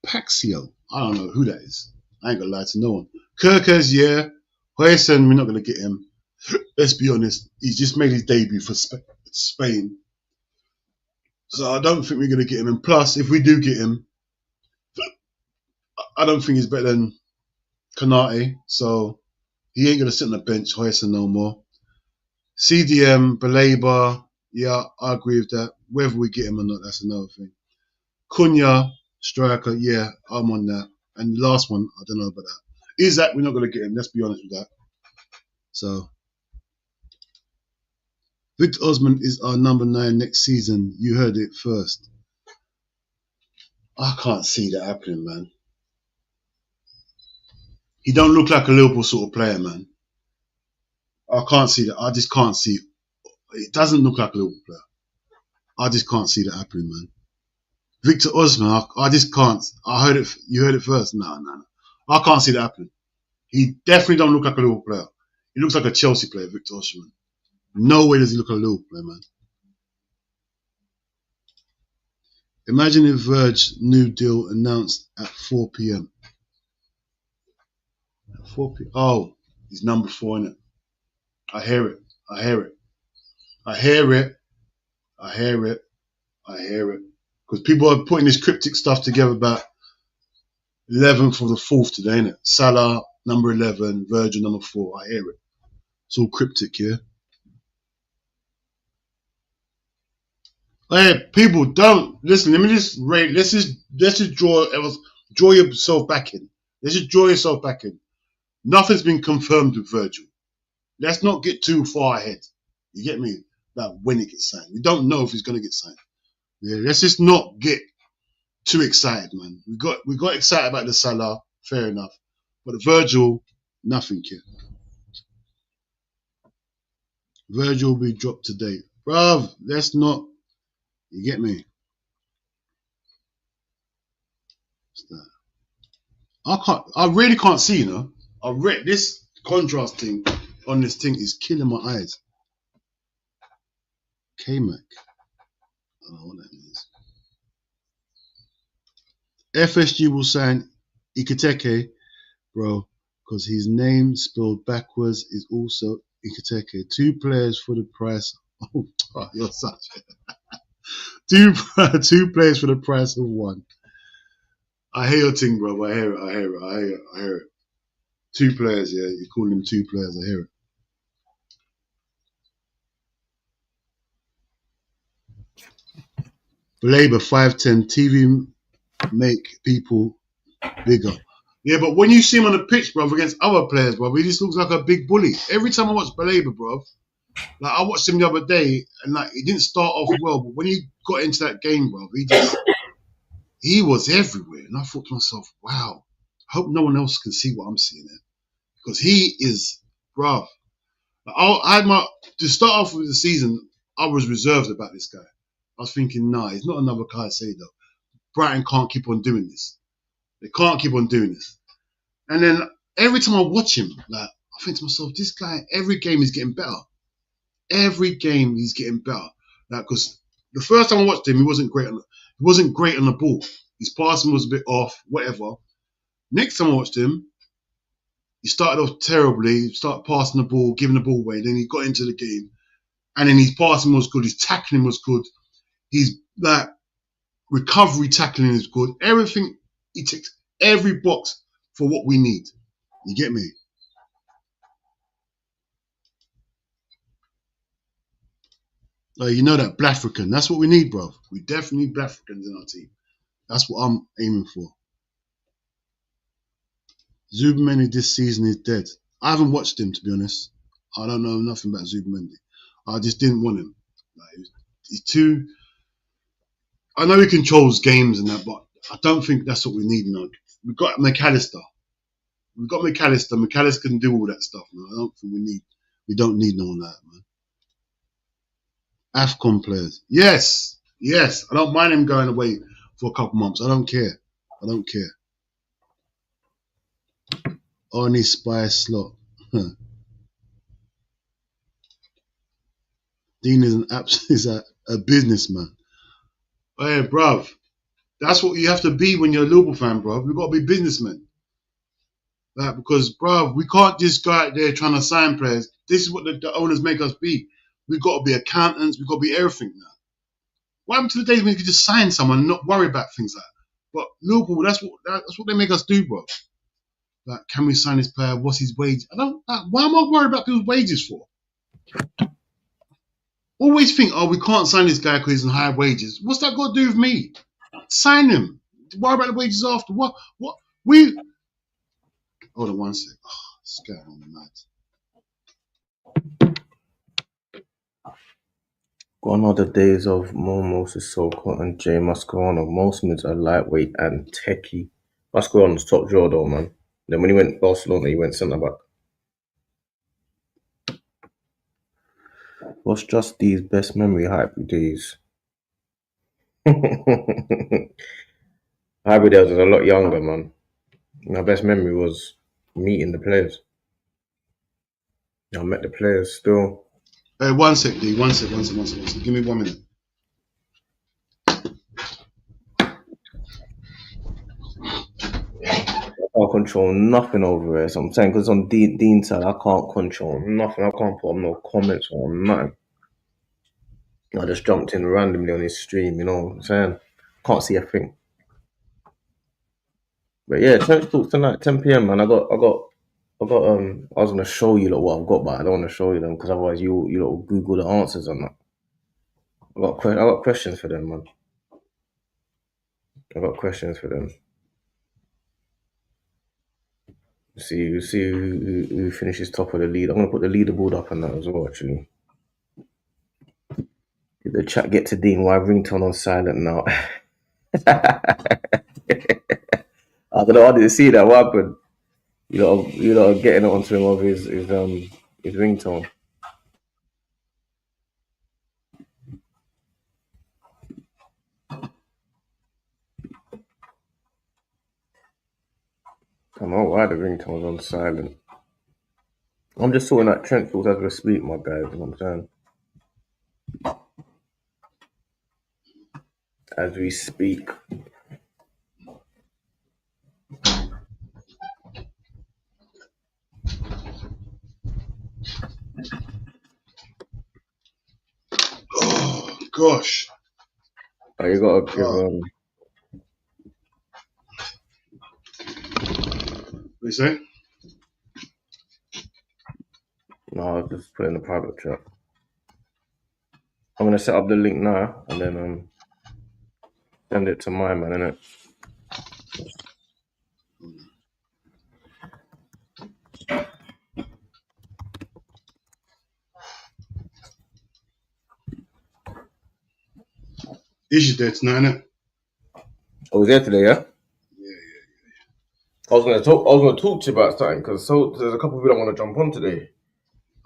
Paxio. I don't know who that is. I ain't gonna lie to no one. Kirkers, yeah. Hoyson, we're not gonna get him. Let's be honest. He's just made his debut for Spain, so I don't think we're gonna get him. And plus, if we do get him, I don't think he's better than Kanate, so he ain't gonna sit on the bench, Hoyson no more. CDM, Belaba, yeah, I agree with that. Whether we get him or not, that's another thing. Cunha, striker, yeah, I'm on that. And the last one, I don't know about that. Isaac, we're not gonna get him. Let's be honest with that. So, Victor Osman is our number 9 next season. You heard it first. I can't see that happening, man. He don't look like a Liverpool sort of player, man. I can't see that. I just can't see. It doesn't look like a Liverpool player. I just can't see that happening, man. Victor Osman, I just can't. I heard it. You heard it first. No. I can't see that happening. He definitely don't look like a Liverpool player. He looks like a Chelsea player, Victor Osman. No way does he look like a Liverpool player, man. Imagine if Verge new deal announced at 4 p.m. 4 p.m. Oh, he's number 4 in it. I hear it. Because people are putting this cryptic stuff together about 11th or the 4th today, innit? Salah, number 11, Virgil, number 4. I hear it. It's all cryptic, yeah? Hey, people, don't listen. Let's just draw yourself back in. Let's just draw yourself back in. Nothing's been confirmed with Virgil. Let's not get too far ahead. You get me? About when it gets signed. We don't know if he's going to get signed. Yeah, let's just not get too excited, man. We got excited about the Salah, fair enough. But the Virgil, nothing here. Virgil will be dropped today. Bruv, let's not. You get me? I really can't see, you know. This contrast thing on this thing is killing my eyes. K-Mac. I don't know what that means. FSG will sign Ikiteke, bro, because his name spelled backwards is also Ikiteke. 2 players for the price. Oh, you're such. two players for the price of 1. I hear your thing, bro. I hear it. 2 players, yeah. You call them 2 players. I hear it. Labour 510 TV make people bigger. Yeah, but when you see him on the pitch, bro, against other players, bro, he just looks like a big bully. Every time I watch Labour, bro, like I watched him the other day, and like he didn't start off well, but when he got into that game, bro, he was everywhere, and I thought to myself, wow, I hope no one else can see what I'm seeing there, because he is, bro. To start off with the season, I was reserved about this guy. I was thinking, nah, he's not another Caicedo. Brighton can't keep on doing this. They can't keep on doing this. And then every time I watch him, like I think to myself, this guy, every game he's getting better. Every game he's getting better. Like, because the first time I watched him, he wasn't great on the ball. His passing was a bit off, whatever. Next time I watched him, he started off terribly. He started passing the ball, giving the ball away. Then he got into the game, and then his passing was good. His tackling was good. His like recovery tackling is good. Everything, he ticks every box for what we need. You get me? You know that Blafrican. That's what we need, bro. We definitely need Blafricans in our team. That's what I'm aiming for. Zubamendi this season is dead. I haven't watched him, to be honest. I don't know nothing about Zubamendi. I just didn't want him. Like, he's too... I know he controls games and that, but I don't think that's what we need now. We've got McAllister. McAllister can do all that stuff, man. I don't think we don't need no one like that, man. AFCON players. Yes. I don't mind him going away for a couple months. I don't care. Only Spy slot. Dean is a businessman. Hey, bruv. That's what you have to be when you're a Liverpool fan, bruv. We've got to be businessmen. Because, bruv, we can't just go out there trying to sign players. This is what the owners make us be. We've got to be accountants. We've got to be everything now. What happened to the days when you could just sign someone and not worry about things like that? But Liverpool, that's what they make us do, bro. Like, can we sign this player? What's his wage? Why am I worried about people's wages for? Always think, we can't sign this guy because he's on high wages. What's that got to do with me? Sign him. Worry about the wages after. What? Hold on one sec. This guy on the night. Gone are the days of Mo Sissoko and Jay Mascherano. Most mids are lightweight and techie. Mascherano's top draw though, man. Then when he went Barcelona, he went centre back. What's just these best memory hybrid days? Hybrid days was a lot younger, man. My best memory was meeting the players. I met the players still. Hey, one sec, D. One sec. Give me 1 minute. I can't control nothing over here. So I'm saying, because on Dean's side, I can't control nothing. I can't put up no comments or nothing. I just jumped in randomly on his stream, you know what I'm saying? Can't see a thing. But yeah, Trench Talks tonight, 10 p.m, man. I was gonna show you what I've got, but I don't want to show you them because otherwise you will Google the answers on that. I got questions for them, man. See who finishes top of the lead. I'm gonna put the leaderboard up on that as well, actually. Did the chat get to Dean? Why ringtone on silent now? I don't know. I didn't see that. What happened? You know, getting onto him of his ringtone. I don't know why the ringtone was on silent. I'm just sorting out Trent thoughts as we speak, my guys. You know what I'm saying? As we speak. Oh gosh. Oh, you gotta give What you say? No, I'll just put it in the private chat. I'm gonna set up the link now and then send it to my man, innit? Is there tonight, innit? Oh, he's there today, yeah? Yeah. I was gonna talk to you about something because there's a couple of people I want to jump on today.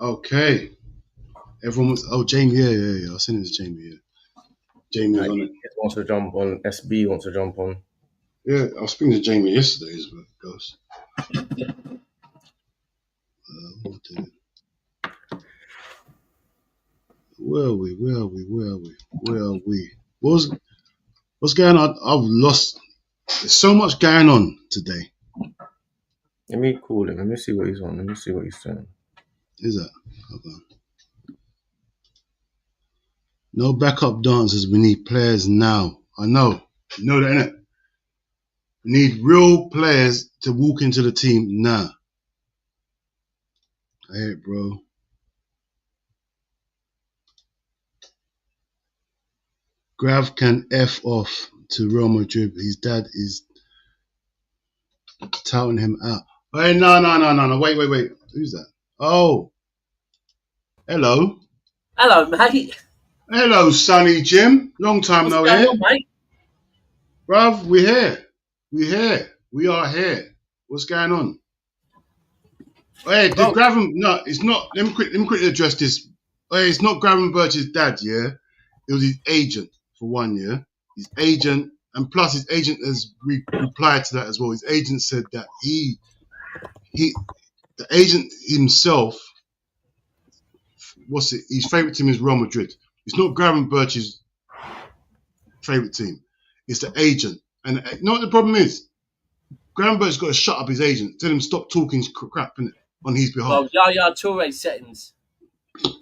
Okay. Everyone was. Oh, Jamie. Yeah. I sent it to Jamie. Yeah. Jamie was on it. Wants to jump on. SB wants to jump on. Yeah, I was speaking to Jamie yesterday as well. Goes. Where are we? What's going on? I've lost. There's so much going on today. Let me call him. Let me see what he's on. Let me see what he's saying. Is that? Okay. No backup dancers. We need players now. I know. You know that, innit? We need real players to walk into the team now. I hear it, bro. Grav can F off to Real Madrid. His dad is touting him out. Wait, no. Wait. Who's that? Oh. Hello. Hello, mate. Hello, Sonny Jim. Long time What's no going hear. on, mate? Bruv, we're here. We are here. What's going on? Hey, did Graven... No, it's not... Let me quickly address this. Hey, it's not Gravenberch's dad, yeah? It was his agent, for 1 year. His agent, and plus his agent has replied to that as well. His agent said that the agent himself, his favourite team is Real Madrid. It's not Gravenberch's favourite team. It's the agent. And you know what the problem is? Gravenberch's got to shut up his agent. Tell him stop talking crap, innit? On his behalf. Well, Yaya Toure settings.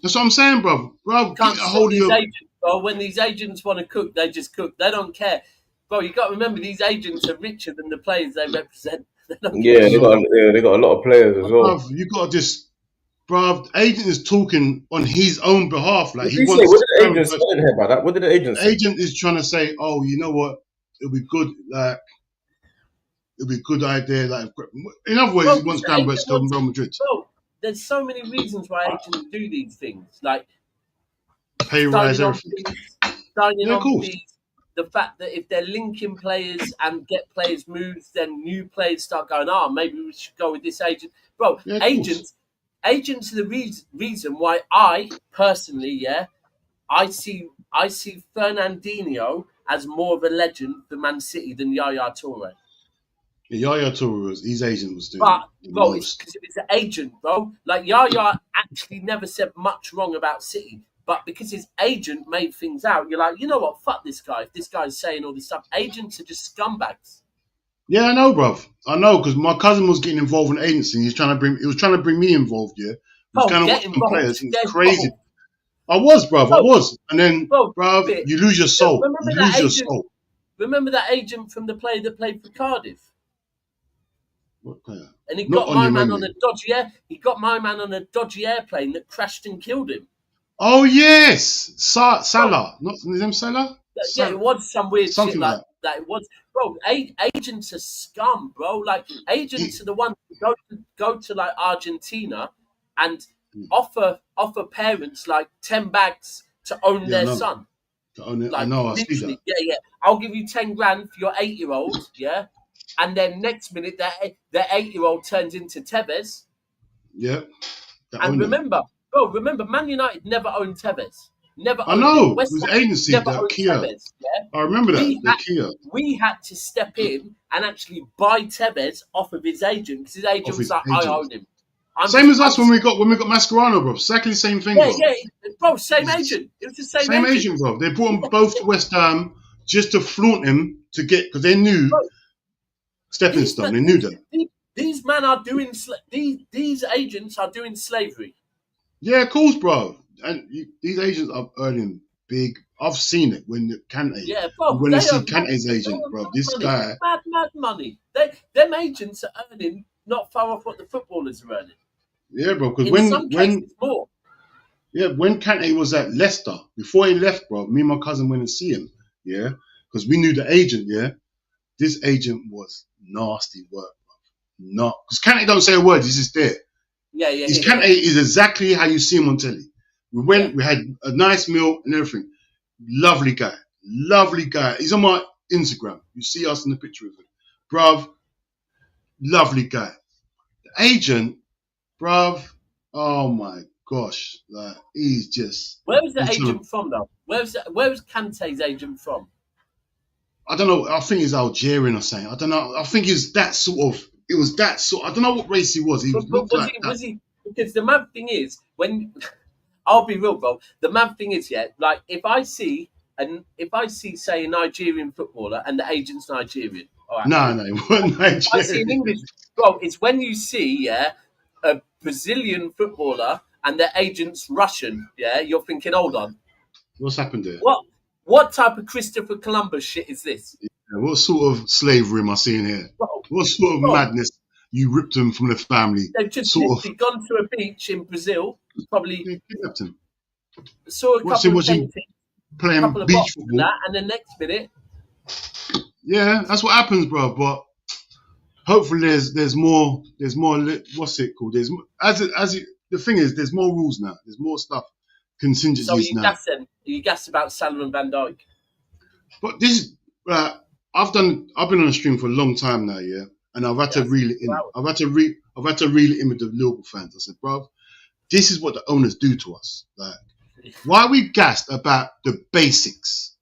That's what I'm saying, bro. Bro, Can't get a hold of your agents, bro. When these agents want to cook, they just cook. They don't care. Bro, you got to remember these agents are richer than the players they represent. They don't they got a lot of players as well. Bruv, you got to just, bruv, the agent is talking on his own behalf. Like he What wants. did the agent say about that? What did the agent say? The agent is trying to say, oh, you know what? It'll be good, like, it'll be a good idea. Like, in other words, he wants Gravenberch to go to Real Madrid. Bro, there's so many reasons why agents do these things. Like, pay rise, everything. Signing on fees. The fact that if they're linking players and get players moves, then new players start going, maybe we should go with this agent. Bro, agents are the reason why I personally, I see Fernandinho as more of a legend for Man City than Yaya Toure. Yaya Toure, his agent was doing. But bro, it's because it's an agent, bro. Like Yaya actually never said much wrong about City. But because his agent made things out, you're like, you know what? Fuck this guy. If this guy's saying all this stuff, agents are just scumbags. Yeah, I know, bruv. I know because my cousin was getting involved in agency. He was trying to bring me involved. Yeah, he was kind of watching players. It's crazy. Involved. I was, bruv. I was, and then, bruv, you lose your soul. Remember that agent from the player that played for Cardiff? What player? And he got my man on a dodgy He got my man on a dodgy airplane that crashed and killed him. Oh yes, Salah. Not his name Salah. Yeah, it was some weird shit like that. It was, bro. Agents are scum, bro. Like agents are the ones who go to like Argentina and offer parents like 10 bags to own their son. To own it. Like, I know. I see that. Yeah. I'll give you 10 grand for your 8-year-old. Yeah, and then next minute their 8-year-old turns into Tevez. Yeah. And remember, Man United never owned Tevez. never. I know. West It was Ham agency, never that owned Kia. Tevez. Yeah? I remember that, Kia. We had to step in and actually buy Tevez off of his agent because his agent was like, I own him. Same as us when we got Mascherano, bro. Exactly the same thing, bro. Yeah, bro, same agent. It was the same agent, bro. They brought them both to West Ham just to flaunt him to get, because they knew stepping stone. They knew that. These men are doing these agents are doing slavery. Yeah, of course, bro. And these agents are earning big. I've seen it when Kante. Yeah, bro. When you see Kante's agent, bro, this guy. Mad money. Them agents are earning not far off what the footballers are earning. Yeah, bro. Because when more. Yeah, when Kante was at Leicester, before he left, bro, me and my cousin went and see him. Yeah, because we knew the agent. Yeah, this agent was nasty work, bro. Not because Kante don't say a word. He's just there. Yeah. Kante is exactly how you see him on telly. We went, we had a nice meal and everything. Lovely guy. He's on my Instagram. You see us in the picture with him. Bruv, lovely guy. The agent, bruv, oh my gosh. Like, he's just... Where was the agent from, though? Where was Kante's agent from? I don't know. I think he's Algerian or something. I don't know. I think he's that sort of... It was that sort... I don't know what race he was. Was he? Because the mad thing is, when... I'll be real, bro. The mad thing is, like, if I see, say, a Nigerian footballer and the agent's Nigerian... All right, no, he wasn't Nigerian. I see an English... Bro, it's when you see, a Brazilian footballer and the agent's Russian, you're thinking, hold on. What's happened there? What type of Christopher Columbus shit is this? Yeah, what sort of slavery am I seeing here? Bro, what sort of madness you ripped him from the family? They've just literally gone to a beach in Brazil, probably kidnapped him. Saw a couple of paintings, playing couple of beach football, and the next minute. Yeah, that's what happens, bro. But hopefully, there's more. What's it called? There's the thing is, there's more rules now. There's more stuff. Contingencies now. You gassed about Salah and Van Dijk. But this, I've been on a stream for a long time now, yeah, and I've had to reel it in. Wow. I've had to reel it in with the Liverpool fans. I said, bro, this is what the owners do to us. Like, why are we gassed about the basics?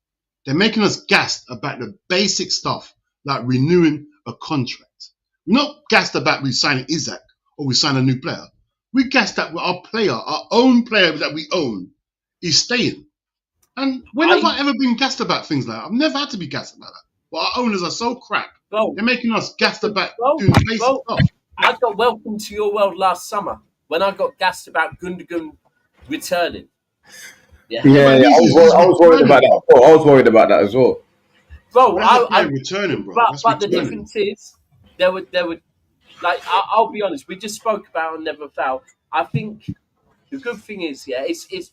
They're making us gassed about the basic stuff, like renewing a contract. We're not gassed about we sign Isaac or we sign a new player. We're gassed that our player, our own player that we own, is staying. And when have I ever been gassed about things like that? I've never had to be gassed about that. But our owners are so crap. Bro, they're making us gassed about doing basic stuff. I got welcome to your world last summer when I got gassed about Gundogan returning. Yeah, I was worried about that. I was worried about that as well. Bro, I'm returning, bro. But the difference is, there would like I'll be honest. We just spoke about Never Foul. I think the good thing is, it's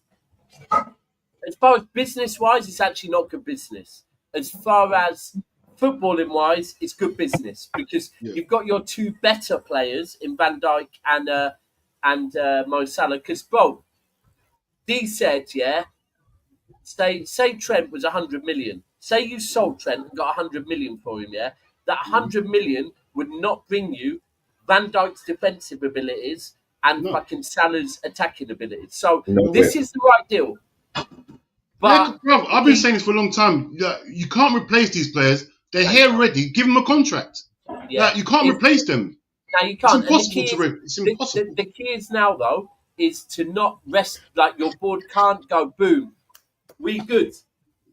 as far as business wise, it's actually not good business. As far as footballing wise, it's good business because you've got your two better players in Van Dijk and Mo Salah. Because bro, D said, say Trent was 100 million. Say you sold Trent and got 100 million for him, that 100 million would not bring you Van Dijk's defensive abilities and fucking Salah's attacking abilities. So this is the right deal. But bro, I've been saying this for a long time. You can't replace these players. They're here already. Give them a contract. Yeah. You can't replace them. No, you can't. It's impossible. The key is now, though, is to not rest. Like, your board can't go, boom, we good.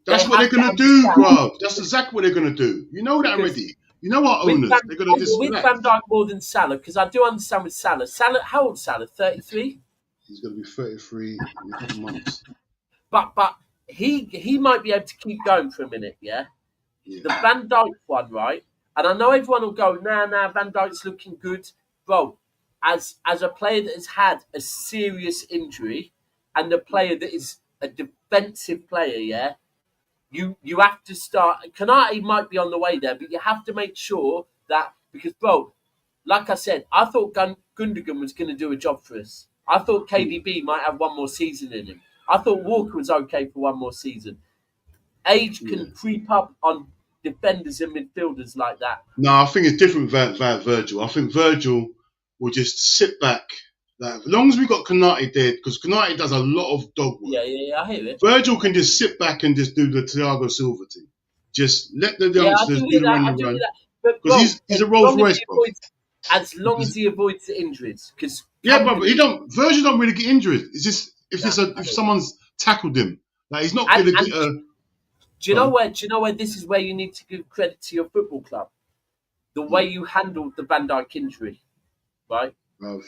That's what they're going to do, bro. That's exactly what they're going to do. You know that already. You know our owners. They're going to disrespect. With Van Dijk more than Salah, because I do understand with Salah. How old is Salah? 33? He's going to be 33 in a couple months. But he might be able to keep going for a minute, The Van Dijk one, right? And I know everyone will go, nah, Van Dijk's looking good. Bro, as a player that has had a serious injury and a player that is a defensive player, you have to start. Konate might be on the way there, but you have to make sure that, because, bro, like I said, I thought Gundogan was going to do a job for us. I thought KDB might have one more season in him. I thought Walker was okay for one more season. Age can creep up on defenders and midfielders like that. No, I think it's different with Virgil. I think Virgil will just sit back Like, as long as we got Konate there, because Konate does a lot of dog work. Yeah, I hear it. Virgil can just sit back and just do the Thiago Silva thing. Just let the youngsters do the run. Because he's a Rolls Royce, bro. As long as he avoids the injuries, because but Virgil don't really get injured. It's just if someone's tackled him, like he's not going to get a. Do you know where this is where you need to give credit to your football club, the way you handled the Van Dijk injury, right? Bro.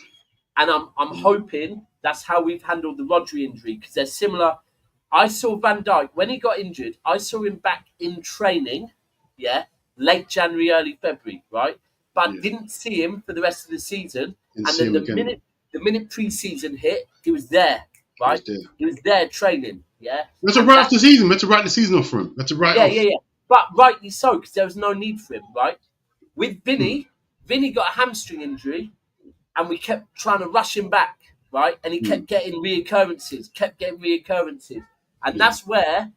And I'm hoping that's how we've handled the Rodri injury, because they're similar. I saw Van Dijk when he got injured. I saw him back in training, late January, early February, right? But didn't see him for the rest of the season. And then the minute pre-season hit, he was there, right? He was there training, That's a write off the season. That's a write the season off for him. That's a write off. Yeah. But rightly so, because there was no need for him, right? With Vinny got a hamstring injury, and we kept trying to rush him back, right? And he kept getting reoccurrences. And that's where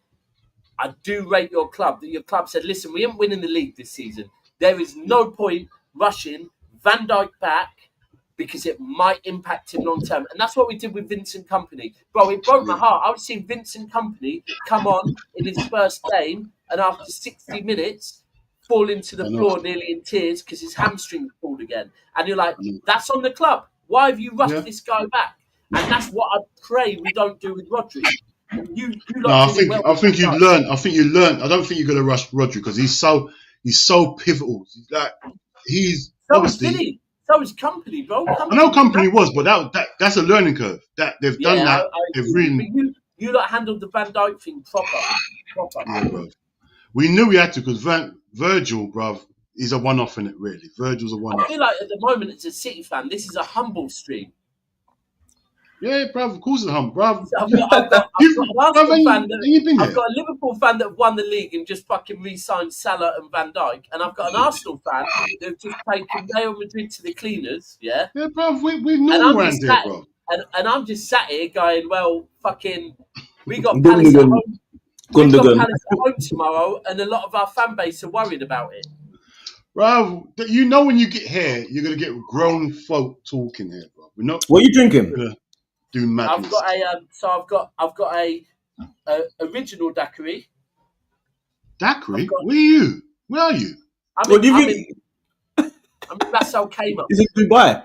I do rate your club, that your club said, listen, we ain't winning the league this season. There is no point rushing Van Dijk back because it might impact him long term. And that's what we did with Vincent Kompany. Bro, it broke my heart. I was seeing Vincent Kompany come on in his first game, and after 60 minutes, fall into the floor nearly in tears because his hamstring pulled again. And you're like, that's on the club. Why have you rushed this guy back? And that's what I pray we don't do with Rodri. I think you learned. I don't think you're going to rush Rodri because he's so pivotal. He's obviously. So is Kompany, bro. I know Kompany was, but that's a learning curve. That they've done that. They've really. You lot handled the Van Dijk thing proper. Yeah, bro. We knew we had to because Virgil, bruv, is a one-off in it. Really, Virgil's a one-off. I feel like at the moment, as a City fan, this is a humble stream. Yeah, bruv, of course it's humble, bruv. I've got a Liverpool fan that won the league and just fucking re-signed Salah and Van Dijk, and I've got an Arsenal fan that've just taken Real Madrid to the cleaners. Yeah, bruv, we know around there, bro. And I'm just sat here going, well, fucking, we got Palace at home. We've got Palace at home tomorrow, and a lot of our fan base are worried about it. Bro, you know when you get here, you're gonna get grown folk talking here, bro. We're not. What are you drinking? Do madness. I've got a original daiquiri. Daiquiri? Where are you? I'm in Ras Al Khaimah. Is it Dubai?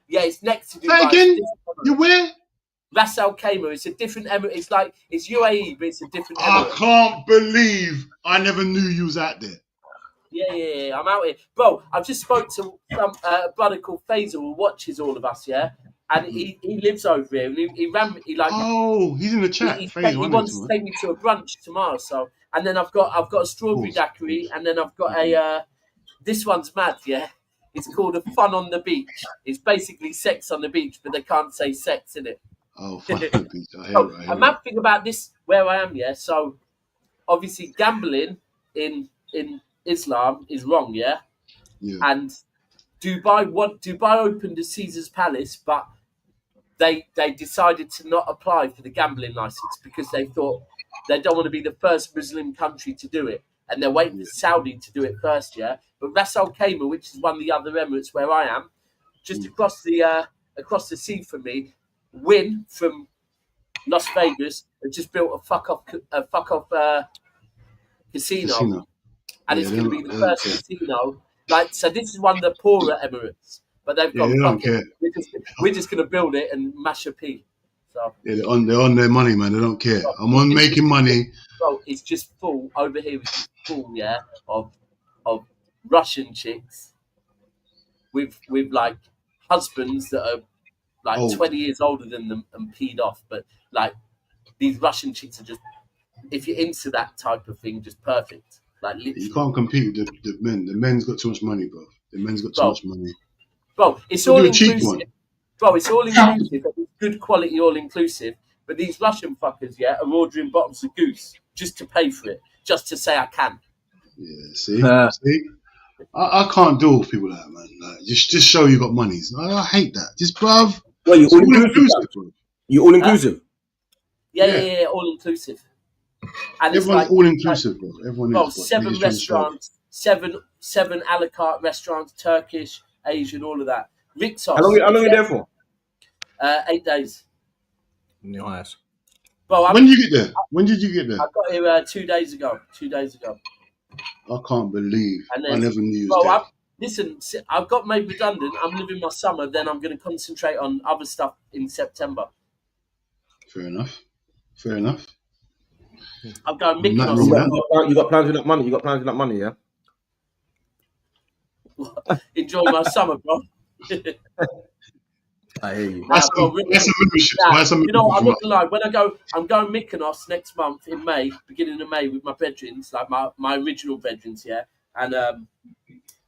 Yeah, it's next to Dubai. Say again? You where? Ras Al Khaimah. It's a different emirate. It's UAE, but it's a different emirate. I can't believe I never knew you was out there. Yeah. I'm out here, bro. I've just spoke to some brother called Faisal who watches all of us. Yeah, and he lives over here. And he ran. He's in the chat. He wants to take me to a brunch tomorrow. So, and then I've got a strawberry daiquiri, and then I've got a. This one's mad. Yeah. It's called a fun on the beach. It's basically sex on the beach, but they can't say sex in it. Oh, fun on the beach. I hear it. A mad thing about this, where I am, yeah. So, obviously, gambling in Islam is wrong, yeah. And Dubai opened a Caesar's Palace, but they decided to not apply for the gambling license because they thought they don't want to be the first Muslim country to do it. And they're waiting for Saudi to do it first, yeah. But Ras Al Khaimah, which is one of the other emirates where I am, just across the sea from me, Win from Las Vegas have just built a fuck off casino, and it's going to be the first casino. So this is one of the poorer emirates, but they've got we're just going to build it and mash a pea. So they're on their money, man. They don't care. I'm on making money. Bro, it's just full over here. It's just full, yeah, of Russian chicks with like husbands that are like 20 years older than them and peed off. But like these Russian chicks are just, if you're into that type of thing, just perfect. Like literally. You can't compete with the men. The men's got too much money, bro. The men's got too much money. Bro, it's all inclusive. Bro, it's all inclusive. It's good quality, all inclusive. But these Russian fuckers, yeah, are ordering bottles of goose just to pay for it, just to say I can. Yeah, see? I can't deal with people like that, man. Like, just show you got money. I hate that. Just, bruv. Well, you're all inclusive, bro. You're all inclusive? Yeah, all inclusive. And everyone's all inclusive, bro. Everyone is. 7 restaurants, seven a la carte restaurants, Turkish, Asian, all of that. Rixos. How long are you there for? 8 days. Nice. Bro, when did you get there? When did you get there? I got here 2 days ago. 2 days ago. I can't believe. And then, I never knew you was there. Listen, I've got made redundant. I'm living my summer. Then I'm going to concentrate on other stuff in September. Fair enough. Fair enough. I'm going Mykonos. You got plans with that money? You got plans with that money, yeah? Enjoy my summer, bro. I hear you. That's a membership. You know what? I'm not gonna lie. When I'm going Mykonos next month in May, beginning of May, with my brethrens, like my original brethrens, yeah. And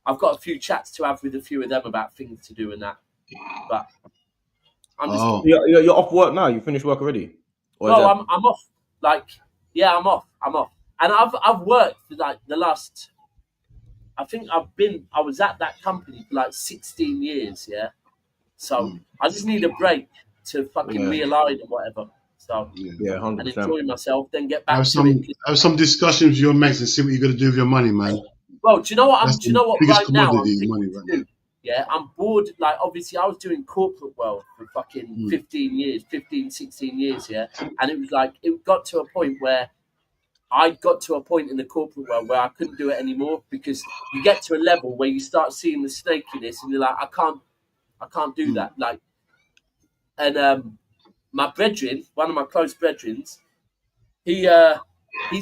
I've got a few chats to have with a few of them about things to do and that. But I'm just. You're off work now. You finished work already? No, I'm off. Like, yeah, I'm off. And I've worked for like the last. I think I was at that company for like 16 years, yeah. So I just need a break to fucking realign or whatever. So 100%. And enjoy myself, then get back have to it. Have some discussions with your mates and see what you're gonna do with your money, man. Well, do you know what? Right now I'm thinking money to do? Yeah, I'm bored. Like, obviously, I was doing corporate world for fucking 16 years, yeah. And it was like, it got to a point where I got to a point in the corporate world where I couldn't do it anymore, because you get to a level where you start seeing the snakiness and you're like, I can't do that. Like, and my brethren, one of my close brethrens, he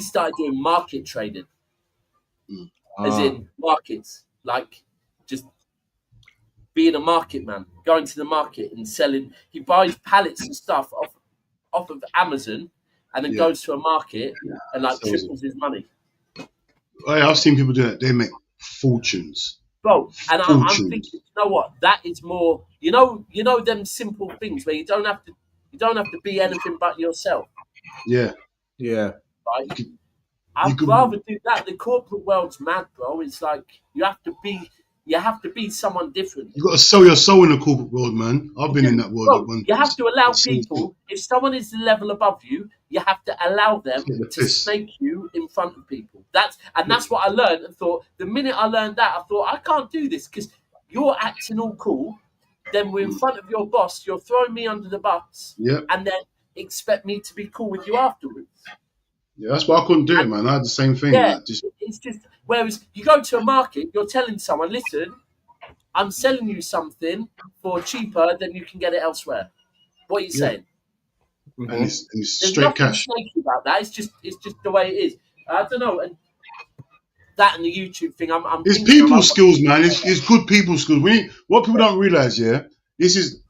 started doing market trading, as in markets, like just being a market man, going to the market and selling. He buys pallets of stuff off of Amazon and then goes to a market and like triples his money. I've seen people do that. They make fortunes. Bro, and I'm thinking, you know what? That is more, you know them simple things where you don't have to be anything but yourself. Yeah. Right. I'd rather do that. The corporate world's mad, bro. It's like you have to be someone different. You got to sell your soul in the corporate world, man. I've been in that world. Bro, you have to allow people. If someone is the level above you, you have to allow them to snake you in front of people. That's what I learned and thought. The minute I learned that, I thought I can't do this because you're acting all cool. Then we're in front of your boss. You're throwing me under the bus, and then expect me to be cool with you afterwards. Yeah, that's why I couldn't do it, man. I had the same thing. Yeah, it's just, whereas you go to a market, you're telling someone, listen, I'm selling you something for cheaper than you can get it elsewhere. What are you saying? And it's There's straight nothing cash. snaky about that. It's just the way it is. I don't know. And that and the YouTube thing, it's people skills, man. It's good people skills. What people don't realize, this is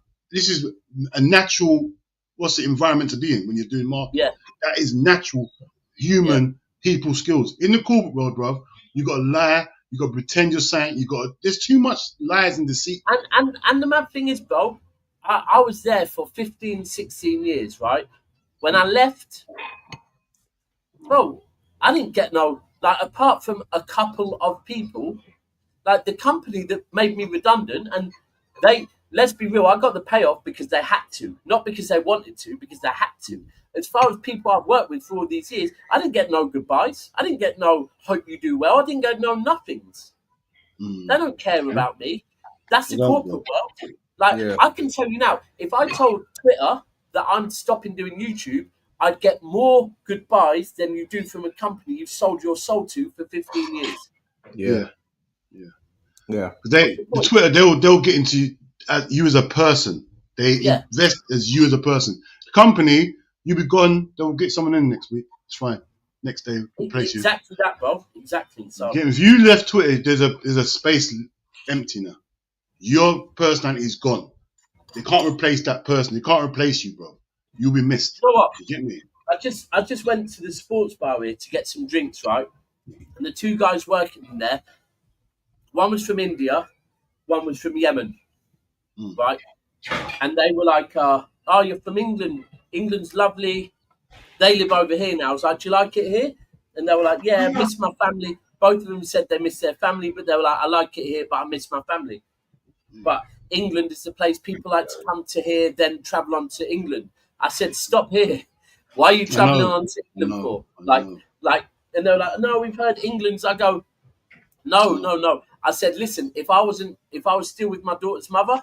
a natural environment to be in when you're doing marketing. Yeah. That is natural human people skills. In the corporate world, bro, you got to lie, you got to pretend you're saying, there's too much lies and deceit. And the mad thing is, bro, I was there for 15, 16 years, right? When I left, bro, I didn't get apart from a couple of people, like the company that made me redundant, and let's be real, I got the payoff because they had to, not because they wanted to, because they had to. As far as people I've worked with for all these years, I didn't get no goodbyes. I didn't get no hope you do well. I didn't get no nothings. They don't care about me. That's the corporate world. I can tell you now, if I told Twitter that I'm stopping doing YouTube, I'd get more goodbyes than you do from a company you've sold your soul to for 15 years. Yeah. Twitter, they'll get into you as a person. They invest as you as a person. The company, you be gone, they'll get someone in next week. It's fine. Next day, replace you. Exactly that, bro. Exactly. So if you left Twitter, there's a space empty now. Your personality is gone. They can't replace that person. They can't replace you, bro. You'll be missed. You know what? You get me? I just went to the sports bar here to get some drinks, right? And the two guys working in there, one was from India, one was from Yemen, right? And they were like, "Oh, you're from England. England's lovely. They live over here now." I was like, "Do you like it here?" And they were like, "Yeah, I miss my family." Both of them said they miss their family, but they were like, "I like it here, but I miss my family." But England is the place people like to come to here, then travel on to England. I said, "Stop here. Why are you traveling on to England for?" And they're like, "No, we've heard England's." I go, No. I said, "Listen, if I was still with my daughter's mother,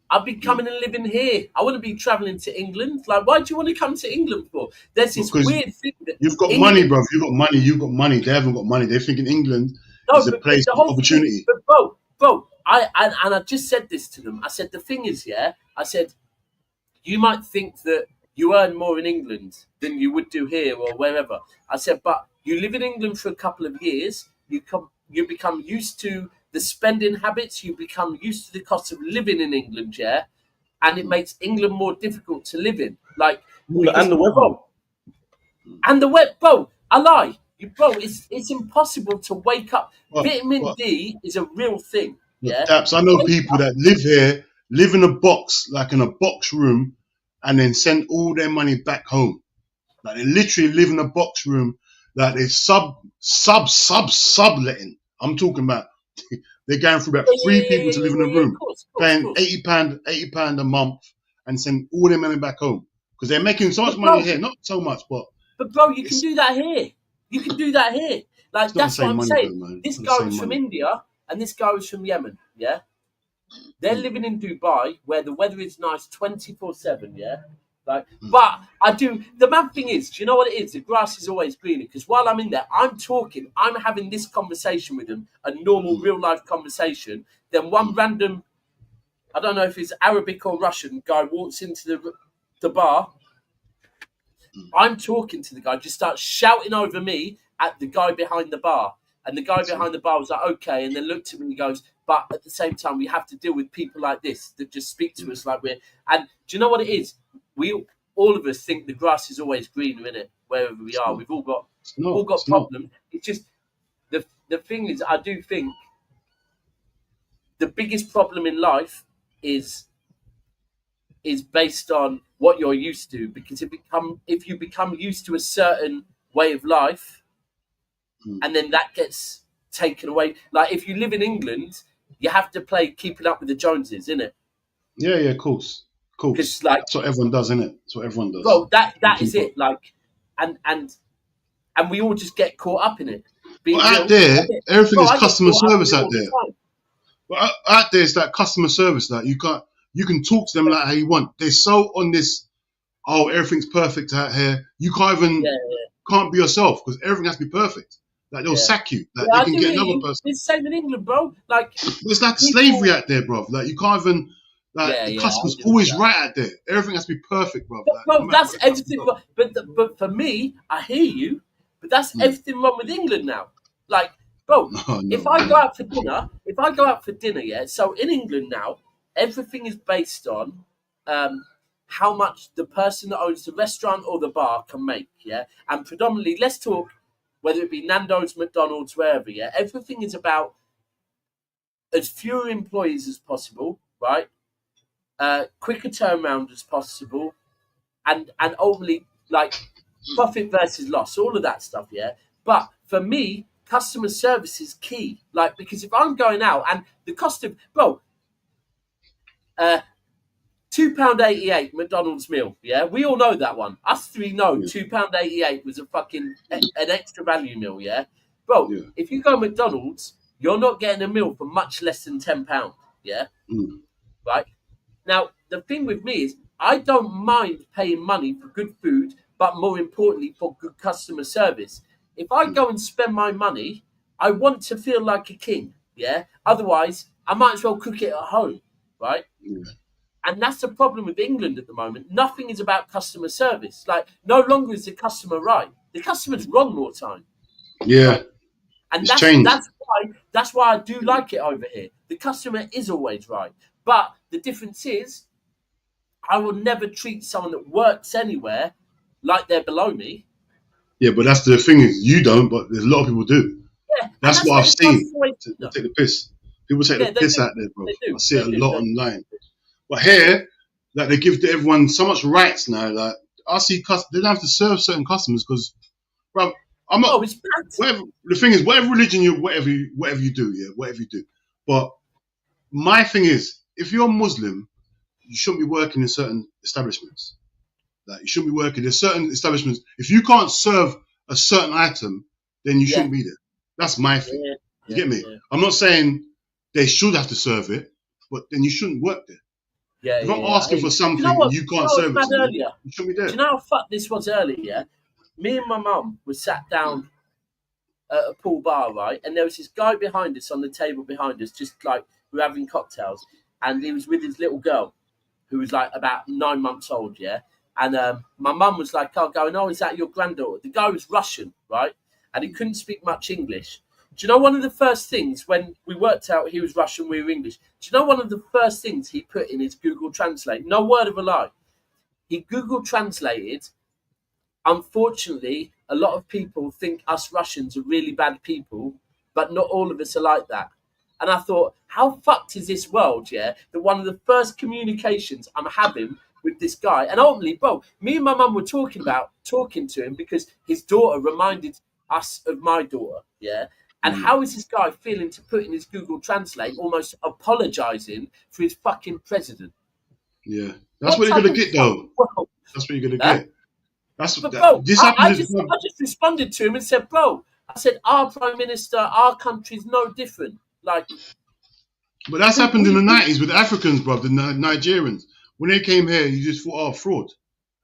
I'd be coming and living here. I wouldn't be traveling to England. Like, why do you want to come to England for? There's this weird thing that you've got money, bro. You've got money. You've got money. They haven't got money. They're thinking England is a place of opportunity. But bro, I just said this to them. I said the thing is, yeah. I said you might think that you earn more in England than you would do here or wherever. I said, but you live in England for a couple of years. You become used to the spending habits. You become used to the cost of living in England, yeah. And it makes England more difficult to live in. Like, and the weather. And the weather, bro. I lie, bro. It's impossible to wake up. Vitamin D is a real thing. Yeah. Daps, I know people that live here, live in a box, like in a box room, and then send all their money back home. Like they literally live in a box room, like they subletting. I'm talking about they're going through about 3 people to live in a room, paying £80 a month, and send all their money back home because they're making so much money here. Not so much, but bro, you can do that here. You can do that here. Like that's what I'm saying. Though, this guy was from India and this guy was from Yemen. Yeah, they're living in Dubai where the weather is nice 24/7. Yeah. Like, but I do. The mad thing is, do you know what it is? The grass is always greener. Because while I'm in there, I'm having this conversation with them, a normal, real life conversation. Then one random, I don't know if it's Arabic or Russian guy walks into the bar. I'm talking to the guy, just starts shouting over me at the guy behind the bar, and the guy behind the bar was like, "Okay," and then looked at me and goes, "But at the same time, we have to deal with people like this that just speak to us like we're." And do you know what it is? All of us think the grass is always greener, innit? Wherever we are, we've all got problems. It's just the thing is, I do think the biggest problem in life is based on what you're used to. Because if you become used to a certain way of life, and then that gets taken away. Like if you live in England, you have to play keeping up with the Joneses, innit? Yeah, of course. Cool. Like, that's what everyone does, isn't it? That's what everyone does. Well, that is it. Like, and we all just get caught up in it. Well, out there, everything is customer service out there. Well, out there, it's that customer service. Like you can talk to them like how you want. They're so on this. Oh, everything's perfect out here. You can't even can't be yourself because everything has to be perfect. Like they'll sack you. Like they can get another person. It's the same in England, bro. Like it's like slavery out there, bro. Like you can't even. Like the customer's always right out there. Everything has to be perfect, bro. Bro, that's everything. But for me, I hear you. But that's everything wrong with England now. Like, bro, if I go out for dinner, yeah. So in England now, everything is based on how much the person that owns the restaurant or the bar can make, yeah. And predominantly, let's talk whether it be Nando's, McDonald's, wherever, yeah. Everything is about as fewer employees as possible, right? Quicker turnaround as possible, and ultimately like profit versus loss, all of that stuff, yeah. But for me, customer service is key. Like because if I'm going out and the cost of £2.88 McDonald's meal, yeah, we all know that one. Us three know £2.88 was a fucking an extra value meal, yeah, bro. Yeah. If you go McDonald's, you're not getting a meal for much less than £10, yeah, right. Now, the thing with me is I don't mind paying money for good food, but more importantly, for good customer service. If I go and spend my money, I want to feel like a king, yeah? Otherwise, I might as well cook it at home, right? Yeah. And that's the problem with England at the moment. Nothing is about customer service. Like, no longer is the customer right. The customer's wrong more time. Yeah. Right? And that's why I do like it over here. The customer is always right. But the difference is, I will never treat someone that works anywhere like they're below me. Yeah, but that's the thing is, you don't, but there's a lot of people do. Yeah, that's what I've seen. They take the piss. People take the piss out there, bro. I see it a lot online. But here, like they give to everyone so much rights now. Like I see, they don't have to serve certain customers because, bro, I'm not. It's bad. Whatever, the thing is, whatever religion whatever you do. But my thing is, if you're Muslim, you shouldn't be working in certain establishments. Like you shouldn't be working in certain establishments. If you can't serve a certain item, then you shouldn't be there. That's my thing. You get me? Yeah. I'm not saying they should have to serve it, but then you shouldn't work there. Yeah, If I'm asking for something and you can't serve it to me, you shouldn't be there. Do you know how fucked this was earlier? Me and my mum were sat down at a pool bar, right? And there was this guy behind us on the table behind us, just like we were having cocktails. And he was with his little girl, who was like about 9 months old, yeah? And my mum was like, oh, is that your granddaughter? The guy was Russian, right? And he couldn't speak much English. Do you know one of the first things when we worked out he was Russian, we were English? Do you know one of the first things he put in his Google Translate? No word of a lie. He Google translated, unfortunately, a lot of people think us Russians are really bad people, but not all of us are like that. And I thought, how fucked is this world, yeah? That one of the first communications I'm having with this guy, and ultimately, bro, me and my mum were talking to him because his daughter reminded us of my daughter, yeah? And how is this guy feeling to put in his Google Translate almost apologising for his fucking president? Yeah. That's what you're going to get, though. Well, that's what you're going to get. I just responded to him and said, bro, I said, our prime minister, our country's no different. Like, but that's happened in the 90s with the Africans, bro, the Nigerians. When they came here, you just thought, fraud.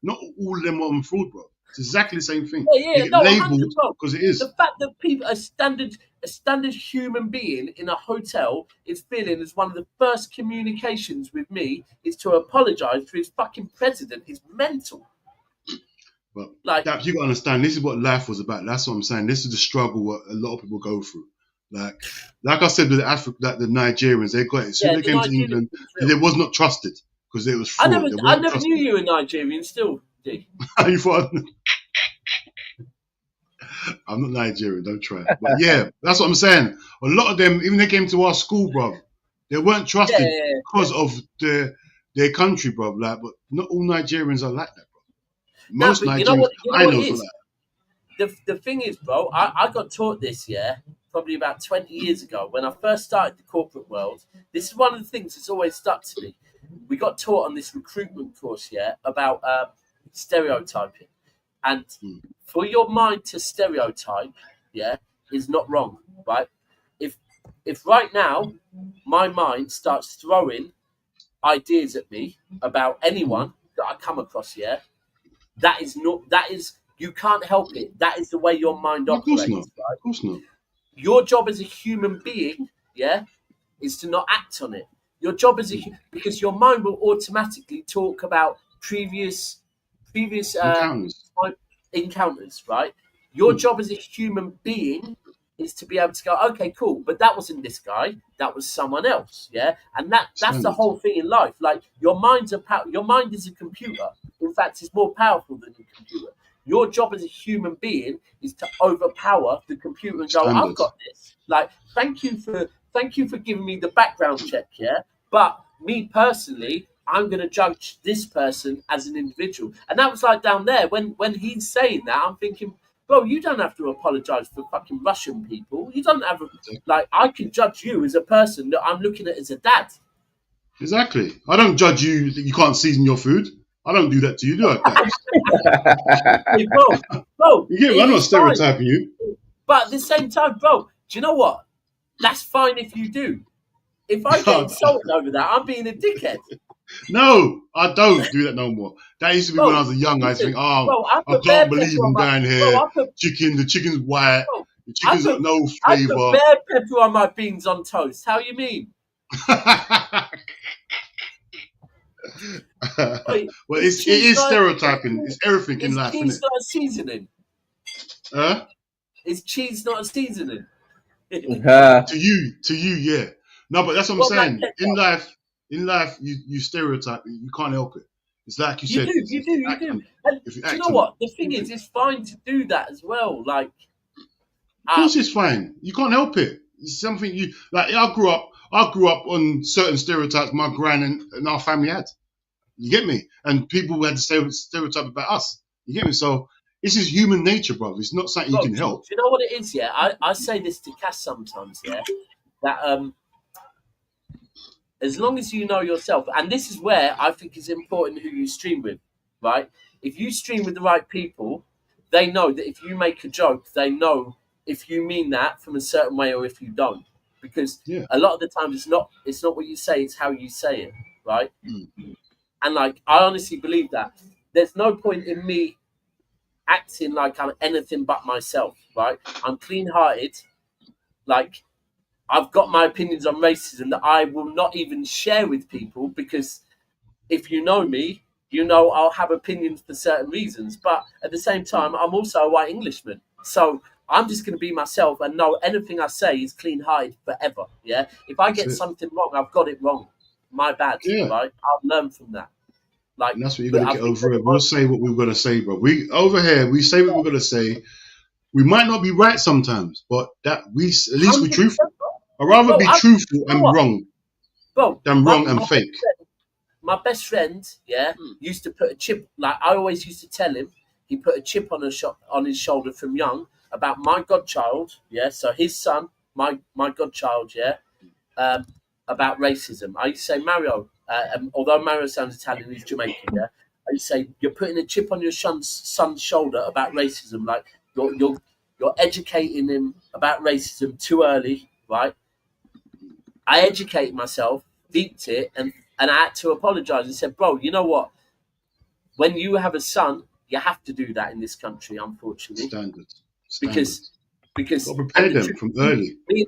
Not all of them are fraud, bro. It's exactly the same thing. Yeah, no, labeled because it is. The fact that people, a standard human being in a hotel is feeling as one of the first communications with me is to apologise for his fucking president is mental. But like, you got to understand, this is what life was about. That's what I'm saying. This is the struggle what a lot of people go through. Like I said with the Nigerians, they got it. So they came to England, they was not trusted because it was fraud. I never knew you were Nigerian still, D. You thought I'm not Nigerian, don't try. But yeah, that's what I'm saying. A lot of them, even they came to our school, bro, they weren't trusted because of their country, bro. Like, but not all Nigerians are like that, bro. Most Nigerians, I know for that. The thing is, bro, I got taught this, probably about 20 years ago when I first started the corporate world. This is one of the things that's always stuck to me. We got taught on this recruitment course, about stereotyping. And for your mind to stereotype, is not wrong, right? If right now my mind starts throwing ideas at me about anyone that I come across, that is you can't help it. That is the way your mind operates. Of course not. Your job as a human being, is to not act on it. Your job as because your mind will automatically talk about previous encounters, right? Your job as a human being is to be able to go, okay, cool, but that wasn't this guy, that was someone else, and that's the whole thing in life. Like your mind is a computer. In fact, it's more powerful than a computer. Your job as a human being is to overpower the computer and go, I've got this. Like, thank you for giving me the background check, but me personally, I'm going to judge this person as an individual. And that was like down there when he's saying that, I'm thinking, bro, you don't have to apologize for fucking Russian people. You don't have I can judge you as a person that I'm looking at as a dad. Exactly. I don't judge you that you can't season your food. I don't do that to you, do I? Hey, bro, I'm not stereotyping you. But at the same time, bro, do you know what? That's fine if you do. If I get insulted over that, I'm being a dickhead. No, I don't do that no more. That used to be when I was young. I used to think, I can't believe I'm down here. The chicken's white. The chicken's got no flavour. I put bare pepper on my beans on toast. How you mean? Well, it is stereotyping. It's everything in life, isn't it? Is cheese not a seasoning? Huh? Is cheese not a seasoning? To you, yeah. No, but that's what I'm saying. In life, you stereotype. You can't help it. It's like you said. You do. And do you know what? The thing is, it's fine to do that as well. Like, of course, it's fine. You can't help it. It's something you like. I grew up on certain stereotypes my gran and our family had. You get me? And people had the stereotype about us. You get me? So this is human nature, bro. It's not something you can help. Do you know what it is? I say this to Cass sometimes. That as long as you know yourself, and this is where I think it's important who you stream with, right? If you stream with the right people, they know that if you make a joke, they know if you mean that from a certain way or if you don't. Because a lot of the time it's not what you say, it's how you say it, right? And like, I honestly believe that there's no point in me acting like I'm anything but myself, right? I'm clean-hearted. Like, I've got my opinions on racism that I will not even share with people, because if you know me, you know I'll have opinions for certain reasons. But at the same time, I'm also a white Englishman. So I'm just going to be myself and know anything I say is clean-hearted forever, yeah? If I get something wrong, I've got it wrong. My bad, right? I'll learn from that. Like, and that's what you're going to get over it. We'll say what we're going to say, bro. We over here, we say what we're going to say. We might not be right sometimes, but that at least we're truthful. I'd rather be truthful and wrong than wrong and fake. My best friend, used to put a chip. Like, I always used to tell him, he put a chip on his shoulder from young about my godchild. Yeah, so his son, my godchild. Yeah, about racism. I used to say, Mario. Although Mario sounds Italian, he's Jamaican. Yeah, I used to say, you're putting a chip on your son's shoulder about racism. Like, you're educating him about racism too early, right? I educated myself, deeped it, and I had to apologise and said, bro, you know what? When you have a son, you have to do that in this country, unfortunately. Standards. Because prepare them from early. Me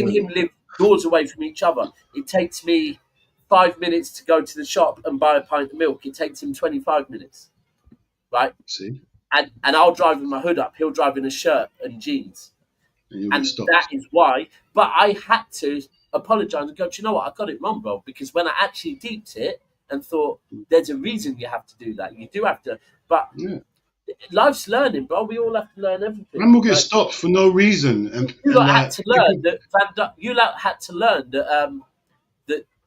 and him live doors away from each other. It takes me 5 minutes to go to the shop and buy a pint of milk. It takes him 25 minutes, right? See? And I'll drive with my hood up. He'll drive in a shirt and jeans. And that is why. But I had to apologise and go, do you know what? I got it wrong, bro. Because when I actually deeped it and thought, there's a reason you have to do that. You do have to. But life's learning, bro. We all have to learn everything. And we'll get stopped for no reason. And you lot had to learn that. You lot had to learn that.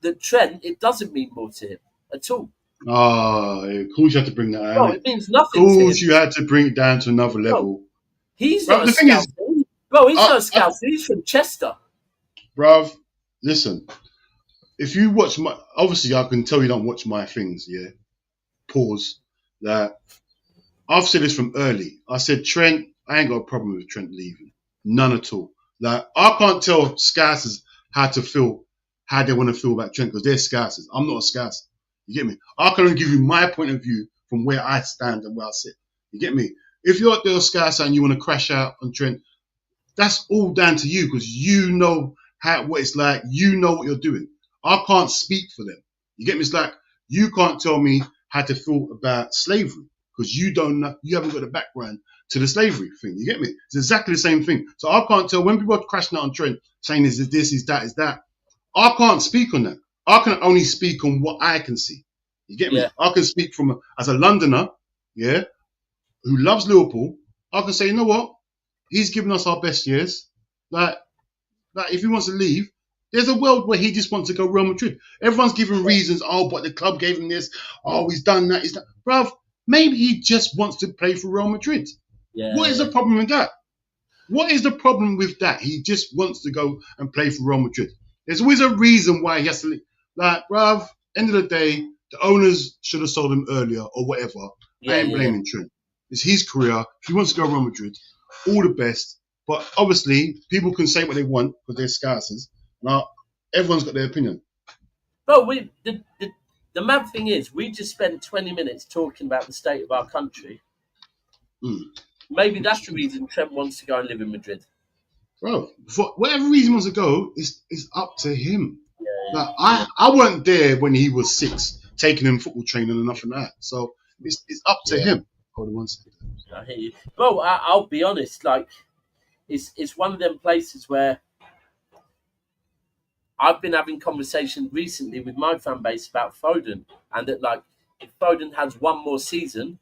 That Trent, it doesn't mean more to him at all. Of course you had to bring that out. No, it means nothing. Of course you had to bring it down to another level. He's not a scout. Bro, he's not a scout. He's from Chester. Bruv, listen. If you watch my... Obviously, I can tell you don't watch my things, yeah? Pause. That I've said this from early. I said, Trent, I ain't got a problem with Trent leaving. None at all. Like, I can't tell Scousers how they want to feel about Trent, because they're Scousers. I'm not a Scouser. You get me? I can only give you my point of view from where I stand and where I sit. You get me? If you're out there a Scouser and you want to crash out on Trent, that's all down to you, because you know what it's like. You know what you're doing. I can't speak for them. You get me? It's like, you can't tell me how to feel about slavery, because you don't know, you haven't got the background to the slavery thing. You get me? It's exactly the same thing. So I can't tell when people are crashing out on Trent saying is this, is that, is that. I can't speak on that. I can only speak on what I can see. You get me? Yeah. I can speak as a Londoner, yeah, who loves Liverpool. I can say, you know what? He's given us our best years. Like if he wants to leave, there's a world where he just wants to go Real Madrid. Everyone's giving reasons. Oh, but the club gave him this. Oh, he's done that. He's done. Bruv, maybe he just wants to play for Real Madrid. Yeah. What is the problem with that? What is the problem with that? He just wants to go and play for Real Madrid. There's always a reason why he has to leave. Like, bruv, end of the day, the owners should have sold him earlier or whatever. I ain't blaming Trent. It's his career. If he wants to go Real Madrid, all the best. But obviously, people can say what they want because they're Scousers. Now, everyone's got their opinion. Bro, the mad thing is, we just spent 20 minutes talking about the state of our country. Maybe that's the reason Trent wants to go and live in Madrid. Bro, for whatever reason he wants to go, it's up to him. Like, I weren't there when he was 6, taking him football training and nothing like that. So it's up to him. Hold on one second. I hear you. Bro, I'll be honest. Like, it's one of them places where I've been having conversations recently with my fan base about Foden, and that, like, if Foden has one more season,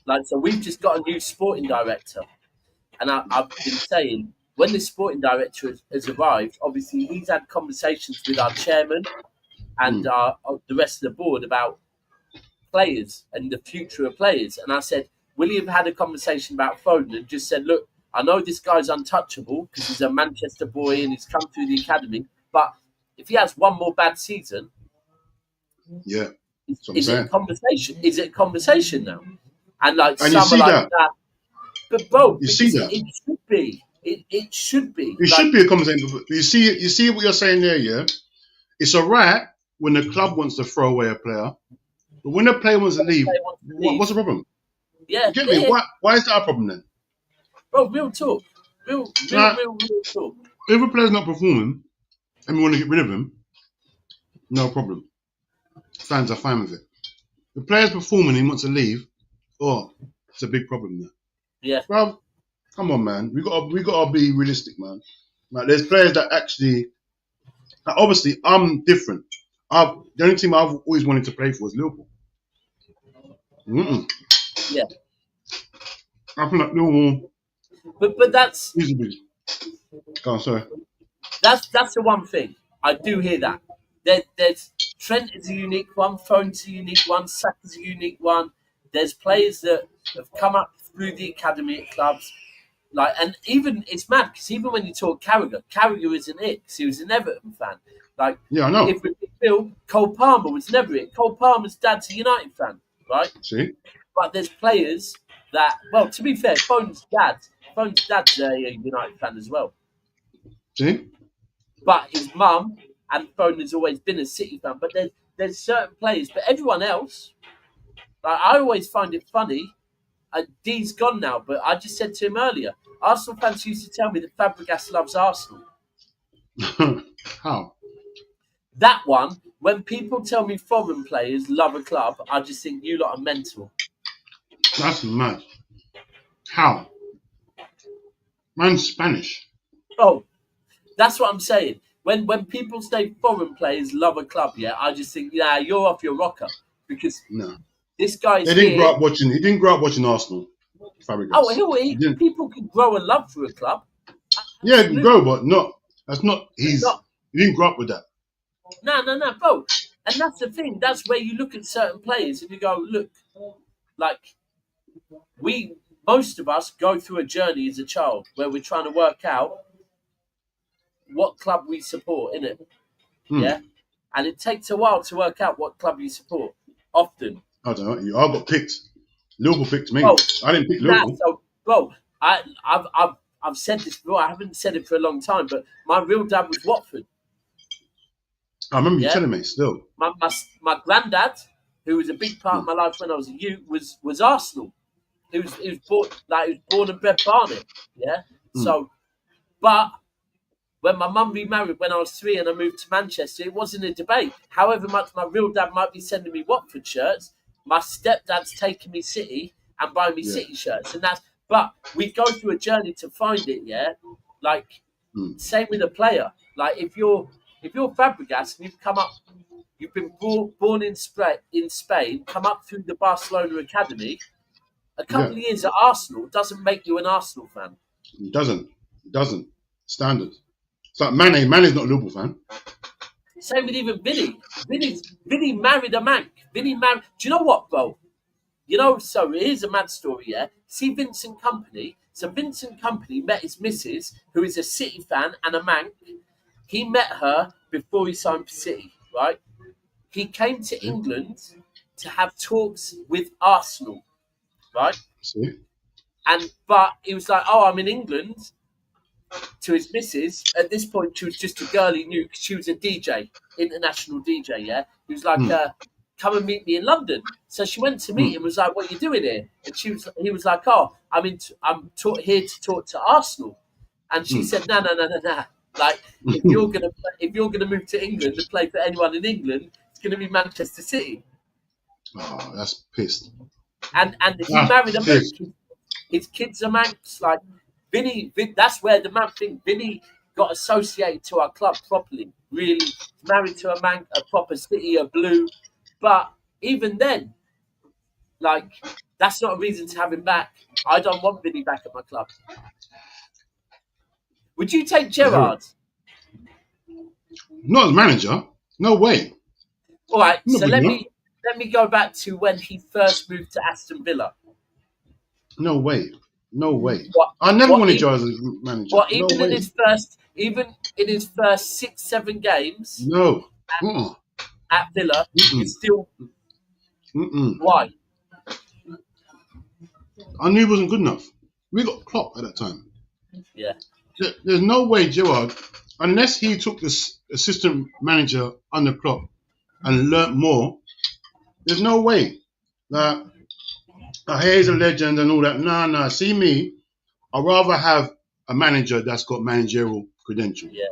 like, so we've just got a new sporting director, and I've been saying, when the sporting director has arrived, obviously he's had conversations with our chairman and the rest of the board about players and the future of players. And I said, will you have had a conversation about Foden and just said, look, I know this guy's untouchable because he's a Manchester boy and he's come through the academy, but if he has one more bad season, is it a conversation? Is it a conversation now? And like, and some like that. But bro, you see that? It should be. It should be. It should be a conversation. You see what you're saying there, yeah? It's all right when the club wants to throw away a player, but when the player wants to leave, what's the problem? Yeah, you get me? Why is that a problem then? Bro, real talk. Real talk. If a player's not performing and we want to get rid of him, no problem. Fans are fine with it. If the player's performing and he wants to leave, it's a big problem there. Yeah. Bro, come on, man. We gotta be realistic, man. Like, there's players that actually, like, obviously, I'm different. The only team I've always wanted to play for is Liverpool. Yeah. I feel like Liverpool. But that's. Go on, sorry. That's the one thing. I do hear that. There's Trent is a unique one, Foden's a unique one, Saka's a unique one. There's players that have come up through the academy at clubs. Like, and even it's mad because even when you talk Carragher isn't it because he was an Everton fan. Like, yeah, I know. If we feel Cole Palmer was never it. Cole Palmer's dad's a United fan, right? See, but there's players that, well, to be fair, Foden's dad's a United fan as well. See, but his mum and Foden has always been a City fan. But there's certain players, but everyone else, like, I always find it funny. D's gone now, but I just said to him earlier, Arsenal fans used to tell me that Fabregas loves Arsenal. How? That one, when people tell me foreign players love a club, I just think you lot are mental. That's mad. How? Man's Spanish. Oh, that's what I'm saying. When people say foreign players love a club, I just think, you're off your rocker. Because this guy's He didn't grow up watching Arsenal. Fabregas. Oh, people can grow a love for a club. Yeah, he can grow, but that's not. He didn't grow up with that. No, bro. And that's the thing. That's where you look at certain players and you go, look, like, most of us go through a journey as a child where we're trying to work out what club we support, innit? Yeah? And it takes a while to work out what club you support, often. I don't know. I got picked. Liverpool picked me. I didn't pick Liverpool. I've said this before. I haven't said it for a long time, but my real dad was Watford. I remember you telling me still. My granddad, who was a big part of my life when I was a youth, was Arsenal. He was born and bred Barnet. Yeah. So, but when my mum remarried when I was 3 and I moved to Manchester, it wasn't a debate. However much my real dad might be sending me Watford shirts, my stepdad's taking me City and buying me City shirts, and but we go through a journey to find it. Yeah, like same with a player. Like if you're Fabregas and you've been born in Spain, come up through the Barcelona academy. A couple of years at Arsenal doesn't make you an Arsenal fan. It doesn't. Standard. It's like Mane. Mane's not a Liverpool fan. Same with even Vinny. Vinny married a Manc. Do you know what, bro? So here's a mad story, yeah? See Vincent Kompany? So Vincent Kompany met his missus, who is a City fan and a Manc. He met her before he signed for City, right? He came to England to have talks with Arsenal, right? See? But he was like, I'm in England. To his missus, at this point, she was just a girl he knew because she was a DJ, international DJ, yeah? He was like, come and meet me in London. So she went to meet him and was like, what are you doing here? And he was like, I'm here to talk to Arsenal. And she said, no. Like, if you're gonna move to England and play for anyone in England, it's gonna be Manchester City. Oh, that's pissed. And he married a man. His kids are Mancs. Like, Vinny, that's where the man thing. Vinny got associated to our club properly. Really married to a man, a proper City, a blue. But even then, like, that's not a reason to have him back. I don't want Vinny back at my club. Would you take Gerrard? Not as manager. No way. All right. So let me go back to when he first moved to Aston Villa. No way. I never wanted Gerrard as manager. Well, even in his first 6-7 games. No. At Villa, you still. Why? I knew he wasn't good enough. We got Klopp at that time. Yeah. There's no way Gerrard, unless he took this assistant manager under Klopp, and learnt more, there's no way that he's a legend and all that. Nah. See me, I'd rather have a manager that's got managerial credentials. Yeah.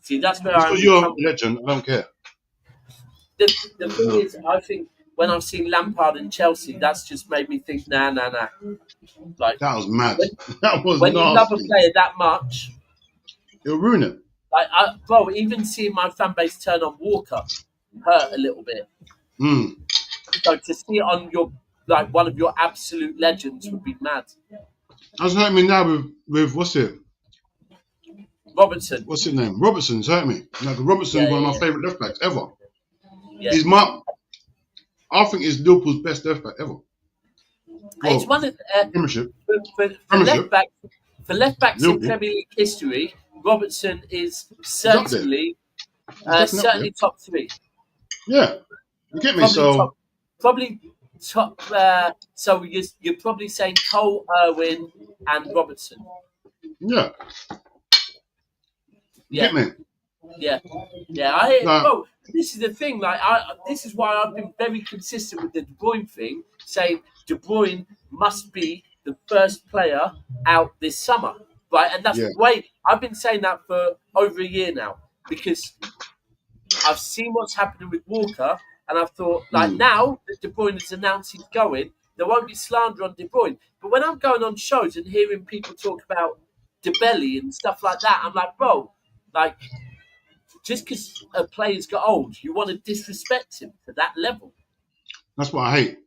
See, that's where Just because you're a legend, I don't care. The thing is, I think when I've seen Lampard in Chelsea, that's just made me think, nah. Like, that was mad. That was when nasty. you love a player that much, it'll ruin it. Like, bro, even seeing my fan base turn on Walker hurt a little bit. So to see it on your one of your absolute legends would be mad. That's hurting me now with what's it? Robertson. What's his name? Robertson's hurting me. Like Robertson's one of my favourite left backs ever. Yeah. I think he's Liverpool's best left back ever. Well, it's one of Premiership. For left backs in Premier League history, Robertson is certainly top 3. Yeah, you get me. Probably top. So you're probably saying Cole, Irwin, and Robertson. Yeah. Yeah. Get me. Yeah. Bro, this is the thing. This is why I've been very consistent with the De Bruyne thing, saying De Bruyne must be the first player out this summer, right? And that's I've been saying that for over a year now because I've seen what's happening with Walker, and I've thought now that De Bruyne has announced he's going, there won't be slander on De Bruyne. But when I'm going on shows and hearing people talk about DeBelly and stuff like that, I'm like, bro, just because a player's got old, you want to disrespect him to that level. That's what I hate.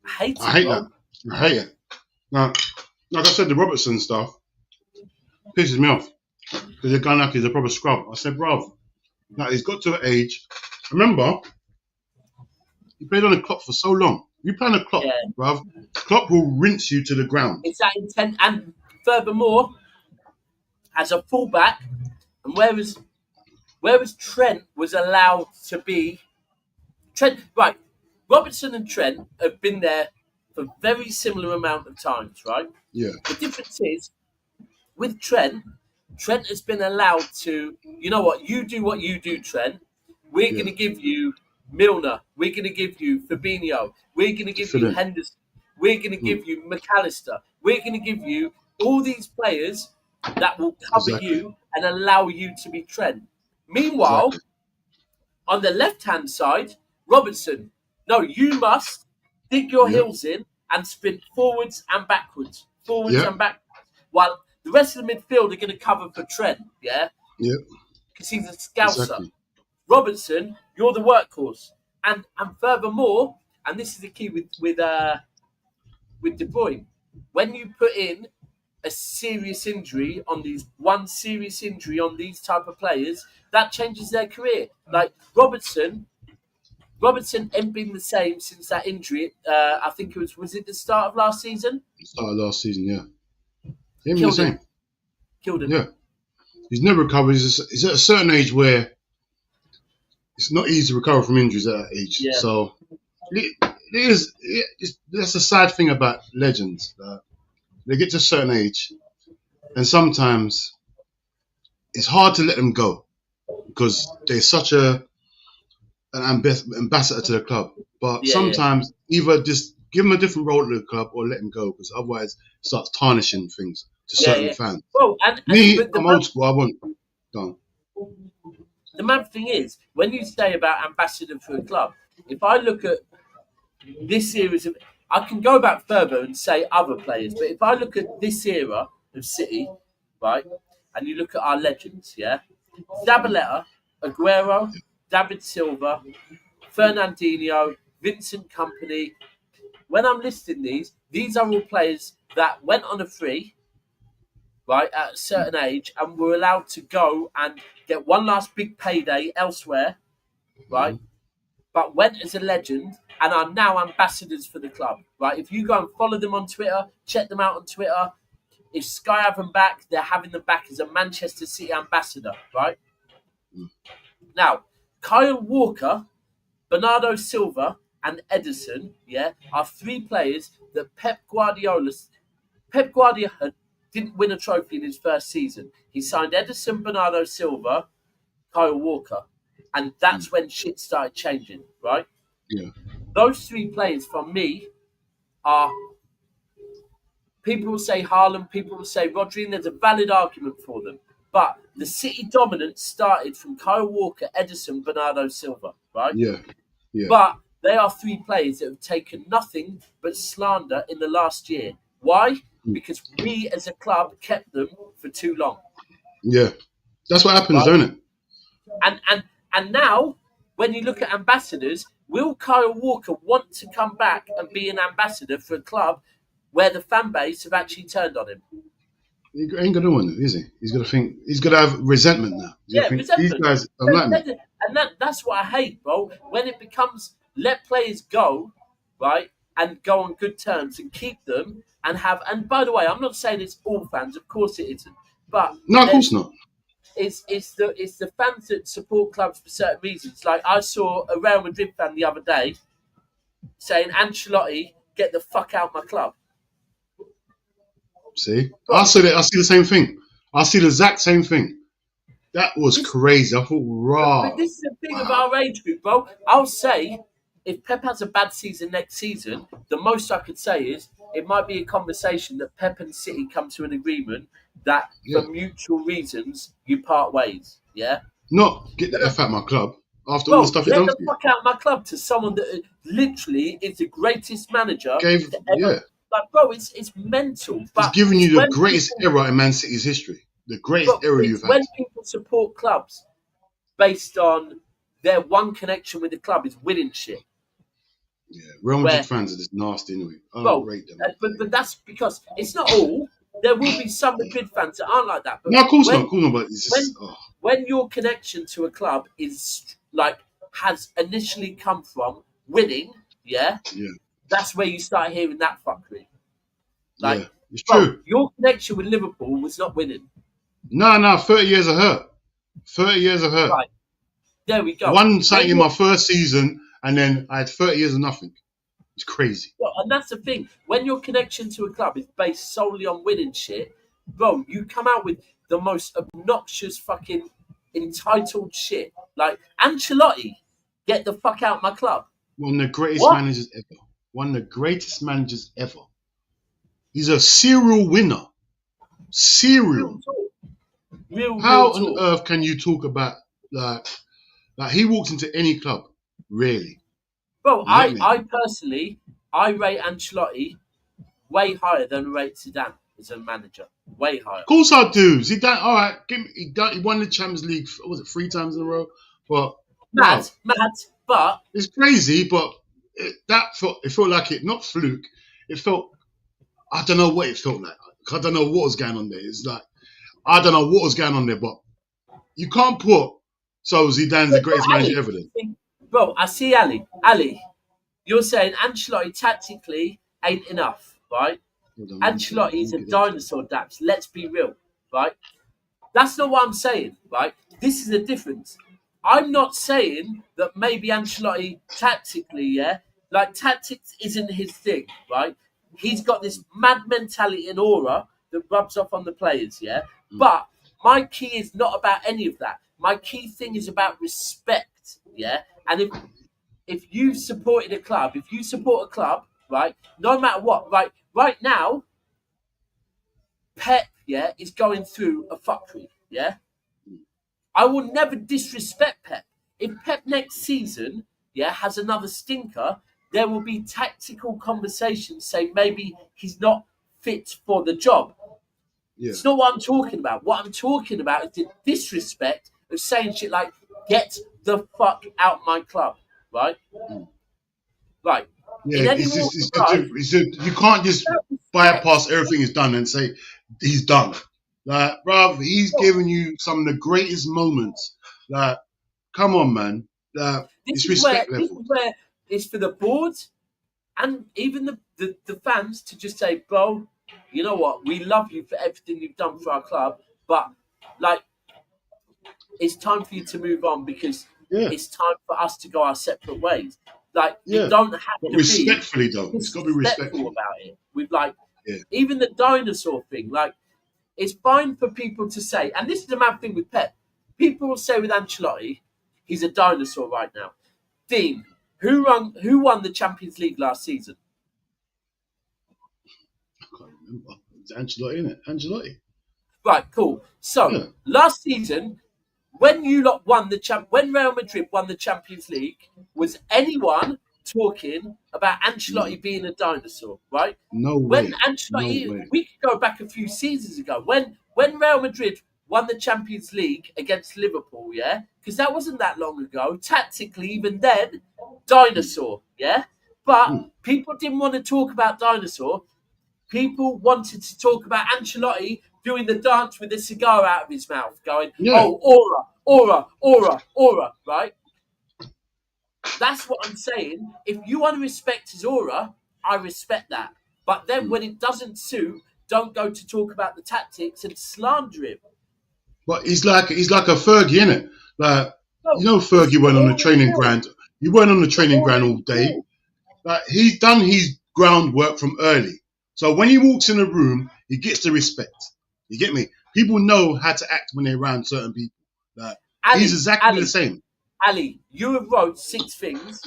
I hate that. I hate it. Now, like I said, the Robertson stuff pisses me off because they're going like he's a proper scrub. I said, bro, he's got to an age. Remember, he played on the clock for so long. You play on the clock, bruv. Clock will rinse you to the ground. It's that intent, and furthermore, as a fullback, and whereas Trent was allowed to be Robertson and Trent have been there for very similar amount of times, right? Yeah. The difference is with Trent has been allowed to, you know what you do, Trent. We're going to give you Milner. We're going to give you Fabinho. We're going to give you Henderson. We're going to give you McAllister. We're going to give you all these players that will cover you and allow you to be Trent. Meanwhile, on the left-hand side, Robertson, no, you must dig your heels in and sprint forwards and backwards. While the rest of the midfield are going to cover for Trent, because he's a scouser. Exactly. Robertson, you're the workhorse. And furthermore, and this is the key with De Bruyne, when you put in a serious injury on these type of players, that changes their career. Like Robertson ain't been the same since that injury. I think was it the start of last season? Start of last season, yeah. He ain't been the same. Killed him. Yeah. He's never recovered. He's at a certain age where it's not easy to recover from injuries at that age. Yeah. So that's a sad thing about legends. They get to a certain age, and sometimes it's hard to let them go because they're such an ambassador to the club. But sometimes either just give them a different role at the club or let them go, because otherwise it starts tarnishing things to certain fans. Well, I'm old school. I won't. Go on. The mad thing is, when you say about ambassador for a club, if I look at this series of, I can go back further and say other players, but if I look at this era of City, right, and you look at our legends, Zabaleta, Aguero, David Silva, Fernandinho, Vincent Kompany. When I'm listing these are all players that went on a free, right, at a certain age and were allowed to go and get one last big payday elsewhere, right, but went as a legend and are now ambassadors for the club, right? If you go and follow them on Twitter, check them out on Twitter. If Sky have them back, they're having them back as a Manchester City ambassador, right? Now, Kyle Walker, Bernardo Silva, and Ederson, are 3 players that Pep Guardiola didn't win a trophy in his first season. He signed Ederson, Bernardo Silva, Kyle Walker. And that's when shit started changing, right? Yeah. Those 3 players from me are, people will say Haaland, people will say Rodri, and there's a valid argument for them. But the City dominance started from Kyle Walker, Ederson, Bernardo Silva, right? Yeah. Yeah. But they are 3 players that have taken nothing but slander in the last year. Why? Because we as a club kept them for too long. Yeah. That's what happens, Right? don't it? And now, when you look at ambassadors, will Kyle Walker want to come back and be an ambassador for a club where the fan base have actually turned on him? He ain't gonna want it, is he? He's gonna think he's gonna have resentment now. He's think, resentment. These guys don't like me. And that's what I hate, bro. When it becomes let players go, right, and go on good terms and keep them and have. And by the way, I'm not saying it's all fans. Of course it isn't. But no, of course not. It's the fans that support clubs for certain reasons. Like I saw a Real Madrid fan the other day saying, "Ancelotti, get the fuck out my club." See, I see that. I see the same thing. I see the exact same thing. That was crazy. I thought, raw. But this is the thing of our age group, bro. I'll say, if Pep has a bad season next season, the most I could say is it might be a conversation that Pep and City come to an agreement that for mutual reasons you part ways. Yeah. Not get the F out my club after all the stuff he done. Get the fuck out my club to someone that literally is the greatest manager to ever. Like, bro, it's mental. But he's giving you the greatest era in Man City's history. The greatest era you've had. When people support clubs based on their one connection with the club is winning shit. Yeah, Real Madrid fans are just nasty anyway. I don't rate them. But that's because it's not all. There will be some Madrid fans that aren't like that. But no, of course not. But it's just, when your connection to a club is like has initially come from winning, that's where you start hearing that fuckery. Like, it's true. Your connection with Liverpool was not winning. No, 30 years of hurt. 30 years of hurt. Right. There we go. One something in my first season, and then I had 30 years of nothing. It's crazy. Well, and that's the thing. When your connection to a club is based solely on winning shit, bro, you come out with the most obnoxious fucking entitled shit. Like, Ancelotti, get the fuck out my club. One of the greatest managers ever. One of the greatest managers ever. He's a serial winner. Serial. How on earth can you talk about like he walks into any club? Really? Bro, I personally, I rate Ancelotti way higher than I rate Zidane as a manager. Way higher. Of course I do. Zidane, all right. He won the Champions League, was it 3 times in a row? But mad, but it's crazy. But it felt like it, not fluke. It felt, I don't know what it felt like. I don't know what was going on there. It's like, I don't know what was going on there, but you can't put Zidane's the greatest manager ever then. Bro, I see Ali. Ali, you're saying Ancelotti tactically ain't enough, right? Ancelotti is a dinosaur, Daps. Let's be real, right? That's not what I'm saying, right? This is the difference. I'm not saying that maybe Ancelotti tactically, like tactics isn't his thing, right? He's got this mad mentality and aura that rubs off on the players, But my key is not about any of that. My key thing is about respect, And if you've supported a club, if you support a club, right, no matter what, right now, Pep, is going through a fuckery, I will never disrespect Pep. If Pep next season, has another stinker, there will be tactical conversations saying maybe he's not fit for the job. Yeah. It's not what I'm talking about. What I'm talking about is the disrespect of saying shit like, get the fuck out my club, right? Right. Yeah, you can't just bypass everything he's done and say he's done. Like, bruv, he's given you some of the greatest moments. Like, come on, man. It's respect level. This is where it's for the board and even the fans to just say, bro, you know what? We love you for everything you've done for our club, but like, it's time for you to move on because it's time for us to go our separate ways. Like, you don't have to respectfully, though. It's got to be respectful about it. With like, even the dinosaur thing, like, it's fine for people to say, and this is the mad thing with Pep. People will say with Ancelotti, He's a dinosaur right now. Dean, who won the Champions League last season? I can't remember. It's Ancelotti, isn't it? Ancelotti. Right, cool. So last season, when you lot won when Real Madrid won the Champions League, was anyone talking about Ancelotti being a dinosaur? Right? No When way. Ancelotti, No way. we could go back a few seasons ago. When Real Madrid won the Champions League against Liverpool, yeah, because that wasn't that long ago. Tactically, even then, dinosaur, yeah. But people didn't want to talk about dinosaur. People wanted to talk about Ancelotti doing the dance with a cigar out of his mouth, going, "Oh, aura," right? That's what I'm saying. If you want to respect his aura, I respect that. But then when it doesn't suit, don't go to talk about the tactics and slander him. But he's like a Fergie, innit? Like, Fergie went on the training ground. He went on the training ground all day. Like, he's done his groundwork from early. So when he walks in a room, he gets the respect. You get me? People know how to act when they're around certain people. Like, he's exactly the same. Ali, you have wrote 6 things.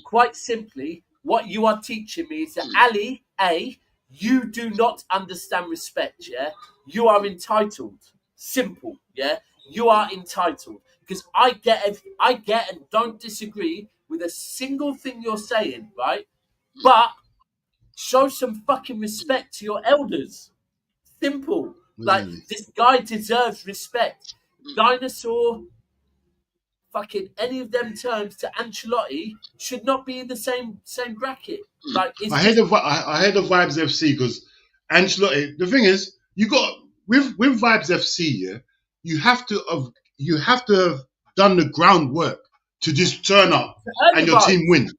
Quite simply, what you are teaching me is that Ali, you do not understand respect, yeah? You are entitled. Simple, yeah? You are entitled. Because I get and don't disagree with a single thing you're saying, right? But show some fucking respect to your elders. Simple. Like, this guy deserves respect. Dinosaur, fucking any of them terms to Ancelotti should not be in the same bracket. Like, I heard of Vibes FC because Ancelotti. The thing is, you got with Vibes FC, yeah, you have to have done the groundwork to just turn up and your team win.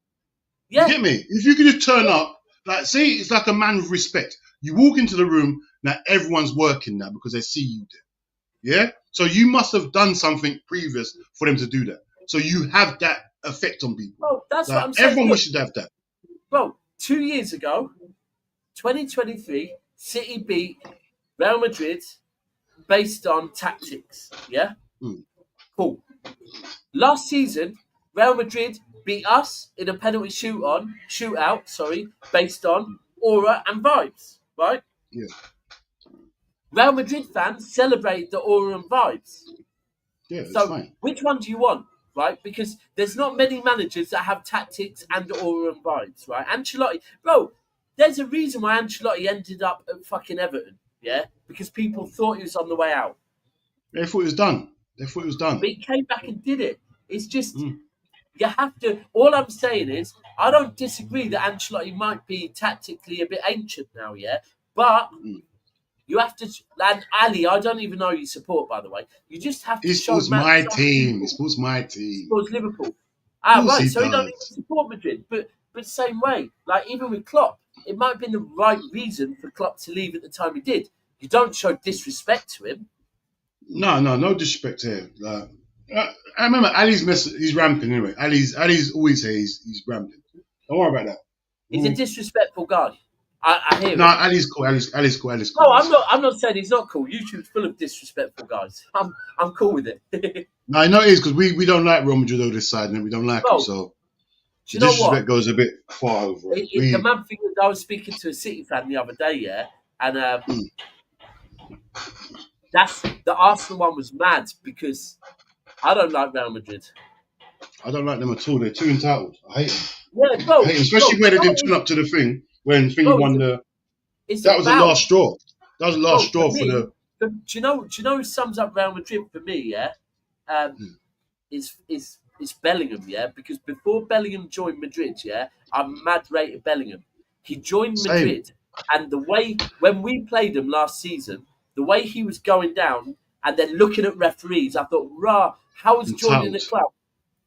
Yeah. You get me? If you can just turn up, like, say it's like a man with respect. You walk into the room, now everyone's working now because they see you there. Yeah? So you must have done something previous for them to do that. So you have that effect on people. Bro, that's what I'm saying. Everyone wishes to have that. Bro, 2 years ago, 2023, City beat Real Madrid based on tactics. Yeah? Cool. Last season, Real Madrid beat us in a penalty shootout, based on aura and vibes, right? Yeah. Real Madrid fans celebrate the aura and vibes. Yeah, it's so fine. Which one do you want, right? Because there's not many managers that have tactics and aura and vibes, right? Ancelotti, bro, there's a reason why Ancelotti ended up at fucking Everton, yeah? Because people thought he was on the way out. They thought it was done. But he came back and did it. It's just... You have to. All I'm saying is, I don't disagree that Ancelotti might be tactically a bit ancient now, yeah. But you have to. And Ali, I don't even know you support, by the way. You just have to. He supports my team. He supports Liverpool. Right. So he don't even support Madrid, but same way. Like, even with Klopp, it might have been the right reason for Klopp to leave at the time he did. You don't show disrespect to him. No disrespect to him. I remember Ali's he's ramping anyway. Ali's always says he's ramping. Don't worry about that. He's a disrespectful guy. I hear. No, Ali's cool. Ali's cool. No, I'm not saying he's not cool. YouTube's full of disrespectful guys. I'm cool with it. No, I know it is because we don't like Real Madrid on this side, and we don't like him. So the disrespect goes a bit far over. The mad thing is, I was speaking to a City fan the other day, yeah, and that's the Arsenal one was mad because I don't like Real Madrid. I don't like them at all. They're too entitled. I hate them. Yeah, bro. I hate them. Especially when they didn't turn up to the thing when Thingy won the. That was the last straw. That was the last straw for the. Do you know who sums up Real Madrid for me? Yeah, is Bellingham. Yeah, because before Bellingham joined Madrid, yeah, I mad rated Bellingham. He joined Madrid, and the way when we played him last season, the way he was going down and then looking at referees, I thought, rah, how has joining the club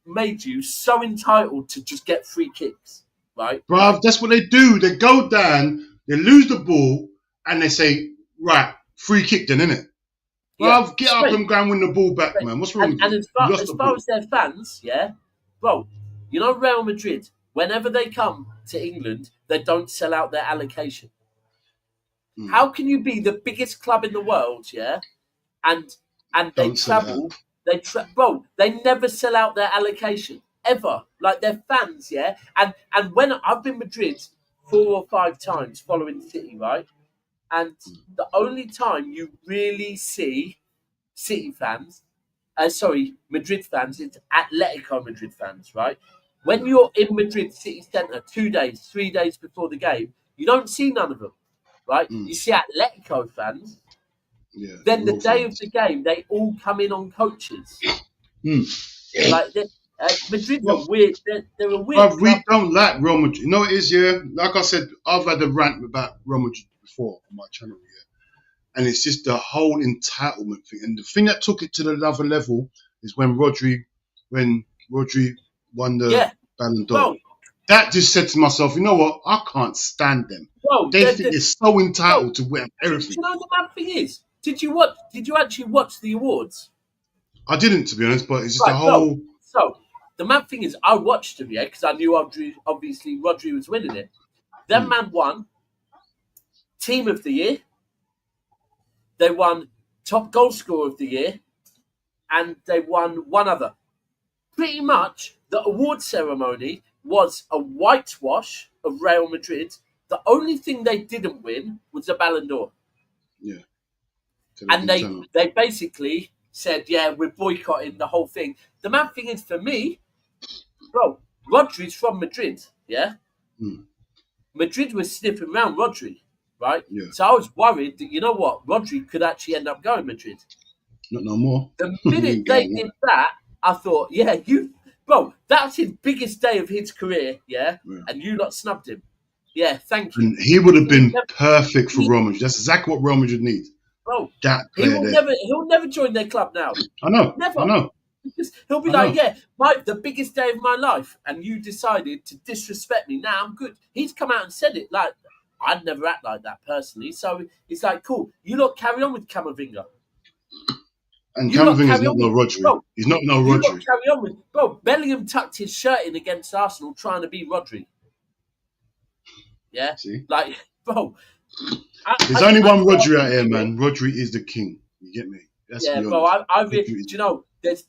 made you so entitled to just get free kicks, right? Bruv, that's what they do. They go down, they lose the ball, and they say, right, free kick then, innit? Bruv, get up and go and win the ball back, man. What's wrong with you? And as far as their fans, yeah, bro, you know Real Madrid, whenever they come to England, they don't sell out their allocation. How can you be the biggest club in the world, yeah, and they travel Bro, they never sell out their allocation ever. Like they're fans, yeah. And when I've been Madrid 4 or 5 times following City, right? And the only time you really see City fans, Madrid fans, it's Atletico Madrid fans, right? When you're in Madrid City Centre 2 days, 3 days before the game, you don't see none of them, right? You see Atletico fans. Yeah, then the day of the game, they all come in on coaches. Like Madrid are weird. They're a weird. But we don't like Real Madrid. You know what it is, yeah? Like I said, I've had a rant about Real Madrid before on my channel, yeah. And it's just the whole entitlement thing. And the thing that took it to another level is when Rodri won the Ballon d'Or. Bro, that just said to myself, you know what? I can't stand them. Bro, they think they're so entitled to win everything. You know the bad thing is? Did you actually watch the awards? I didn't, to be honest, but it's just the whole. So the mad thing is, I watched them, yeah, because I knew Rodri was winning it. That man won Team of the Year. They won Top Goal Scorer of the Year, and they won one other. Pretty much, the award ceremony was a whitewash of Real Madrid. The only thing they didn't win was the Ballon d'Or. Yeah. And they basically said, yeah, we're boycotting the whole thing. The mad thing is, for me, bro, Rodri's from Madrid, yeah? Madrid was sniffing around Rodri, right? Yeah. So I was worried that, you know what, Rodri could actually end up going Madrid. Not no more. The minute they did that, I thought, yeah, bro, that's his biggest day of his career, yeah? And you lot snubbed him. Yeah, thank you. And he would have been perfect for Real Madrid. That's exactly what Real Madrid needs. Bro, he'll never join their club now. I know. Never. I know. Because he'll be like, yeah, the biggest day of my life, and you decided to disrespect me. Now I'm good. He's come out and said it. Like, I'd never act like that personally. So it's like, cool. You lot carry on with Camavinga. And Camavinga's not no Rodri. Bro, he's not no Rodri. You lot carry on with, bro, Bellingham tucked his shirt in against Arsenal trying to be Rodri. Yeah? See? Like, bro. There's only one Rodri out here, man. Rodri is the king. You get me? That's bro. Do you know, there's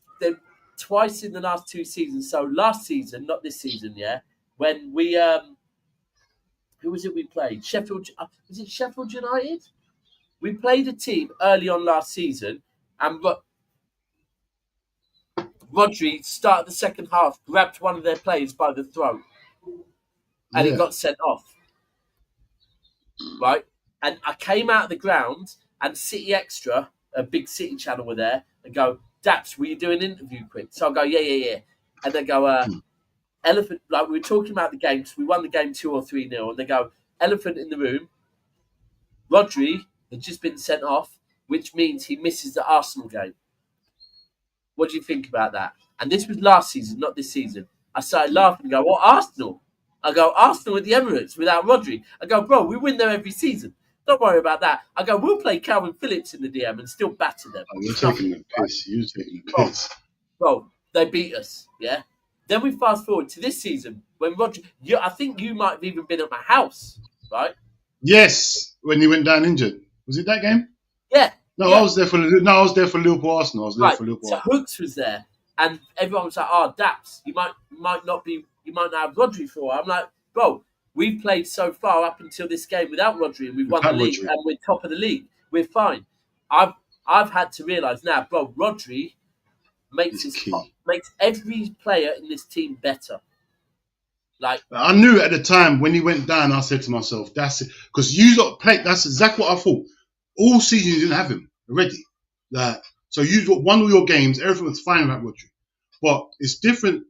twice in the last 2 seasons. So last season, not this season, yeah, when we who was it we played? Sheffield. Was it Sheffield United? We played a team early on last season, and Rodri started the second half, grabbed one of their players by the throat, and he got sent off. Right, and I came out of the ground, and City Extra, a big City channel, were there, and go, Daps, will you do an interview quick? So I go, yeah. And they go, elephant, like we were talking about the game, because we won the game 2 or 3-0, and they go, elephant in the room. Rodri had just been sent off, which means he misses the Arsenal game. What do you think about that? And this was last season, not this season. I started laughing and go, what, Arsenal? I go, Arsenal at the Emirates without Rodri. I go, bro, we win there every season. Don't worry about that. I go, we'll play Calvin Phillips in the DM and still batter them. Oh, you're taking the piss. You're taking the piss. Bro, they beat us, yeah? Then we fast forward to this season when Rodri... I think you might have even been at my house, right? Yes, when he went down injured. Was it that game? Yeah. No, yeah. I was there for Liverpool Arsenal. So Hooks was there, and everyone was like, "Oh, Daps, you might not have Rodri for." I'm like, bro, we've played so far up until this game without Rodri, and we've won the league, and we're top of the league. We're fine. I've had to realise now, bro, Rodri makes every player in this team better. Like, I knew at the time when he went down, I said to myself, "That's it," because you got played. That's exactly what I thought. All season you didn't have him already. So you won all your games. Everything was fine about Rodri, but it's different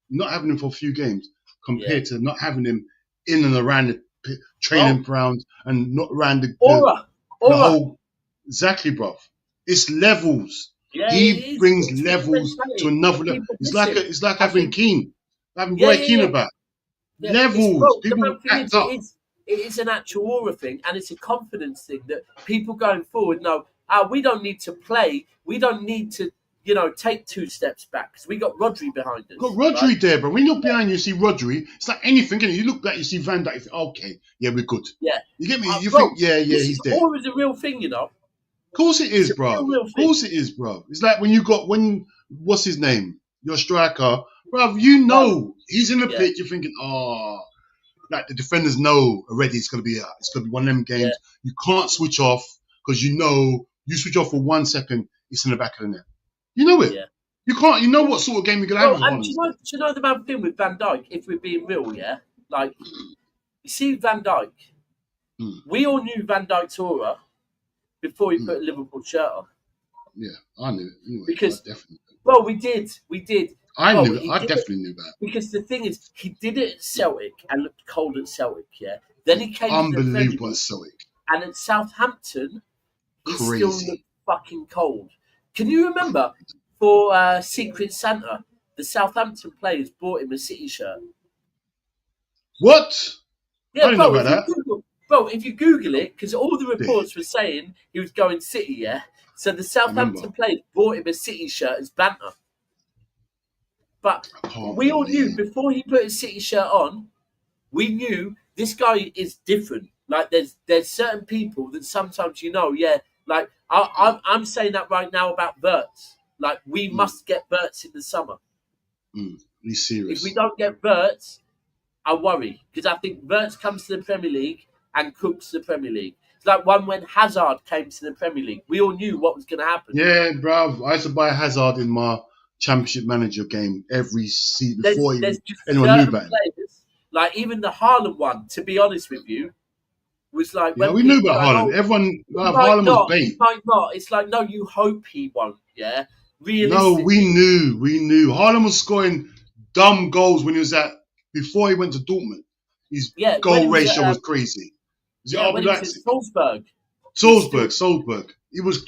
not having him for a few games compared to not having him in and around the training grounds and not around the whole. Exactly, bro. It's levels. Yeah, he brings levels to another level. It's like having Keane, having Roy Keane about. Yeah, levels. People act up. It is an actual aura thing, and it's a confidence thing that people going forward know. We don't need to play. We don't need to, take 2 steps back because we got Rodri behind us. Got Rodri there, bro. When you're behind, you see Rodri. It's like anything. You look back, you see Van Dijk. You think, okay, yeah, we're good. Yeah, you get me. You think, yeah, he's there. Aura is a real thing, Of course it is, It's a bro. real Of course it is, bro. It's like what's his name? Your striker, bro. You know he's in the pitch. You're thinking, like the defenders know already. It's gonna be one of them games. You can't switch off because you know you switch off for 1 second, it's in the back of the net. You know it. Yeah. You can't. You know what sort of game you're gonna have with And Holland. do you know the bad thing with Van Dijk? If we're being real, like you see Van Dijk. We all knew Van Dijk's aura before he put a Liverpool shirt on. Yeah, I knew it. Anyway, because definitely. Well, we did. I definitely knew that. Because the thing is, he did it at Celtic and looked cold at Celtic. Yeah. Then he came unbelievable at Celtic, and at Southampton, he still looked fucking cold. Can you remember for Secret Santa, the Southampton players bought him a City shirt? What? Yeah, I didn't know about that. Bro, if you Google it, because all the reports were saying he was going City, yeah? So the Southampton players bought him a City shirt as banter. But we all knew before he put his City shirt on, we knew this guy is different. Like there's certain people that sometimes like I'm saying that right now about Verts. Like we must get Verts in the summer. Be serious. If we don't get Verts, I worry because I think Verts comes to the Premier League and cooks the Premier League. It's like when Hazard came to the Premier League. We all knew what was going to happen. Yeah, bruv. I used to buy Hazard in my Championship Manager game every season before anyone knew about him. Like even the Haaland one, to be honest with you, was like... Yeah, we knew about Haaland. Everyone... Haaland was bait. He might not. It's like, no, you hope he won't, yeah? No, we knew. Haaland was scoring dumb goals when he was before he went to Dortmund. His goal ratio was crazy. When he was at Salzburg.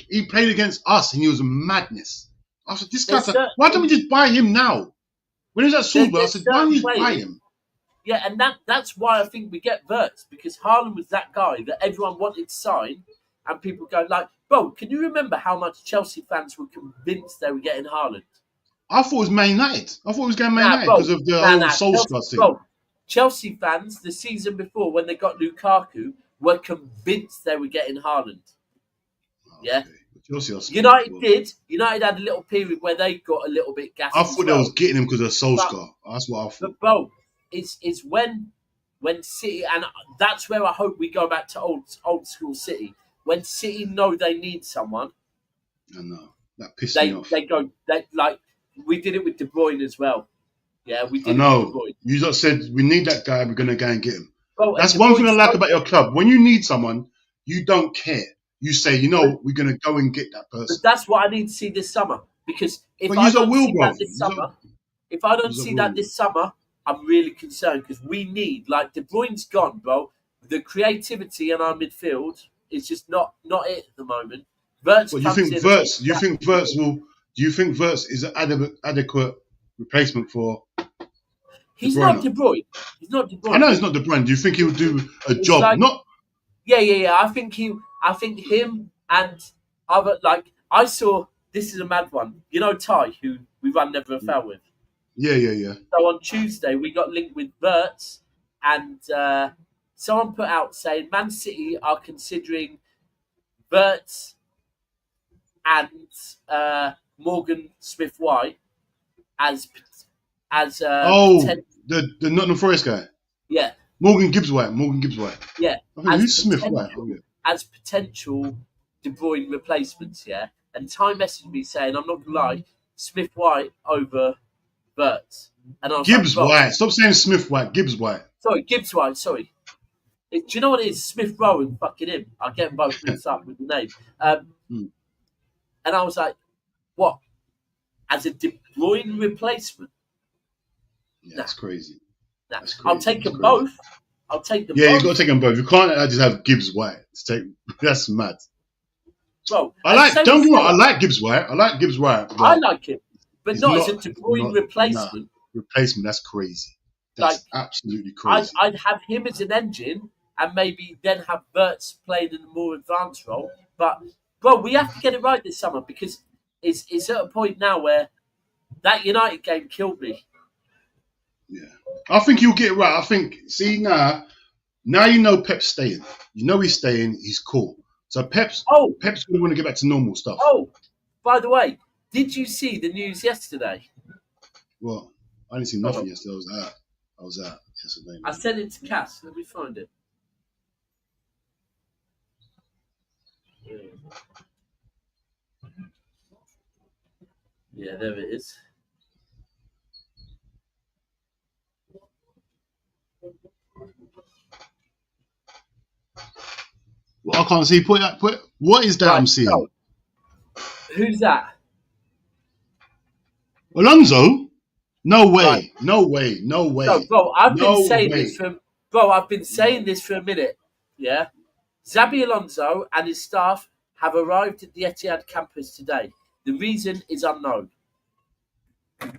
He played against us and he was a madness. I said, this guy's why don't we just buy him now? When he was at Salzburg, I said, why don't we just buy him? Yeah, and that's why I think we get Verts, because Haaland was that guy that everyone wanted to sign, and people go like, bro, can you remember how much Chelsea fans were convinced they were getting Haaland? I thought it was Man United. I thought it was going Man United because of the whole Solskjaer thing. Bro, Chelsea fans, the season before, when they got Lukaku, were convinced they were getting Haaland. Yeah. Okay. United had a little period where they got a little bit gassed. I thought they was getting him because of Solskjaer. That's what I thought. But bro, it's when City, and that's where I hope we go back to old school City. When City know they need someone, I know that pissed me off. We did it with De Bruyne as well. Yeah, we did. I know. With De Bruyne. You just said we need that guy. We're gonna go and get him. Bro, that's one thing I like about your club. When you need someone, you don't care. You say, we're going to go and get that person. But that's what I need to see this summer. Because if I don't see that this summer, I'm really concerned. Because we need, like, De Bruyne's gone, bro. The creativity in our midfield is just not it at the moment. Verts do you think Verts is an adequate replacement for He's not De Bruyne. He's not De Bruyne. I know he's not De Bruyne. Do you think he'll do a job? Yeah. I think him and other, like, I saw, this is a mad one. You know Ty, who we run Never a Foul with? Yeah. So on Tuesday, we got linked with Verts, and someone put out saying Man City are considering Verts and Morgan Smith-White as the Nottingham Forest guy? Yeah. Morgan Gibbs-White. Yeah. Who's Smith-White? As potential De Bruyne replacements, yeah? And Ty messaged me saying, I'm not going to lie, Smith-White over Verts. And I was Gibbs-White. Stop saying Smith-White. Gibbs-White. Sorry, Gibbs-White, sorry. Do you know what it is? Smith-Rowe and fucking him. I get them both mixed up with the name. And I was like, what? As a De Bruyne replacement? Yeah, that's crazy. Nah. That's crazy. I'll take them both. You've got to take them both. You can't just have Gibbs-White. That's mad. Bro, I like Gibbs-White. I like him. But not as a De Bruyne replacement. Replacement, that's crazy. That's absolutely crazy. I'd have him as an engine and maybe then have Verts playing in a more advanced role. But, bro, we have to get it right this summer because it's at a point now where that United game killed me. Yeah. I think you'll get it right. I think, see, now you know Pep's staying. You know he's staying. He's cool. So Pep's going to want to get back to normal stuff. Oh, by the way, did you see the news yesterday? Well, I didn't see nothing yesterday. I was out yesterday. I sent it to Cass. Let me find it. Yeah, there it is. Well, I can't see. What is that I'm seeing? So, who's that? Alonso? No way. Right. No way. No way. So, bro, I've been saying this for a minute. Yeah. Xabi Alonso and his staff have arrived at the Etihad campus today. The reason is unknown. But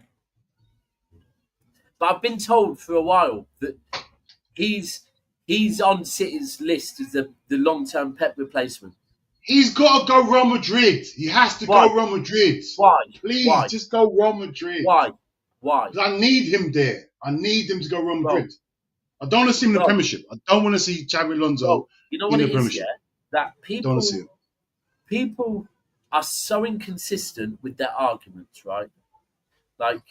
I've been told for a while that he's on City's list as the long-term Pep replacement. He's got to go Real Madrid. He has to go Real Madrid. Why? Please, just go Real Madrid. Why? I need him there. I need him to go Real Madrid. I don't want to see him in the Premiership. I don't want to see Xabi Alonso you know what in the it Premiership. Is, yeah? That people are so inconsistent with their arguments, right? Like,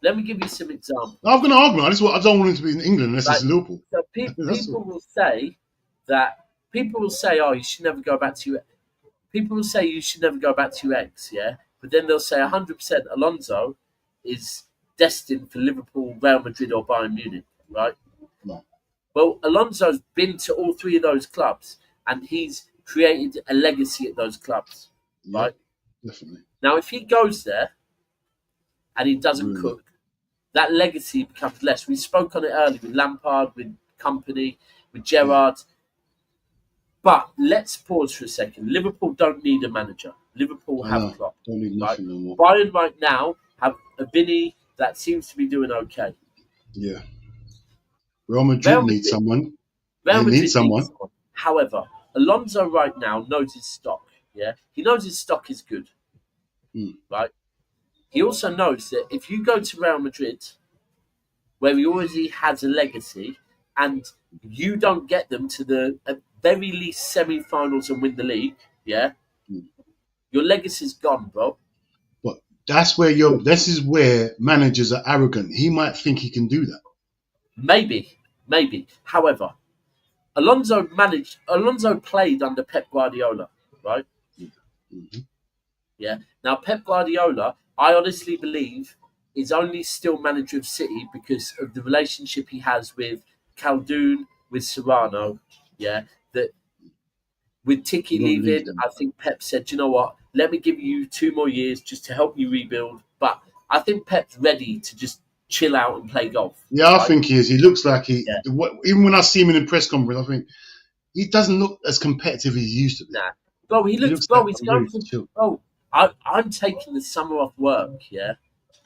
let me give you some examples. I'm going to argue. I don't want him to be in England unless it's Liverpool. So people will say, oh, you should never go back to your... People will say you should never go back to your ex, yeah? But then they'll say 100% Alonso is destined for Liverpool, Real Madrid or Bayern Munich, right? No. Well, Alonso's been to all three of those clubs and he's created a legacy at those clubs, right? Definitely. Now, if he goes there and he doesn't cook, that legacy becomes less. We spoke on it earlier with Lampard, with Company, with Gerrard. But let's pause for a second. Liverpool don't need a manager. Liverpool have Klopp. Don't need nothing no more. Bayern right now have a Vinny that seems to be doing okay. Yeah. Real Madrid needs someone. Real Madrid needs someone. However, Alonso right now knows his stock. Yeah, he knows his stock is good. Right. He also knows that if you go to Real Madrid, where he already has a legacy, and you don't get them to the at very least semi-finals and win the league, your legacy's gone, bro. But that's where this is where managers are arrogant. He might think he can do that. Maybe. However, Alonso played under Pep Guardiola, right? Mm-hmm. Yeah. Now, Pep Guardiola, I honestly believe, is only still manager of City because of the relationship he has with Khaldoon, with Serrano. Yeah. That with Tiki leaving, I think Pep said, you know what, let me give you 2 more years just to help you rebuild. But I think Pep's ready to just chill out and play golf. Yeah, I think he is. He looks like even when I see him in the press conference, I think he doesn't look as competitive as he used to be. Nah. Bro, he's going to... Oh, I'm taking the summer off work, yeah?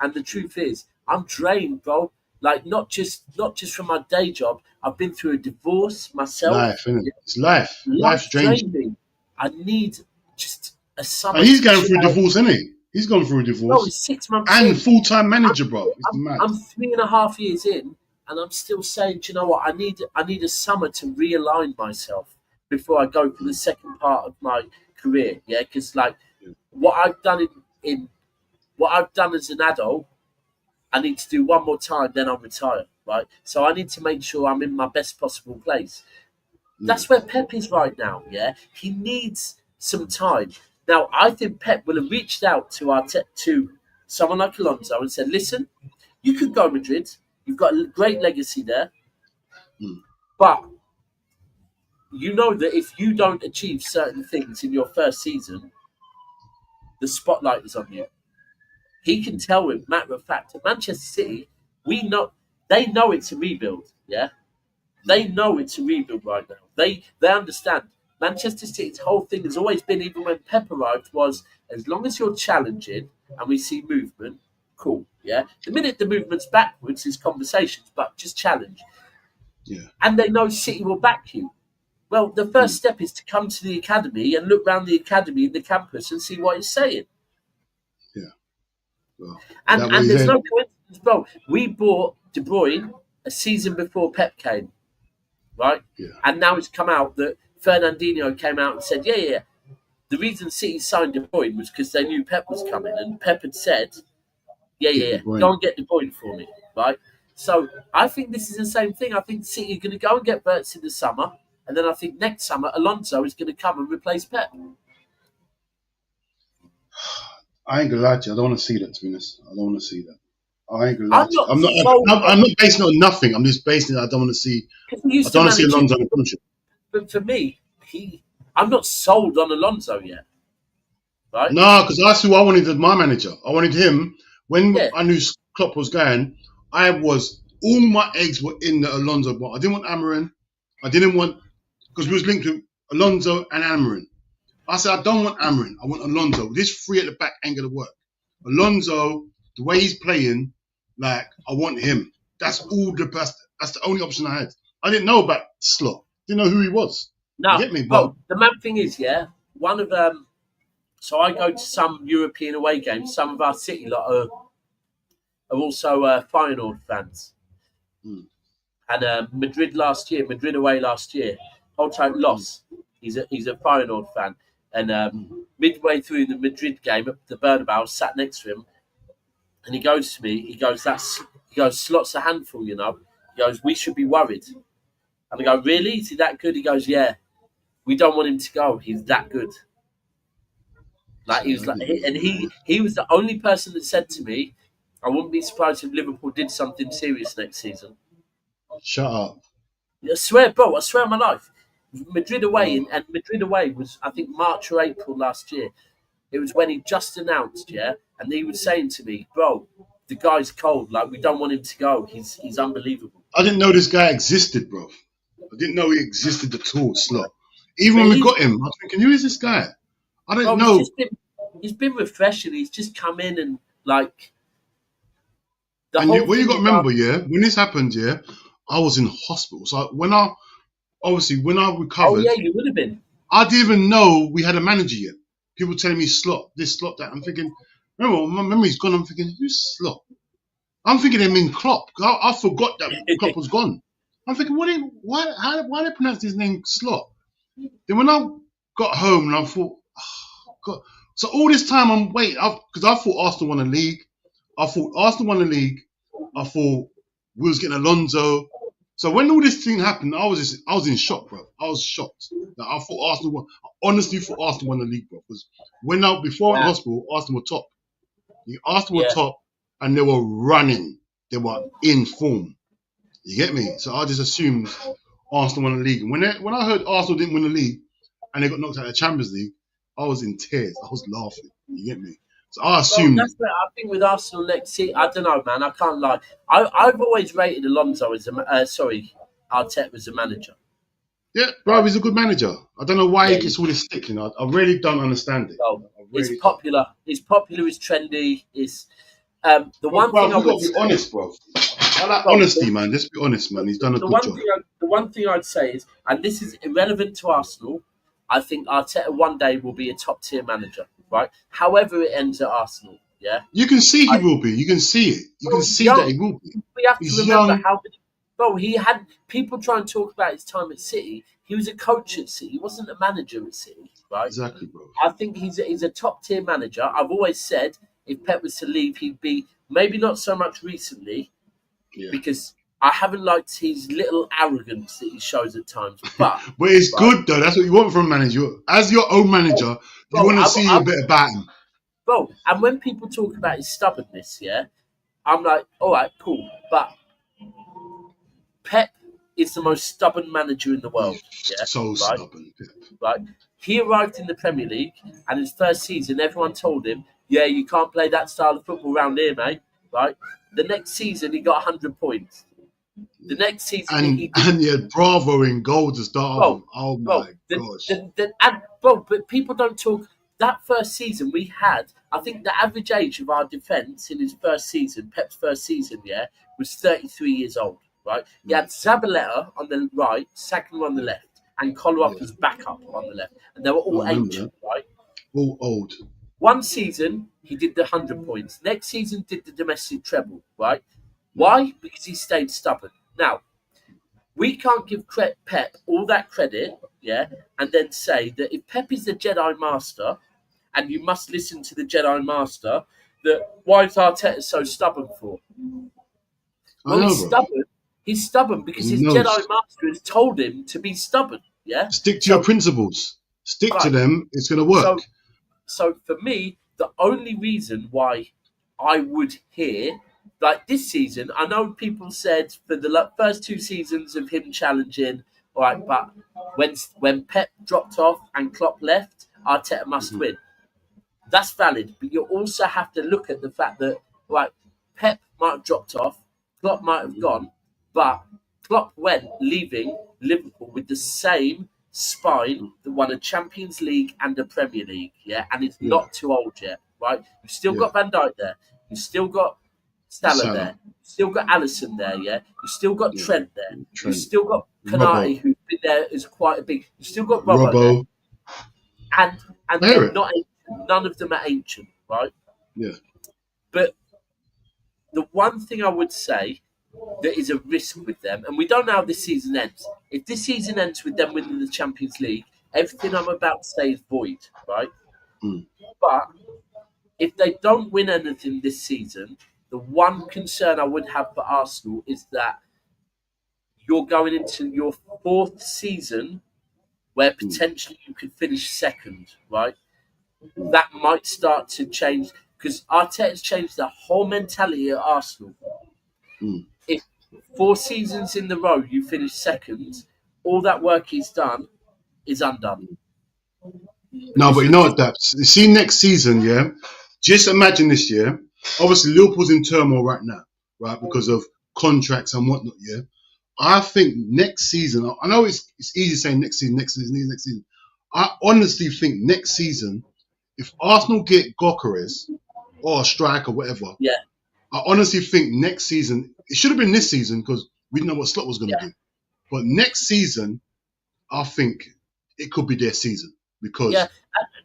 And the truth is, I'm drained, bro. Like, not just from my day job. I've been through a divorce myself. Life, isn't it? It's life. Life's draining. I need just a summer. And he's going through a divorce, isn't he? He's gone through a divorce. Bro, he's 6 months and in. Full-time manager, bro. I'm 3.5 years in, and I'm still saying, do you know what? I need a summer to realign myself before I go for the second part of my career. Yeah, because what I've done what I've done as an adult, I need to do one more time, then I'll retire. Right, so I need to make sure I'm in my best possible place. That's where Pep is right now. Yeah, he needs some time. Now, I think Pep will have reached out to someone like Alonso and said, "Listen, you could go Madrid. You've got a great legacy there, but you know that if you don't achieve certain things in your first season, the spotlight is on you." He can tell him, matter of fact, at Manchester City, they know it's a rebuild, yeah? They know it's a rebuild right now. They understand. Manchester City's whole thing has always been, even when Pep arrived, was as long as you're challenging and we see movement, cool, yeah? The minute the movement's backwards is conversations, but just challenge. Yeah. And they know City will back you. Well, the first step is to come to the academy and look around the academy in the campus and see what it's saying. Yeah. Well, and there's no coincidence, bro. We bought De Bruyne a season before Pep came, right? Yeah. And now it's come out that Fernandinho came out and said, yeah. The reason City signed De Bruyne was because they knew Pep was coming, and Pep had said, yeah, go and get De Bruyne for me, right? So I think this is the same thing. I think City are going to go and get Wirtz in the summer, and then I think next summer Alonso is going to come and replace Pep. I ain't gonna lie to you. I don't want to see that. To be honest, I don't want to see that. I ain't gonna lie to you. I'm not basing it on nothing. I'm just basing it. I don't want to see. I don't want to see Alonso in the Premiership. But for me, I'm not sold on Alonso yet. Right? No, because that's who I wanted as my manager. I wanted him when I knew Klopp was going. All my eggs were in the Alonso box. I didn't want Amarin. I didn't want, because we was linked with Alonso and Amarin. I said I don't want Amarin. I want Alonso. This three at the back ain't gonna work. Alonso, the way he's playing, like I want him. That's the only option I had. I didn't know about Slot. Didn't know who he was. No, you get me, bro. The main thing is, one of so I go to some European away games. Some of our City lot are also Feyenoord fans. And Madrid away last year, whole time loss. He's a Feyenoord fan. And midway through the Madrid game at the Bernabeu, I was sat next to him, and he goes to me. He goes, Slot's a handful, you know. He goes, we should be worried. And I go, really? Is he that good? He goes, yeah. We don't want him to go. He's that good. Like he was like, he was the only person that said to me, I wouldn't be surprised if Liverpool did something serious next season. Shut up. I swear, bro. I swear on my life. Madrid away, and Madrid away was, I think, March or April last year. It was when he just announced, and he was saying to me, bro, the guy's cold. Like, we don't want him to go. He's unbelievable. I didn't know this guy existed, bro. I didn't know he existed at all, Slot. Even when we got him, I was thinking, who is this guy? I don't know. He's been refreshing. He's just come in and, like... You got to remember, when this happened, I was in hospital. So when I recovered... Oh, yeah, you would have been. I didn't even know we had a manager yet. People telling me Slot, this, Slot, that. I'm thinking, remember, my memory's gone. I'm thinking, who's Slot? I'm thinking they mean Klopp. I forgot that Klopp was gone. I'm thinking, why they pronounce his name Slot? Then when I got home and I thought, oh, God. So all this time I'm waiting, because I thought Arsenal won the league. I thought we was getting Alonso. So when all this thing happened, I was in shock, bro. I was shocked. Like, I thought Arsenal won. I honestly thought Arsenal won the league, bro. Because before hospital, Arsenal were top. Arsenal were top, and they were running. They were in form. You get me? So I just assumed Arsenal won the league. And when I heard Arsenal didn't win the league and they got knocked out of the Champions League, I was in tears. I was laughing. You get me? So I assumed. That's what I think with Arsenal next season. I don't know, man. I can't lie. I've always rated Alonso as Arteta as a manager. Yeah, bro, he's a good manager. I don't know why he gets all this stick. You know, I really don't understand it. Well, it's popular. It's popular. It's trendy. It's the one thing I would be honest, bro. I like honesty, man. Just be honest, man. He's done a good job. The one thing I'd say is, and this is irrelevant to Arsenal, I think Arteta one day will be a top-tier manager, right? However it ends at Arsenal, You can see he will be. You can see it. You can see that he will be. We have to remember how many... Bro, he had... People try and talk about his time at City. He was a coach at City. He wasn't a manager at City, right? Exactly, bro. I think he's a top-tier manager. I've always said if Pep was to leave, he'd be... Maybe not so much recently, because I haven't liked his little arrogance that he shows at times. But it's good, though. That's what you want from a manager. As your own manager, you want to see a bit about him. Bro, and when people talk about his stubbornness, I'm like, all right, cool. But Pep is the most stubborn manager in the world. Stubborn. Right? He arrived in the Premier League, and his first season, everyone told him, you can't play that style of football around here, mate. Right? The next season, he got 100 points. The next season, he had Bravo in goal to start off. Oh my gosh! But people don't talk. That first season we had, I think the average age of our defence in his first season, Pep's first season, was 33 years old. Right? He had Zabaleta on the right, Sagna on the left, and Colourful as backup on the left, and they were all ancient, right? All old. One season he did the 100 points. Next season did the domestic treble, right? Why? Because he stayed stubborn. Now, we can't give Pep all that credit, yeah, and then say that if Pep is the Jedi Master, and you must listen to the Jedi Master, that why is Arteta so stubborn for? Well, he's stubborn. He's stubborn because his Jedi Master has told him to be stubborn. Yeah, stick to your principles. Stick to them. It's going to work. So for me, the only reason why I would hear, like this season, I know people said for the first 2 seasons of him challenging, all right, but when Pep dropped off and Klopp left, Arteta must win. That's valid, but you also have to look at the fact that, right, Pep might have dropped off, Klopp might have gone, but Klopp went leaving Liverpool with the same spine that won a Champions League and a Premier League, yeah, and it's not too old yet, right? You've still got Van Dijk there, you've still got Salah there, you've still got Alisson there, yeah, you've still got Trent there, you've still got Konate, who's been there as quite a big, you've still got Robbo there, and they're not. None of them are ancient, right? Yeah. But the one thing I would say that is a risk with them, and we don't know how this season ends. If this season ends with them winning the Champions League, everything I'm about to say is void, right? But if they don't win anything this season, the one concern I would have for Arsenal is that you're going into your 4th season where potentially you could finish 2nd, right? That might start to change because Arteta's changed the whole mentality at Arsenal. If 4 seasons in the row you finish 2nd, all that work he's done is undone. No, but you know what, Daps? See next season, yeah? Just imagine this year. Obviously, Liverpool's in turmoil right now, right? Because of contracts and whatnot, yeah? I think next season, I know it's easy saying next season. I honestly think next season, if Arsenal get Gyökeres or a striker, whatever, I honestly think next season, it should have been this season because we didn't know what Slot was going to do. But next season, I think it could be their season because... Yeah,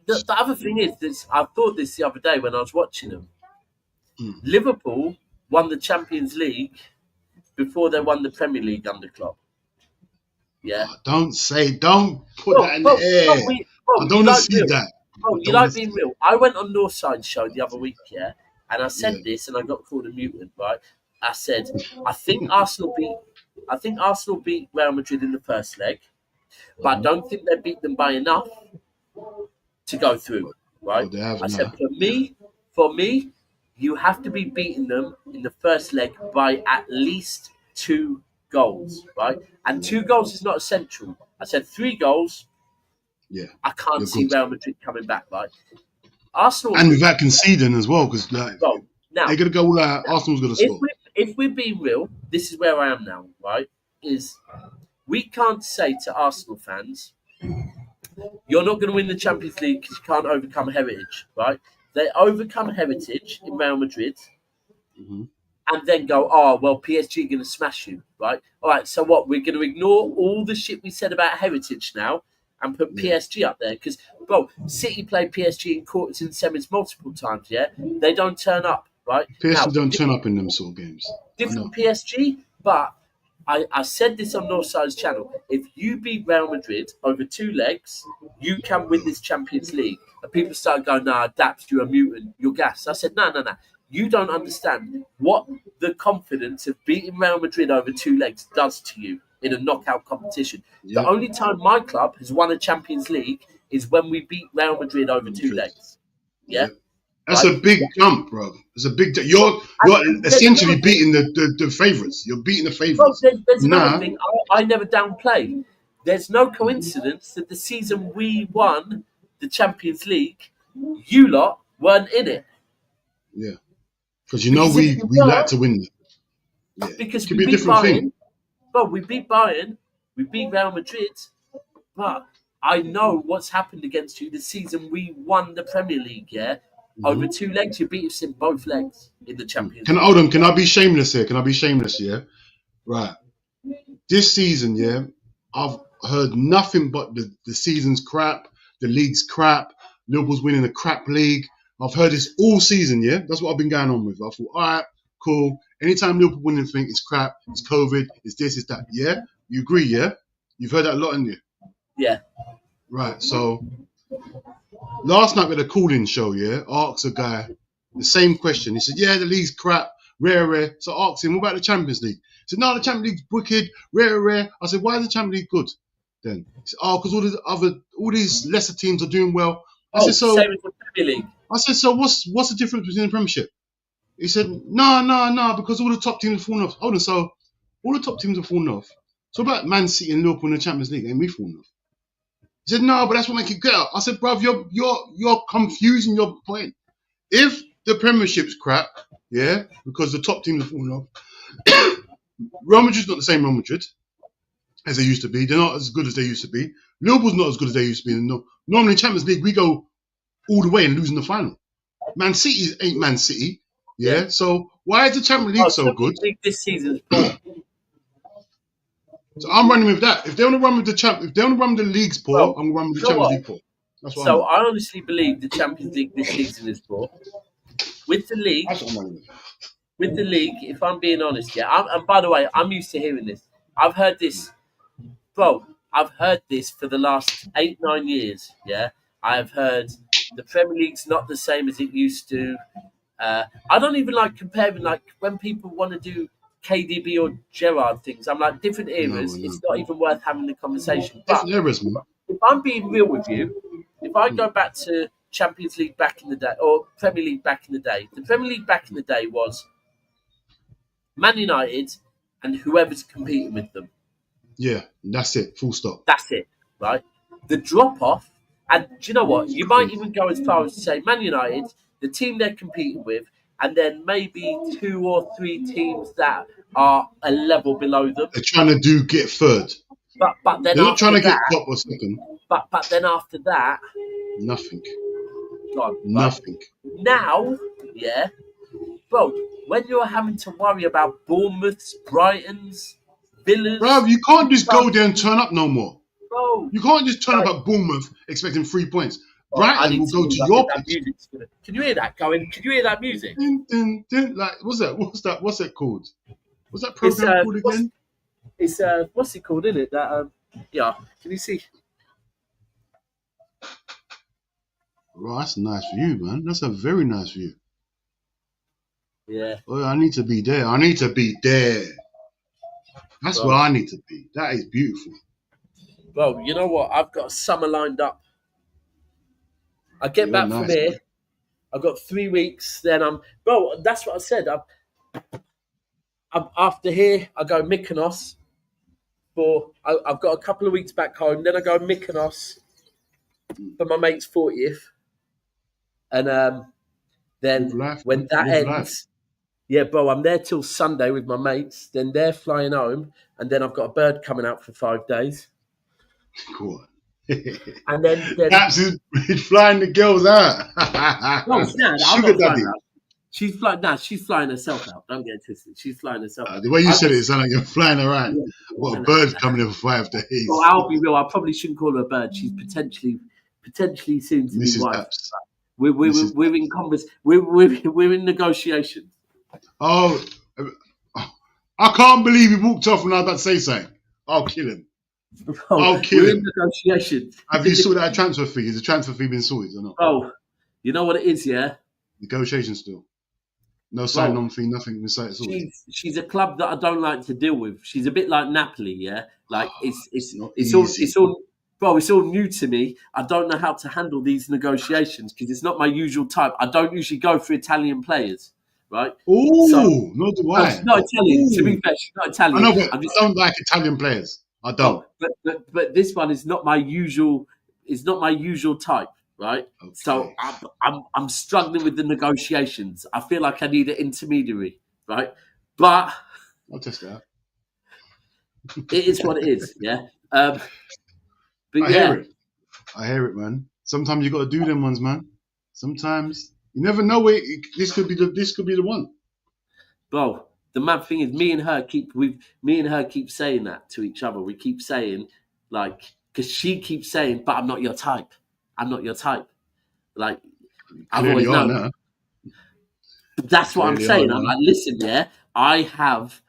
the other thing is, this, I thought this the other day when I was watching them. Liverpool won the Champions League before they won the Premier League under Klopp. Yeah. Oh, don't put that in the air. I don't want to see that. Oh, you like being real? I went on Northside show the other week, yeah, and I said this, and I got called a mutant, right? I said, I think Arsenal beat Real Madrid in the first leg, but I don't think they beat them by enough to go through, right? I said, for me, you have to be beating them in the first leg by at least 2 goals, right? And 2 goals is not essential. I said 3 goals. Yeah, I can't see Real Madrid coming back, right? Arsenal, and without conceding as well, because now they're gonna go all out. Arsenal's gonna score. If we're being real, this is where I am now, right? Is we can't say to Arsenal fans, you're not going to win the Champions League because you can't overcome heritage, right? They overcome heritage in Real Madrid, and then go, oh well, PSG are going to smash you, right? All right, so what? We're going to ignore all the shit we said about heritage now and put PSG up there because, bro, City play PSG in quarters and semis multiple times, yeah? They don't turn up, right? PSG don't turn up in them sort of games. Different PSG, but I said this on Northside's channel. If you beat Real Madrid over 2 legs, you can win this Champions League. And people started going, nah, Daps, you're a mutant, you're gas. I said, no. You don't understand what the confidence of beating Real Madrid over 2 legs does to you in a knockout competition. The only time my club has won a Champions League is when we beat Real Madrid over 2 legs. Yeah? That's a big jump, bro. It's a big jump. You're essentially beating the favourites. You're beating the favourites. There's another thing I never downplay. There's no coincidence that the season we won the Champions League, you lot weren't in it. Yeah. Because we like to win. Yeah. Because we beat Bayern. Well, we beat Bayern, we beat Real Madrid, but I know what's happened against you this season. We won the Premier League, yeah? Over 2 legs, you beat us in both legs in the Champions League. Hold on, can I be shameless here? Yeah? Right. This season, yeah, I've heard nothing but the season's crap, the league's crap, Liverpool's winning a crap league. I've heard this all season, yeah? That's what I've been going on with. I thought, all right, cool. Anytime Liverpool win anything, it's crap, it's COVID, it's this, it's that. Yeah? You agree, yeah? You've heard that a lot, haven't you? Yeah. Right. So last night we had a call-in show, yeah? Asked a guy the same question. He said, yeah, the league's crap, rare. So I asked him, what about the Champions League? He said, no, the Champions League's wicked, rare. I said, why is the Champions League good then? He said, oh, because all these lesser teams are doing well. I said, so same with the Premier League. I said, so what's the difference between the Premiership? He said, no, because all the top teams have fallen off. Hold on, so all the top teams have fallen off. So about Man City and Liverpool in the Champions League, ain't we fallen off? He said, no, but that's what makes it good. I said, bruv, you're confusing your point. If the Premiership's crap, yeah, because the top teams have fallen off, Real Madrid's not the same Real Madrid as they used to be. They're not as good as they used to be. Liverpool's not as good as they used to be. Normally in Champions League, we go all the way and lose in the final. Man City ain't Man City, yeah? So why is the Champions League so good? This season's poor. So I'm running with that. If they want to run with the league's poor, I'm going to run with the Champions League poor. That's what so I honestly believe the Champions League this season is poor. With the league, if I'm being honest, yeah. And by the way, I'm used to hearing this. I've heard this, bro. I've heard this for the last 8-9 years. Yeah, I've heard the Premier League's not the same as it used to. I don't even like comparing, like when people want to do KDB or Gerrard things. I'm like, different eras. No. It's not even worth having the conversation. But if I'm being real with you, if I go back to Champions League back in the day or Premier League back in the day, the Premier League back in the day was Man United and whoever's competing with them. Yeah, that's it. Full stop. That's it, right? The drop-off, and do you know what? You might even go as far as to say Man United, the team they're competing with, and then maybe 2 or 3 teams that are a level below them. They're trying to get third. But then they're not trying to get top or second. But then after that, nothing. Gone. Nothing. Right? Now, yeah, bro, when you're having to worry about Bournemouths, Brightons, Villas, bro, you can't just go there and turn up no more. Bro, you can't just turn up at Bournemouth expecting 3 points. Brighton will go to your place. Can you hear that going? Can you hear that music? Like, what's that? What's it called? What's that program called again? It's what's it called? Isn't it? That yeah. Can you see? Bro, that's nice view, man. That's a very nice view. Yeah. Oh, I need to be there. That's where I need to be. That is beautiful. Bro, you know what? I've got summer lined up. I get back from here. Man. I've got 3 weeks. Then bro. That's what I said. I'm after here. I go Mykonos. I've got a couple of weeks back home. Then I go Mykonos for my mate's 40th, and then when that ends, yeah, bro, I'm there till Sunday with my mates. Then they're flying home, and then I've got a bird coming out for 5 days. Cool. And then he's flying the girls out. No, Sugar daddy. She's flying herself out. Don't get it twisted. She's flying herself out. The way you said it sounded like you're flying around. Yeah. What, a bird's coming in for 5 days. Well, I'll be real. I probably shouldn't call her a bird. She's potentially soon to be wife. We're in converse. We're in negotiations. Oh, I can't believe he walked off when I was about to say something. I'll kill him. I'll kill him. In negotiations. Have you sorted out a transfer fee? Is the transfer fee been sorted or not? Oh, you know what it is, yeah? Negotiation still. No sign-on fee, nothing been sorted. She's a club that I don't like to deal with. She's a bit like Napoli, yeah? Like it's all new to me. I don't know how to handle these negotiations because it's not my usual type. I don't usually go for Italian players. Right? Oh, not do I. She's not Italian. To be fair, she's not Italian. I know, but I don't like Italian players. I don't. But this one is not my usual. It's not my usual type, right? Okay. So I'm struggling with the negotiations. I feel like I need an intermediary, right? But I'll test that. It is what it is, yeah. But I hear it, man. Sometimes you got to do them ones, man. Sometimes. You never know where this could be the one. Bro, the mad thing is me and her keep saying that to each other. We keep saying, like, because she keeps saying, but I'm not your type. I'm not your type. Like, I've always known. That's what I'm saying. I'm like, listen, yeah, I have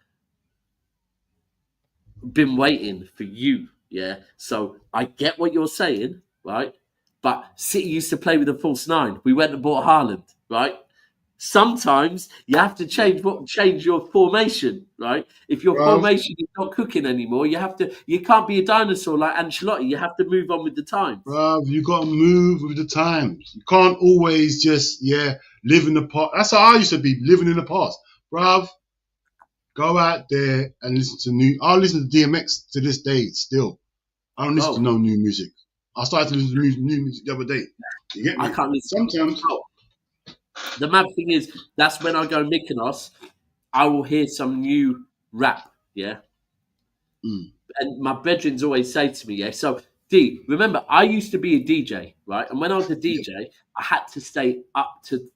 been waiting for you. Yeah. So I get what you're saying, right? But City used to play with a false nine. We went and bought Haaland, right? Sometimes you have to change your formation, right? If your Bruv, formation is not cooking anymore, you can't be a dinosaur like Ancelotti. You have to move on with the times. bruv, you got to move with the times. You can't always just, live in the past. That's how I used to be, living in the past. Bruv, go out there and listen to I'll listen to DMX to this day still. I don't listen to no new music. I started to listen to new music the other day. You get me? I can't listen. Sometimes. The mad thing is, that's when I go Mykonos, I will hear some new rap, yeah? And my bedrooms always say to me, so, D, remember, I used to be a DJ, right? And when I was a DJ, I had to stay up to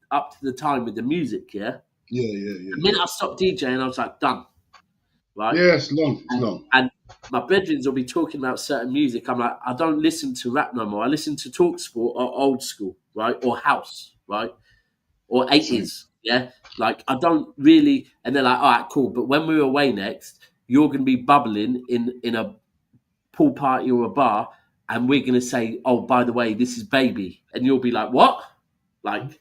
the time with the music, yeah? Yeah. The minute I stopped DJing, I was like, done, right? Yeah, it's long. And my bedrooms will be talking about certain music. I'm like, I don't listen to rap no more. I listen to TalkSport or old school, right? Or house, right? Or 80s, yeah? Like, I don't really... And they're like, all right, cool. But when we're away next, you're going to be bubbling in a pool party or a bar, and we're going to say, oh, by the way, this is Baby. And you'll be like, what? Like,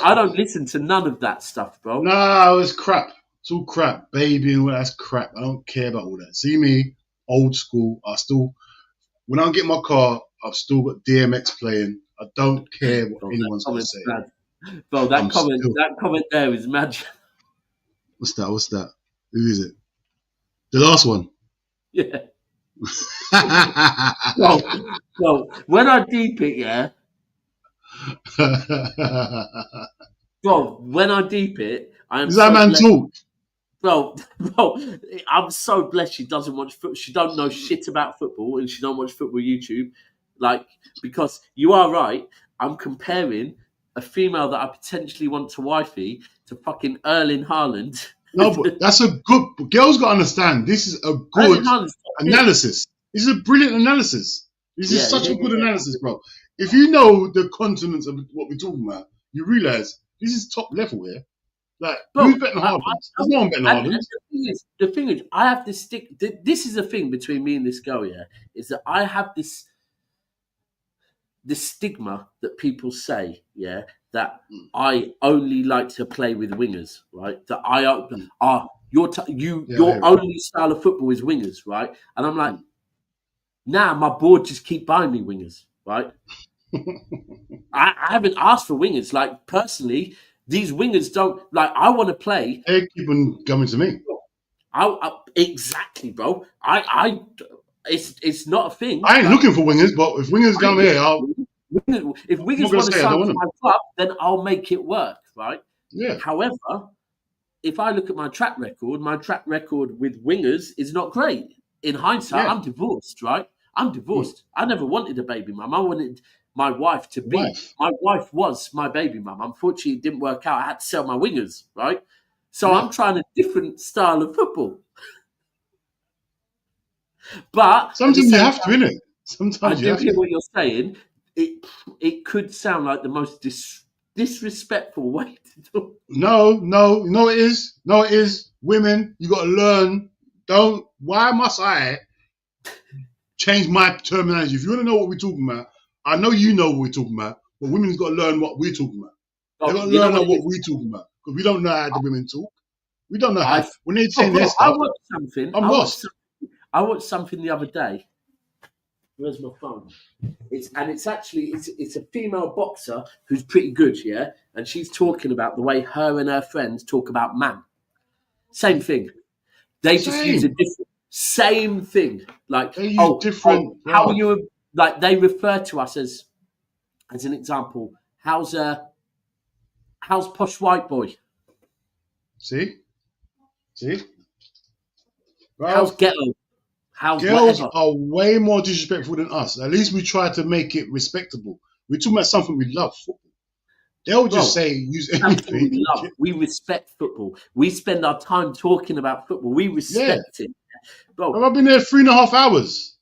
I don't listen to none of that stuff, bro. No, it's crap. It's all crap. Baby and all that's crap. I don't care about all that. See me, old school. When I get in my car, I've still got DMX playing. I don't care what anyone's going to say. Bro, that comment there is magic. What's that? Who is it? The last one. Yeah. Well, when I deep it, yeah. Bro, when I deep it, I am. Is that man talk? Bro, I'm so blessed she doesn't watch football. She don't know shit about football, and she don't watch football YouTube. Like, because you are right. I'm comparing a female that I potentially want to wifey to fucking Erling Haaland. No, but that's a good... Girls got to understand, this is a good analysis. This is a brilliant analysis. This is such a good analysis, bro. If you know the continents of what we're talking about, you realise this is top level here. Like, who's betting Haaland? There's no one betting Haaland. The thing is, I have this stick... This is the thing between me and this girl, is that I have this stigma that people say, that I only like to play with wingers, right? That your only style of football is wingers, right? And I'm like, my board just keep buying me wingers, right? I haven't asked for wingers. Like, personally, these wingers don't... Like, I want to play... They keep on coming to me. Exactly, bro. It's not a thing. I ain't looking for wingers, but if wingers come here, if wingers want to sign to my club, then I'll make it work, right? Yeah. However, if I look at my track record with wingers is not great. In hindsight, I'm divorced, right? I'm divorced. I never wanted a baby mum. I wanted my wife to be. My wife was my baby mum. Unfortunately, it didn't work out. I had to sell my wingers, right? So I'm trying a different style of football. But sometimes you have to, innit? Sometimes I do hear what you're saying. It could sound like the most disrespectful way to do it. No, it is. No, it is. Women, you got to learn. Why must I change my terminology? If you want to know what we're talking about, I know you know what we're talking about, but women's got to learn what we're talking about. They've got to learn what we're talking about, because we don't know how the women talk. We don't know how. When they're saying their stuff, I watched something. I'm lost. I watched something the other day. Where's my phone? It's a female boxer who's pretty good, and she's talking about the way her and her friends talk about man. Same thing. They just use a different same thing. Like, different. How are you? Like, they refer to us as an example. How's posh white boy? See. Right. How's ghetto? Girls are way more disrespectful than us. At least we try to make it respectable. We're talking about something we love, football. They'll just use anything. We respect football. We spend our time talking about football. We respect it. Bro, I've been there 3.5 hours.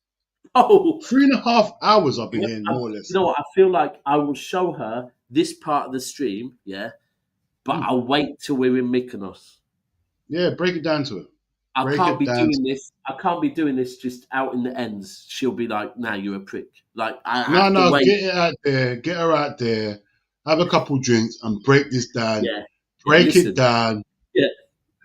Oh, 3.5 hours I've been here, more or less. You know what? I feel like I will show her this part of the stream, but I'll wait till we're in Mykonos. Yeah, break it down to her. I Break can't it be down. doing this. I can't be doing this just out in the ends. She'll be like, "Nah, you're a prick." Like I have to wait. Get it out there. Get her out there. Have a couple drinks and break this down. Yeah, Break listen. it down. Yeah,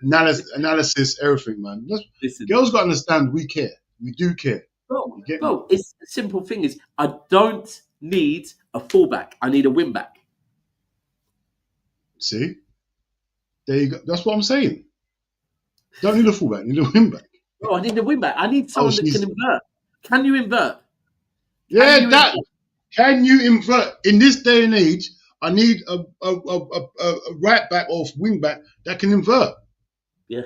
Analysis, everything, man. listen. Girls got to understand we care. We do care. Bro, it's the simple thing is I don't need a fullback. I need a wing back. See? There you go. That's what I'm saying. Don't need a fullback. You need a wing back. No, I need a wing back. I need someone that can invert. Can you invert? Can you invert? In this day and age, I need a right back or wing back that can invert. Yeah.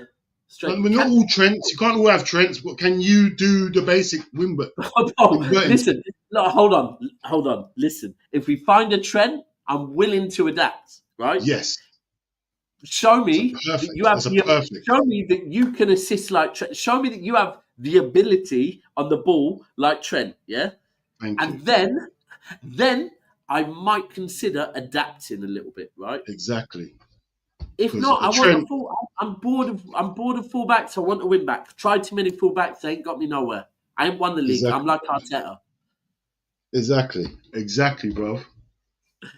Straight. We're not all Trents. You can't all have Trents, but can you do the basic wing back? Listen, no, hold on. Listen, if we find a Trent, I'm willing to adapt. Right? Yes. Show me that you have show me that you can assist like Trent. Show me that you have the ability on the ball like Trent. Yeah. Thank you. Then I might consider adapting a little bit. Right? Exactly. If not, I'm bored of fullbacks. I want a win back. Tried too many fullbacks. They ain't got me nowhere. I ain't won the league. Exactly. I'm like Arteta. Exactly, bro.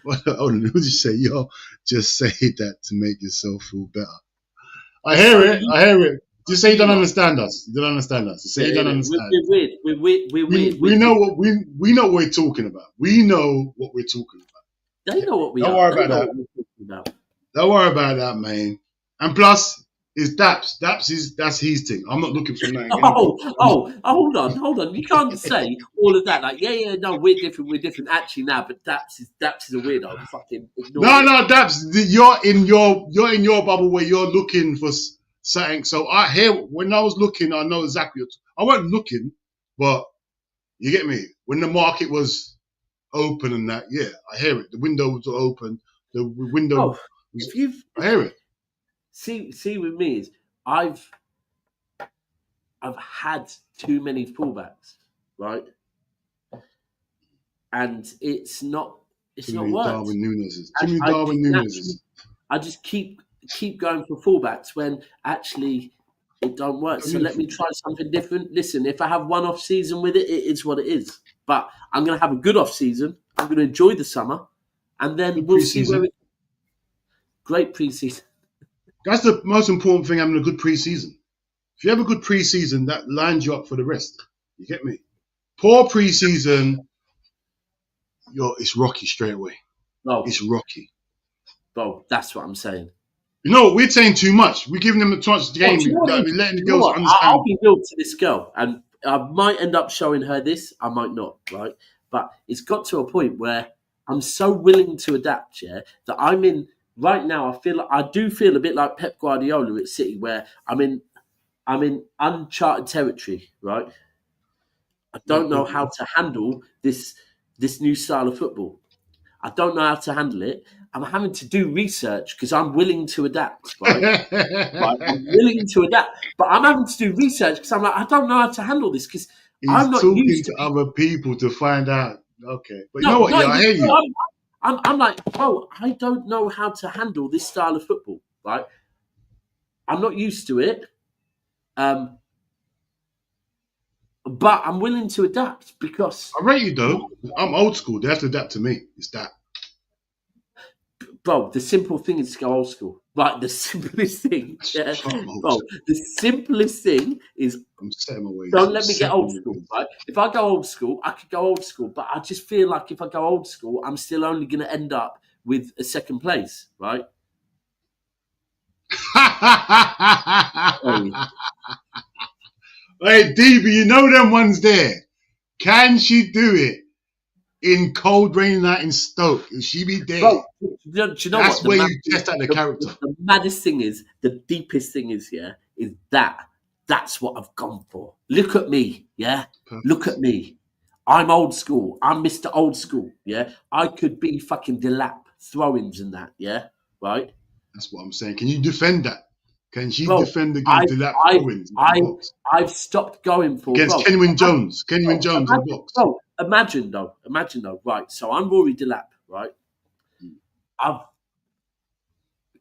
Hold on, who did you say? Yo, just say that to make yourself feel better. I hear it. Just say you don't understand us. You don't understand us. Just say you don't understand. We're weird. We know what we're talking about. We know what we're talking about. They know what we are. Don't worry about that. Don't worry about that, man. And plus, it's Daps. That's his thing. I'm not looking for nothing. Hold on. You can't say all of that. Like, no, we're different. Actually, now, but Daps is a weirdo. Fucking ignore it. No, Daps, you're in your bubble where you're looking for something. So when I was looking, I know exactly. I wasn't looking, but you get me. When the market was open and that, yeah, I hear it. The window was open. The window. I hear it. See, with me is I've had too many fullbacks, right? And it's not worked. Darwin Núñez. I just keep going for fullbacks when actually it don't work. So let me try something different. Listen, if I have one off season with it, it is what it is. But I'm going to have a good off season. I'm going to enjoy the summer, and then we'll see where we. Great preseason. That's the most important thing, having a good preseason. If you have a good preseason, that lines you up for the rest. You get me? Poor preseason, it's rocky straight away. No. It's rocky. Bro, that's what I'm saying. You know, we're saying too much. We're giving them too much game. We're letting the girls understand. I'll be real to this girl, and I might end up showing her this. I might not, right? But it's got to a point where I'm so willing to adapt, that I'm in... Right now, I do feel a bit like Pep Guardiola at City, where I'm in uncharted territory. Right, I don't know how to handle this new style of football. I don't know how to handle it. I'm having to do research because I'm willing to adapt. Right, I'm willing to adapt, but I'm having to do research because I'm like, I don't know how to handle this because I'm not used to other people to find out. Okay, but you know what? I hear you. I'm like, bro, I don't know how to handle this style of football, right? I'm not used to it. But I'm willing to adapt because... I rate you, though. I'm old school. They have to adapt to me. It's that. Bro, the simple thing is to go old school. Right, the simplest thing. Yeah. Bro, the simplest thing is... I'm setting my ways. Don't let me get old school, right? If I go old school, I could go old school, but I just feel like if I go old school, I'm still only going to end up with a second place, right? Hey, DB, you know them ones there. Can she do it in cold rain night in Stoke? Will she be there? Bro, do you know that's what? where you test out the character. The maddest thing is, the deepest thing is, is that. That's what I've gone for. Look at me, Perfect. Look at me. I'm old school. I'm Mr. Old School, I could be fucking Delap, throw-ins and that, right? That's what I'm saying. Can you defend that? Can she defend against Delap throw-ins? I've stopped going for... Against Kenwyne Jones. Kenwyne Jones in box. Bro, imagine though, right? So I'm Rory Delap, right? I've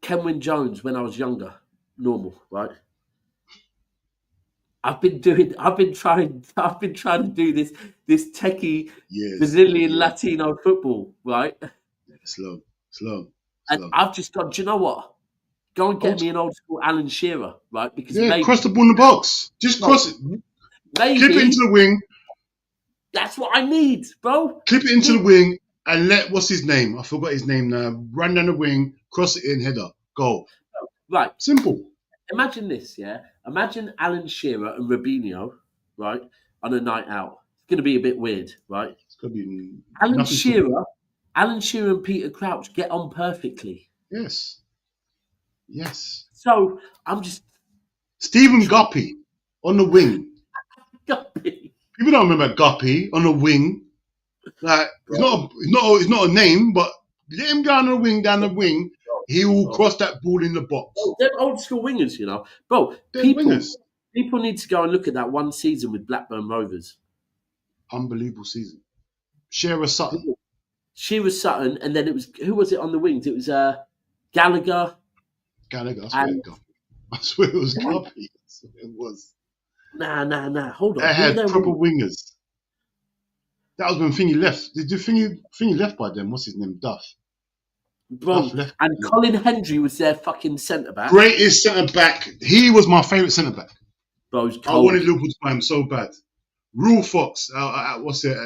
Kenwyne Jones when I was younger, normal, right? I've been trying to do this techie Brazilian Latino football, right? Slow. And I've just gone, do you know what? Go and get me an old school Alan Shearer, right? Because maybe cross the ball in the box. Just cross it. Maybe Clip it into the wing. That's what I need, bro. Clip it into the wing and let, what's his name? I forgot his name now. Run down the wing, cross it in, header, goal. Right. Simple. Imagine this, yeah? Imagine Alan Shearer and Robinho, right, on a night out. It's going to be a bit weird, right? It's going to be Alan Shearer and Peter Crouch get on perfectly. Yes. So I'm just Stephen Guppy on the wing. Guppy. People don't remember Guppy on the wing. Like it's not a name, but let him go down the wing. He will cross that ball in the box. They're old school wingers, you know. Bro, people need to go and look at that one season with Blackburn Rovers. Unbelievable season. Shearer Sutton, and then it was, who was it on the wings? It was Gallagher. I swear it was Guppy. It was. Nah. Hold on. They had proper wingers. That was when Thingy left. Did you Thingy left by then? What's his name? Duff. Bro, and Colin Hendry was their fucking centre back. Greatest centre back. He was my favourite centre back. Bro, I wanted Liverpool to buy him so bad. Rule Fox, at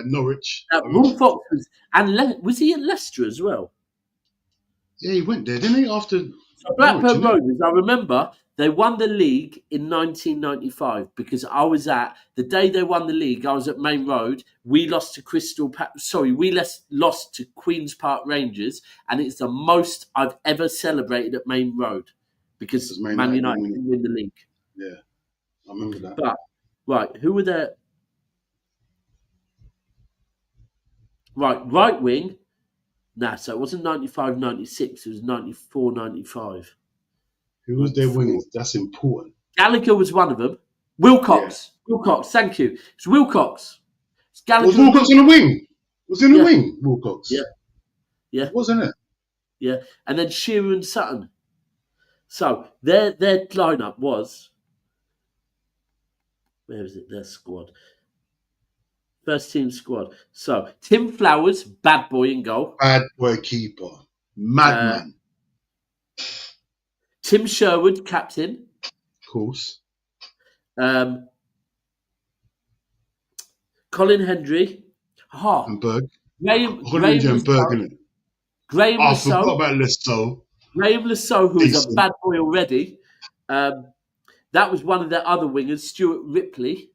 Norwich. Rule Fox was he at Leicester as well? Yeah, he went there, didn't he? After Blackburn Rovers, I remember they won the league in 1995 because I was at the day they won the league. I was at Main Road. We lost to lost to Queens Park Rangers, and it's the most I've ever celebrated at Main Road because Man United didn't win the league. Yeah, I remember that. But right, who were there? Right wing. Nah, so it wasn't 95, 96. It was 94, 95. Who was their wingers? That's important. Gallagher was one of them. Wilcox. Yeah. Wilcox, thank you. It's Wilcox. Was Wilcox on the wing? Was in the wing, Wilcox? Yeah. Wasn't it? Yeah. And then Shearer and Sutton. So their lineup was, where is it? Their squad. First team squad. So Tim Flowers, bad boy in goal. Bad boy keeper. Madman. Tim Sherwood, captain. Of course. Colin Hendry. And Berg. Graham Berg, Graham I forgot about Lesso. Graham Lesso, who is a bad boy already. That was one of their other wingers, Stuart Ripley.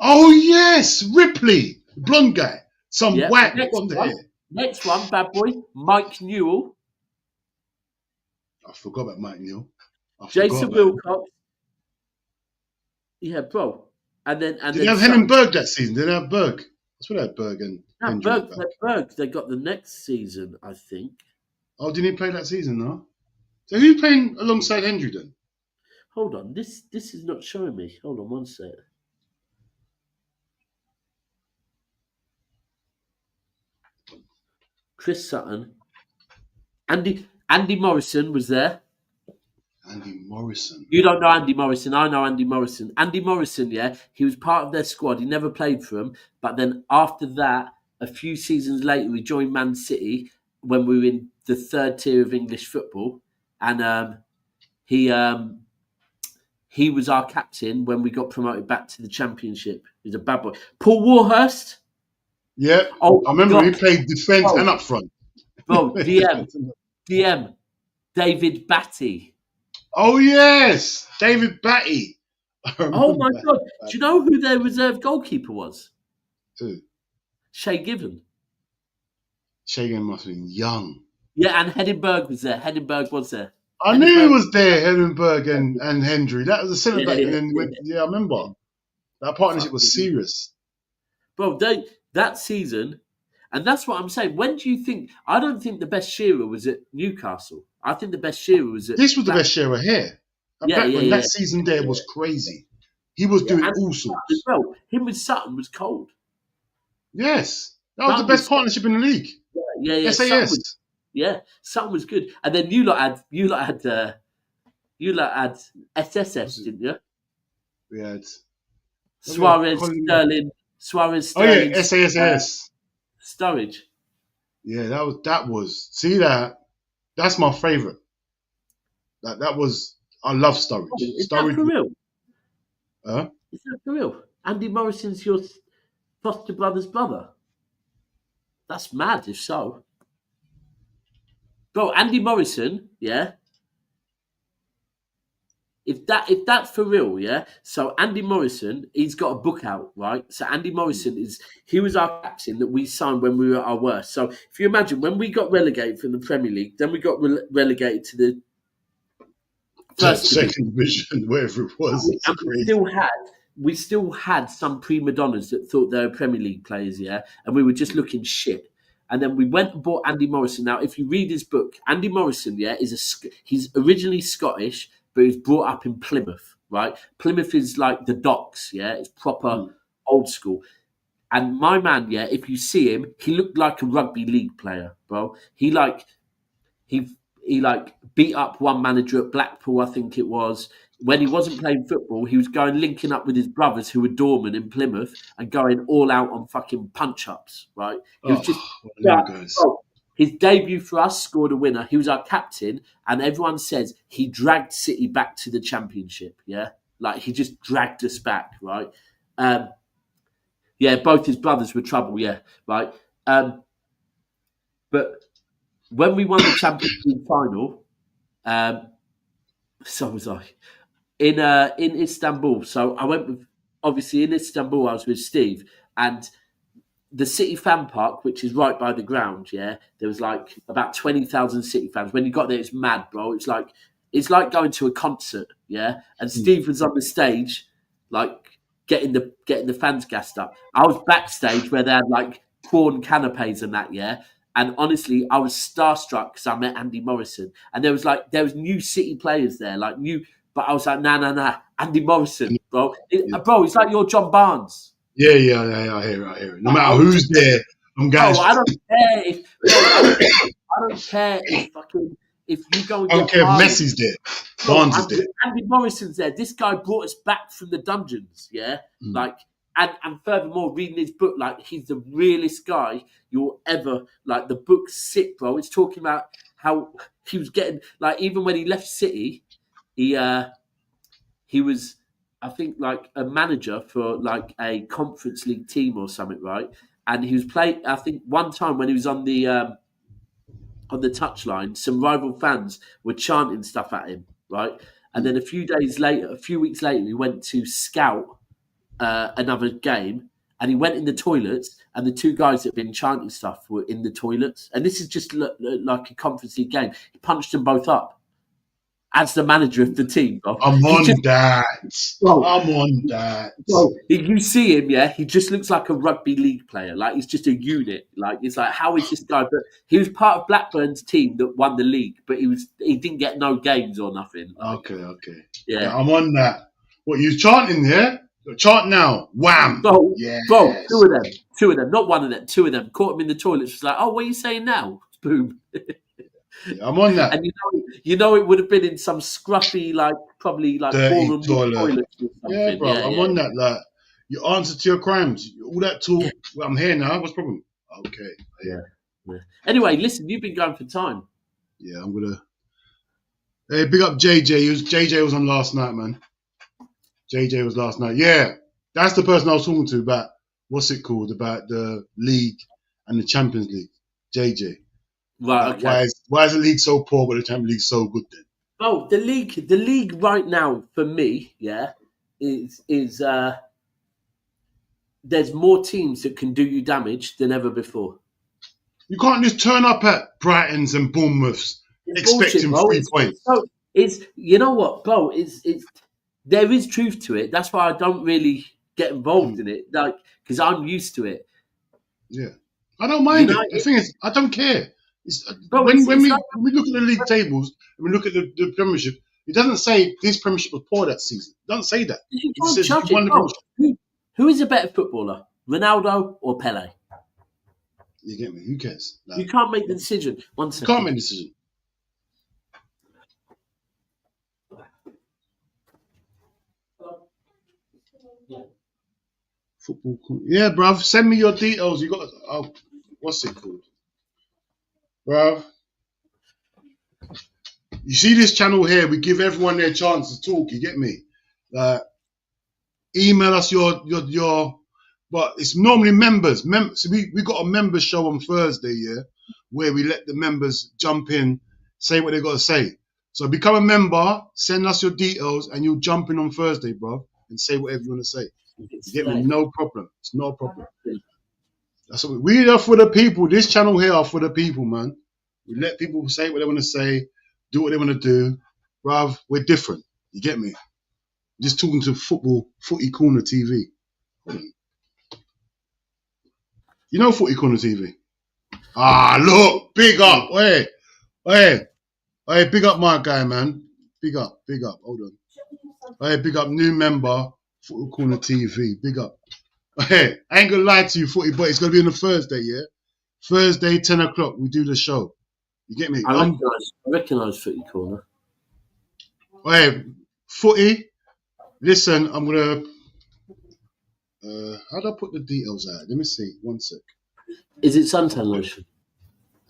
Oh, yes, Ripley. Blonde guy. White blonde hair. Next one, bad boy, Mike Newell. I forgot about Mike Newell. Jason Wilcox. Yeah, bro. And then they have Henning Berg that season? Did they have Berg? That's what they had Berg and Berg. They got the next season, I think. Oh, didn't he play that season, though? So who's playing alongside Hendry then? Hold on. This is not showing me. Hold on one sec. Chris Sutton. Andy Morrison was there. Andy Morrison. You don't know Andy Morrison. I know Andy Morrison. Andy Morrison, yeah, he was part of their squad. He never played for them. But then after that, a few seasons later, we joined Man City when we were in the third tier of English football. And he was our captain when we got promoted back to the Championship. He's a bad boy. Paul Warhurst. Yeah. Oh, I remember he played defence and up front. Bro, DM. David Batty. Oh, yes. David Batty. Oh, my God. Do you know who their reserve goalkeeper was? Who? Shay Given. Shay Given must have been young. Yeah, and Heddenberg was there. I knew he was there, Heddenberg and Hendry. That was a centre back. I remember. That partnership was serious. Bro, that season, and that's what I'm saying. When do you think? I don't think the best Shearer was at Newcastle. I think the best Shearer was at. This was the best Shearer here. That season there was crazy. He was doing all sorts. As well. Him with Sutton was cold. Yes. That was the best partnership in the league. Yeah. SAS. Sutton was good. And then you lot had SSS, didn't you? We had Suarez, Sterling. Oh yeah, SASS. Sturridge. Yeah, that was. See that? That's my favorite. That was. I love Sturridge. Is Sturridge. that for real? Huh? Is that for real? Andy Morrison's your foster brother's brother. That's mad. If so, bro, Andy Morrison, yeah. If that's for real, yeah. So Andy Morrison, he's got a book out, right? So Andy Morrison he was our captain that we signed when we were at our worst. So if you imagine when we got relegated from the Premier League, then we got relegated to the second division, whatever it was. It's crazy. We still had some prima donnas that thought they were Premier League players, yeah, and we were just looking shit. And then we went and bought Andy Morrison. Now, if you read his book, Andy Morrison, yeah, he's originally Scottish, but he was brought up in Plymouth, right? Plymouth is like the docks, yeah, it's proper old school. And my man, yeah, if you see him, he looked like a rugby league player, bro. He beat up one manager at Blackpool, I think it was. When he wasn't playing football, he was linking up with his brothers who were doormen in Plymouth and going all out on fucking punch-ups, right? He was his debut for us scored a winner. He was our captain, and everyone says he dragged City back to the Championship, yeah? Like, he just dragged us back, right? Yeah, both his brothers were trouble, yeah, right? But when we won the Champions League final, so was I. In Istanbul. So I went with, obviously in Istanbul, I was with Steve, and the City fan park, which is right by the ground, yeah, there was like about 20,000 City fans. When you got there, it's mad, bro. It's like going to a concert, yeah. And Steve was on the stage, like getting the fans gassed up. I was backstage where they had like prawn canapes and that, yeah. And honestly, I was starstruck because I met Andy Morrison, and there was new City players there, like new. But I was like, nah, Andy Morrison, bro. Bro, it's like you're John Barnes. Yeah, I hear it. No matter who's there, I'm going. I don't care I don't care if you go and I don't care if Messi's there. Barnes is there. Andy Morrison's there. This guy brought us back from the dungeons, yeah? Like, and furthermore, reading his book, like, he's the realest guy you'll ever, like, the book's sick, bro. It's talking about how he was getting, like, even when he left City, he was, I think, like a manager for like a Conference League team or something, right? And he was playing. I think one time when he was on the touchline, some rival fans were chanting stuff at him, right? And then a few weeks later, he went to scout another game, and he went in the toilets, and the two guys that had been chanting stuff were in the toilets. And this is just like a Conference League game. He punched them both up. As the manager of the team, bro. I'm on that. Bro, you see him, yeah? He just looks like a rugby league player. Like, he's just a unit. Like, it's like, how is this guy? But he was part of Blackburn's team that won the league, but he didn't get no games or nothing. Like, okay. Yeah, I'm on that. What, you chanting there? Chant now. Wham. Bro, yes. Bro, two of them, not one of them, two of them. Caught him in the toilets. Was like, oh, what are you saying now? Boom. Yeah, I'm on that. And you know it would have been in some scruffy, like, probably like ballroom toilets or something. Yeah, bro, I'm on that. Like, you answer to your crimes. All that talk. Well, I'm here now. What's the problem? Okay. Yeah. Anyway, listen, you've been going for time. Yeah, I'm gonna. Hey, big up JJ. JJ was on last night, man. JJ was last night. Yeah, that's the person I was talking to about what's it called, about the league and the Champions League. JJ. Right. Okay. Why is the league so poor but the Champions League so good then? Oh, the league right now for me, yeah, is there's more teams that can do you damage than ever before. You can't just turn up at Brighton's and Bournemouth's expecting bullshit, 3 points. You know what, bro? There is truth to it. That's why I don't really get involved in it, like, because I'm used to it. Yeah, I don't mind it. The thing is, I don't care. When we look at the league tables and we look at the Premiership, it doesn't say this Premiership was poor that season. It doesn't say that. It says you won the Premiership. Who is a better footballer, Ronaldo or Pele? You get me? Who cares? No. You can't make the decision. 1 second. You can't make the decision. Football. Yeah, bruv. Send me your details. You got. What's it called, bruv? You see this channel here? We give everyone their chance to talk. You get me? Email us your. But it's normally members. So we got a members show on Thursday, yeah, where we let the members jump in, say what they got to say. So become a member, send us your details, and you'll jump in on Thursday, bro, and say whatever you want to say. You get me? No problem. It's no problem. That's what we are for the people. This channel here are for the people, man. We let people say what they want to say, do what they want to do. Bruv, we're different. You get me? Just talking to Footy Corner TV. You know Footy Corner TV? Ah, look, big up. Hey, big up my guy, man. Big up. Hold on. Hey, big up new member, Footy Corner TV. Big up. Hey, I ain't gonna lie to you, Footy, but it's gonna be on a Thursday, yeah? Thursday, 10 o'clock, we do the show. You get me? I recognise Footy Corner. Hey, Footy, listen, I'm gonna... how do I put the details out? Let me see, 1 sec. Is it suntan lotion?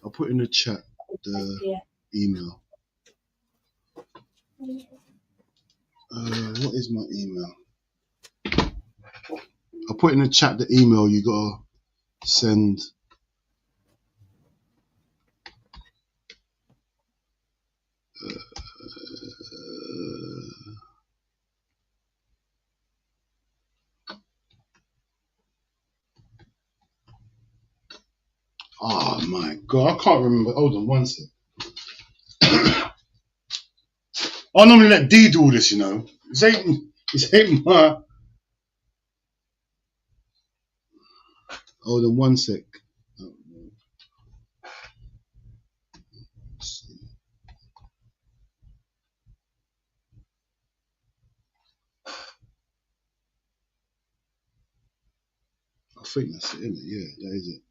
I'll put in the chat the email. What is my email? I'll put in the chat the email you gotta send. Oh my god, I can't remember. Hold on 1 sec. I normally let D do all this, you know. It's ain't my. Hold on 1 sec. I think that's it, isn't it? Yeah, that is it.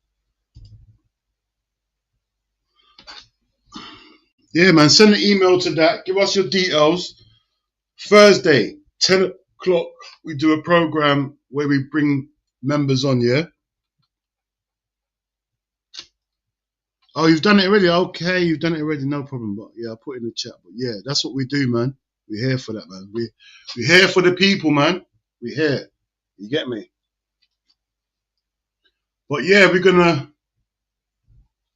Yeah, man, send an email to that. Give us your details. Thursday, 10 o'clock, we do a program where we bring members on, yeah? Oh, you've done it already? Okay, you've done it already, no problem. But yeah, I'll put it in the chat. But yeah, that's what we do, man. We're here for that, man. We're here for the people, man. We're here. You get me? But yeah, we're gonna...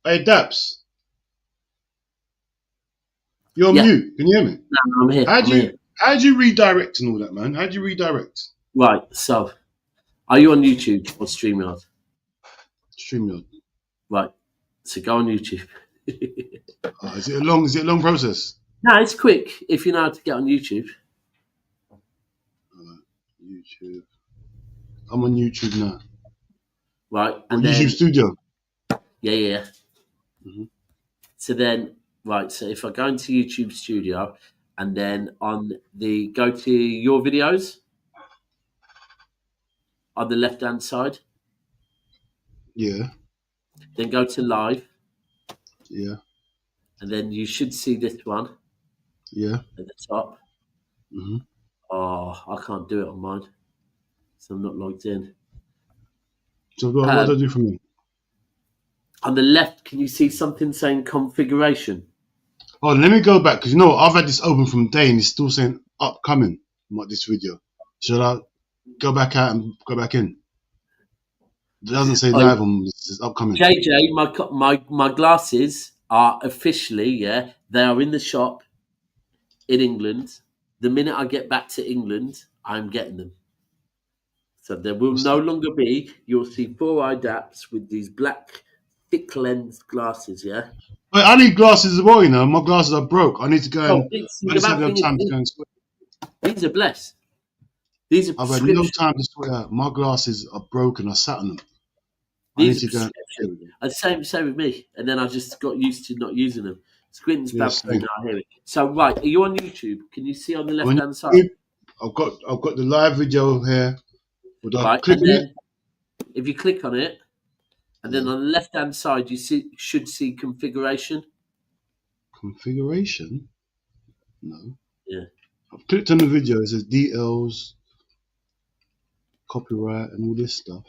Hey, Daps. You're on mute. Can you hear me? No, I'm here. How'd you redirect and all that, man? How'd you redirect? Right, so are you on YouTube or StreamYard? StreamYard. Right. So go on YouTube. Is it a long process? No, it's quick if you know how to get on YouTube. YouTube. I'm on YouTube now. Right. And YouTube Studio. Yeah. Mm-hmm. So then, right. So if I go into YouTube Studio and then go to your videos on the left-hand side. Yeah. Then go to live. Yeah. And then you should see this one. Yeah. At the top. Mm-hmm. Oh, I can't do it on mine. So I'm not logged in. So what do I do for me? On the left, can you see something saying configuration? Oh, let me go back, because you know I've had this open from day and it's still saying upcoming, this video. Should I go back out and go back in? It doesn't say live on this upcoming. JJ, my glasses are officially, they are in the shop in England. The minute I get back to England, I'm getting them. So there will no longer be, you'll see 4-eye daps with these black, thick lens glasses, yeah? But I need glasses as well, you know. My glasses are broke. I need to go and... These are blessed. These are I've had no time to sort out. My glasses are broken. I sat on them. These are same with me. And then I just got used to not using them. Squint's bad for me now, I hear it. So, right, are you on YouTube? Can you see on the left-hand side? I've got the live video here. Right, and then if you click on it, and then on the left-hand side, you should see configuration. Configuration? No. Yeah. I've clicked on the video. It says details. copyright and all this stuff.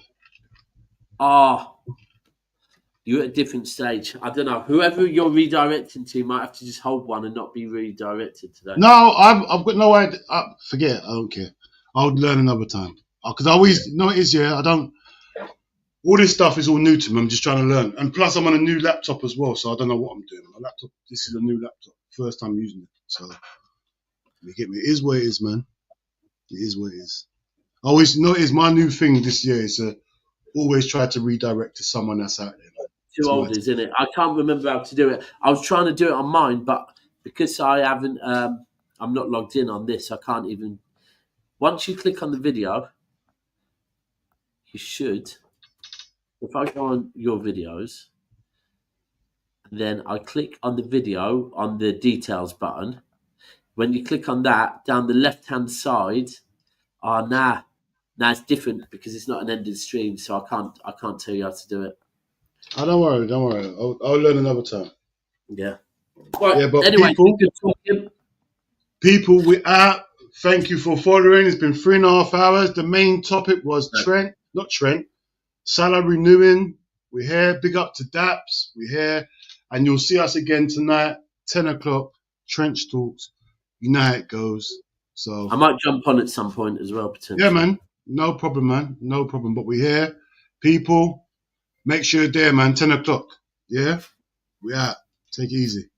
You're at a different stage. I don't know. Whoever you're redirecting to might have to just hold one and not be redirected today. No, I've got no idea. Forget it. I don't care. I'll learn another time. Because I always know it is. Yeah, I don't. All this stuff is all new to me. I'm just trying to learn. And plus, I'm on a new laptop as well, so I don't know what I'm doing. My laptop. This is a new laptop. First time using it. So you get me. It is what it is, man. It is what it is. I always know it is my new thing this year. Is always try to redirect to someone that's out there. Man. Too old, isn't it? I can't remember how to do it. I was trying to do it on mine, but because I haven't, I'm not logged in on this. I can't even. Once you click on the video, you should. If I go on your videos, then I click on the video on the details button. When you click on that, down the left-hand side, nah, it's different because it's not an ended stream, so I can't tell you how to do it. Oh, don't worry. I'll learn another time. Yeah. Right, yeah, but anyway, people, we are. Thank you for following. It's been 3.5 hours. The main topic was Salah renewing. We're here. Big up to Daps. We're here. And you'll see us again tonight, 10 o'clock, Trench Talks. You know how it goes. So I might jump on at some point as well, potentially. Yeah, man. No problem, man. No problem. But we're here. People, make sure you're there, man. 10 o'clock. Yeah? We out. Take it easy.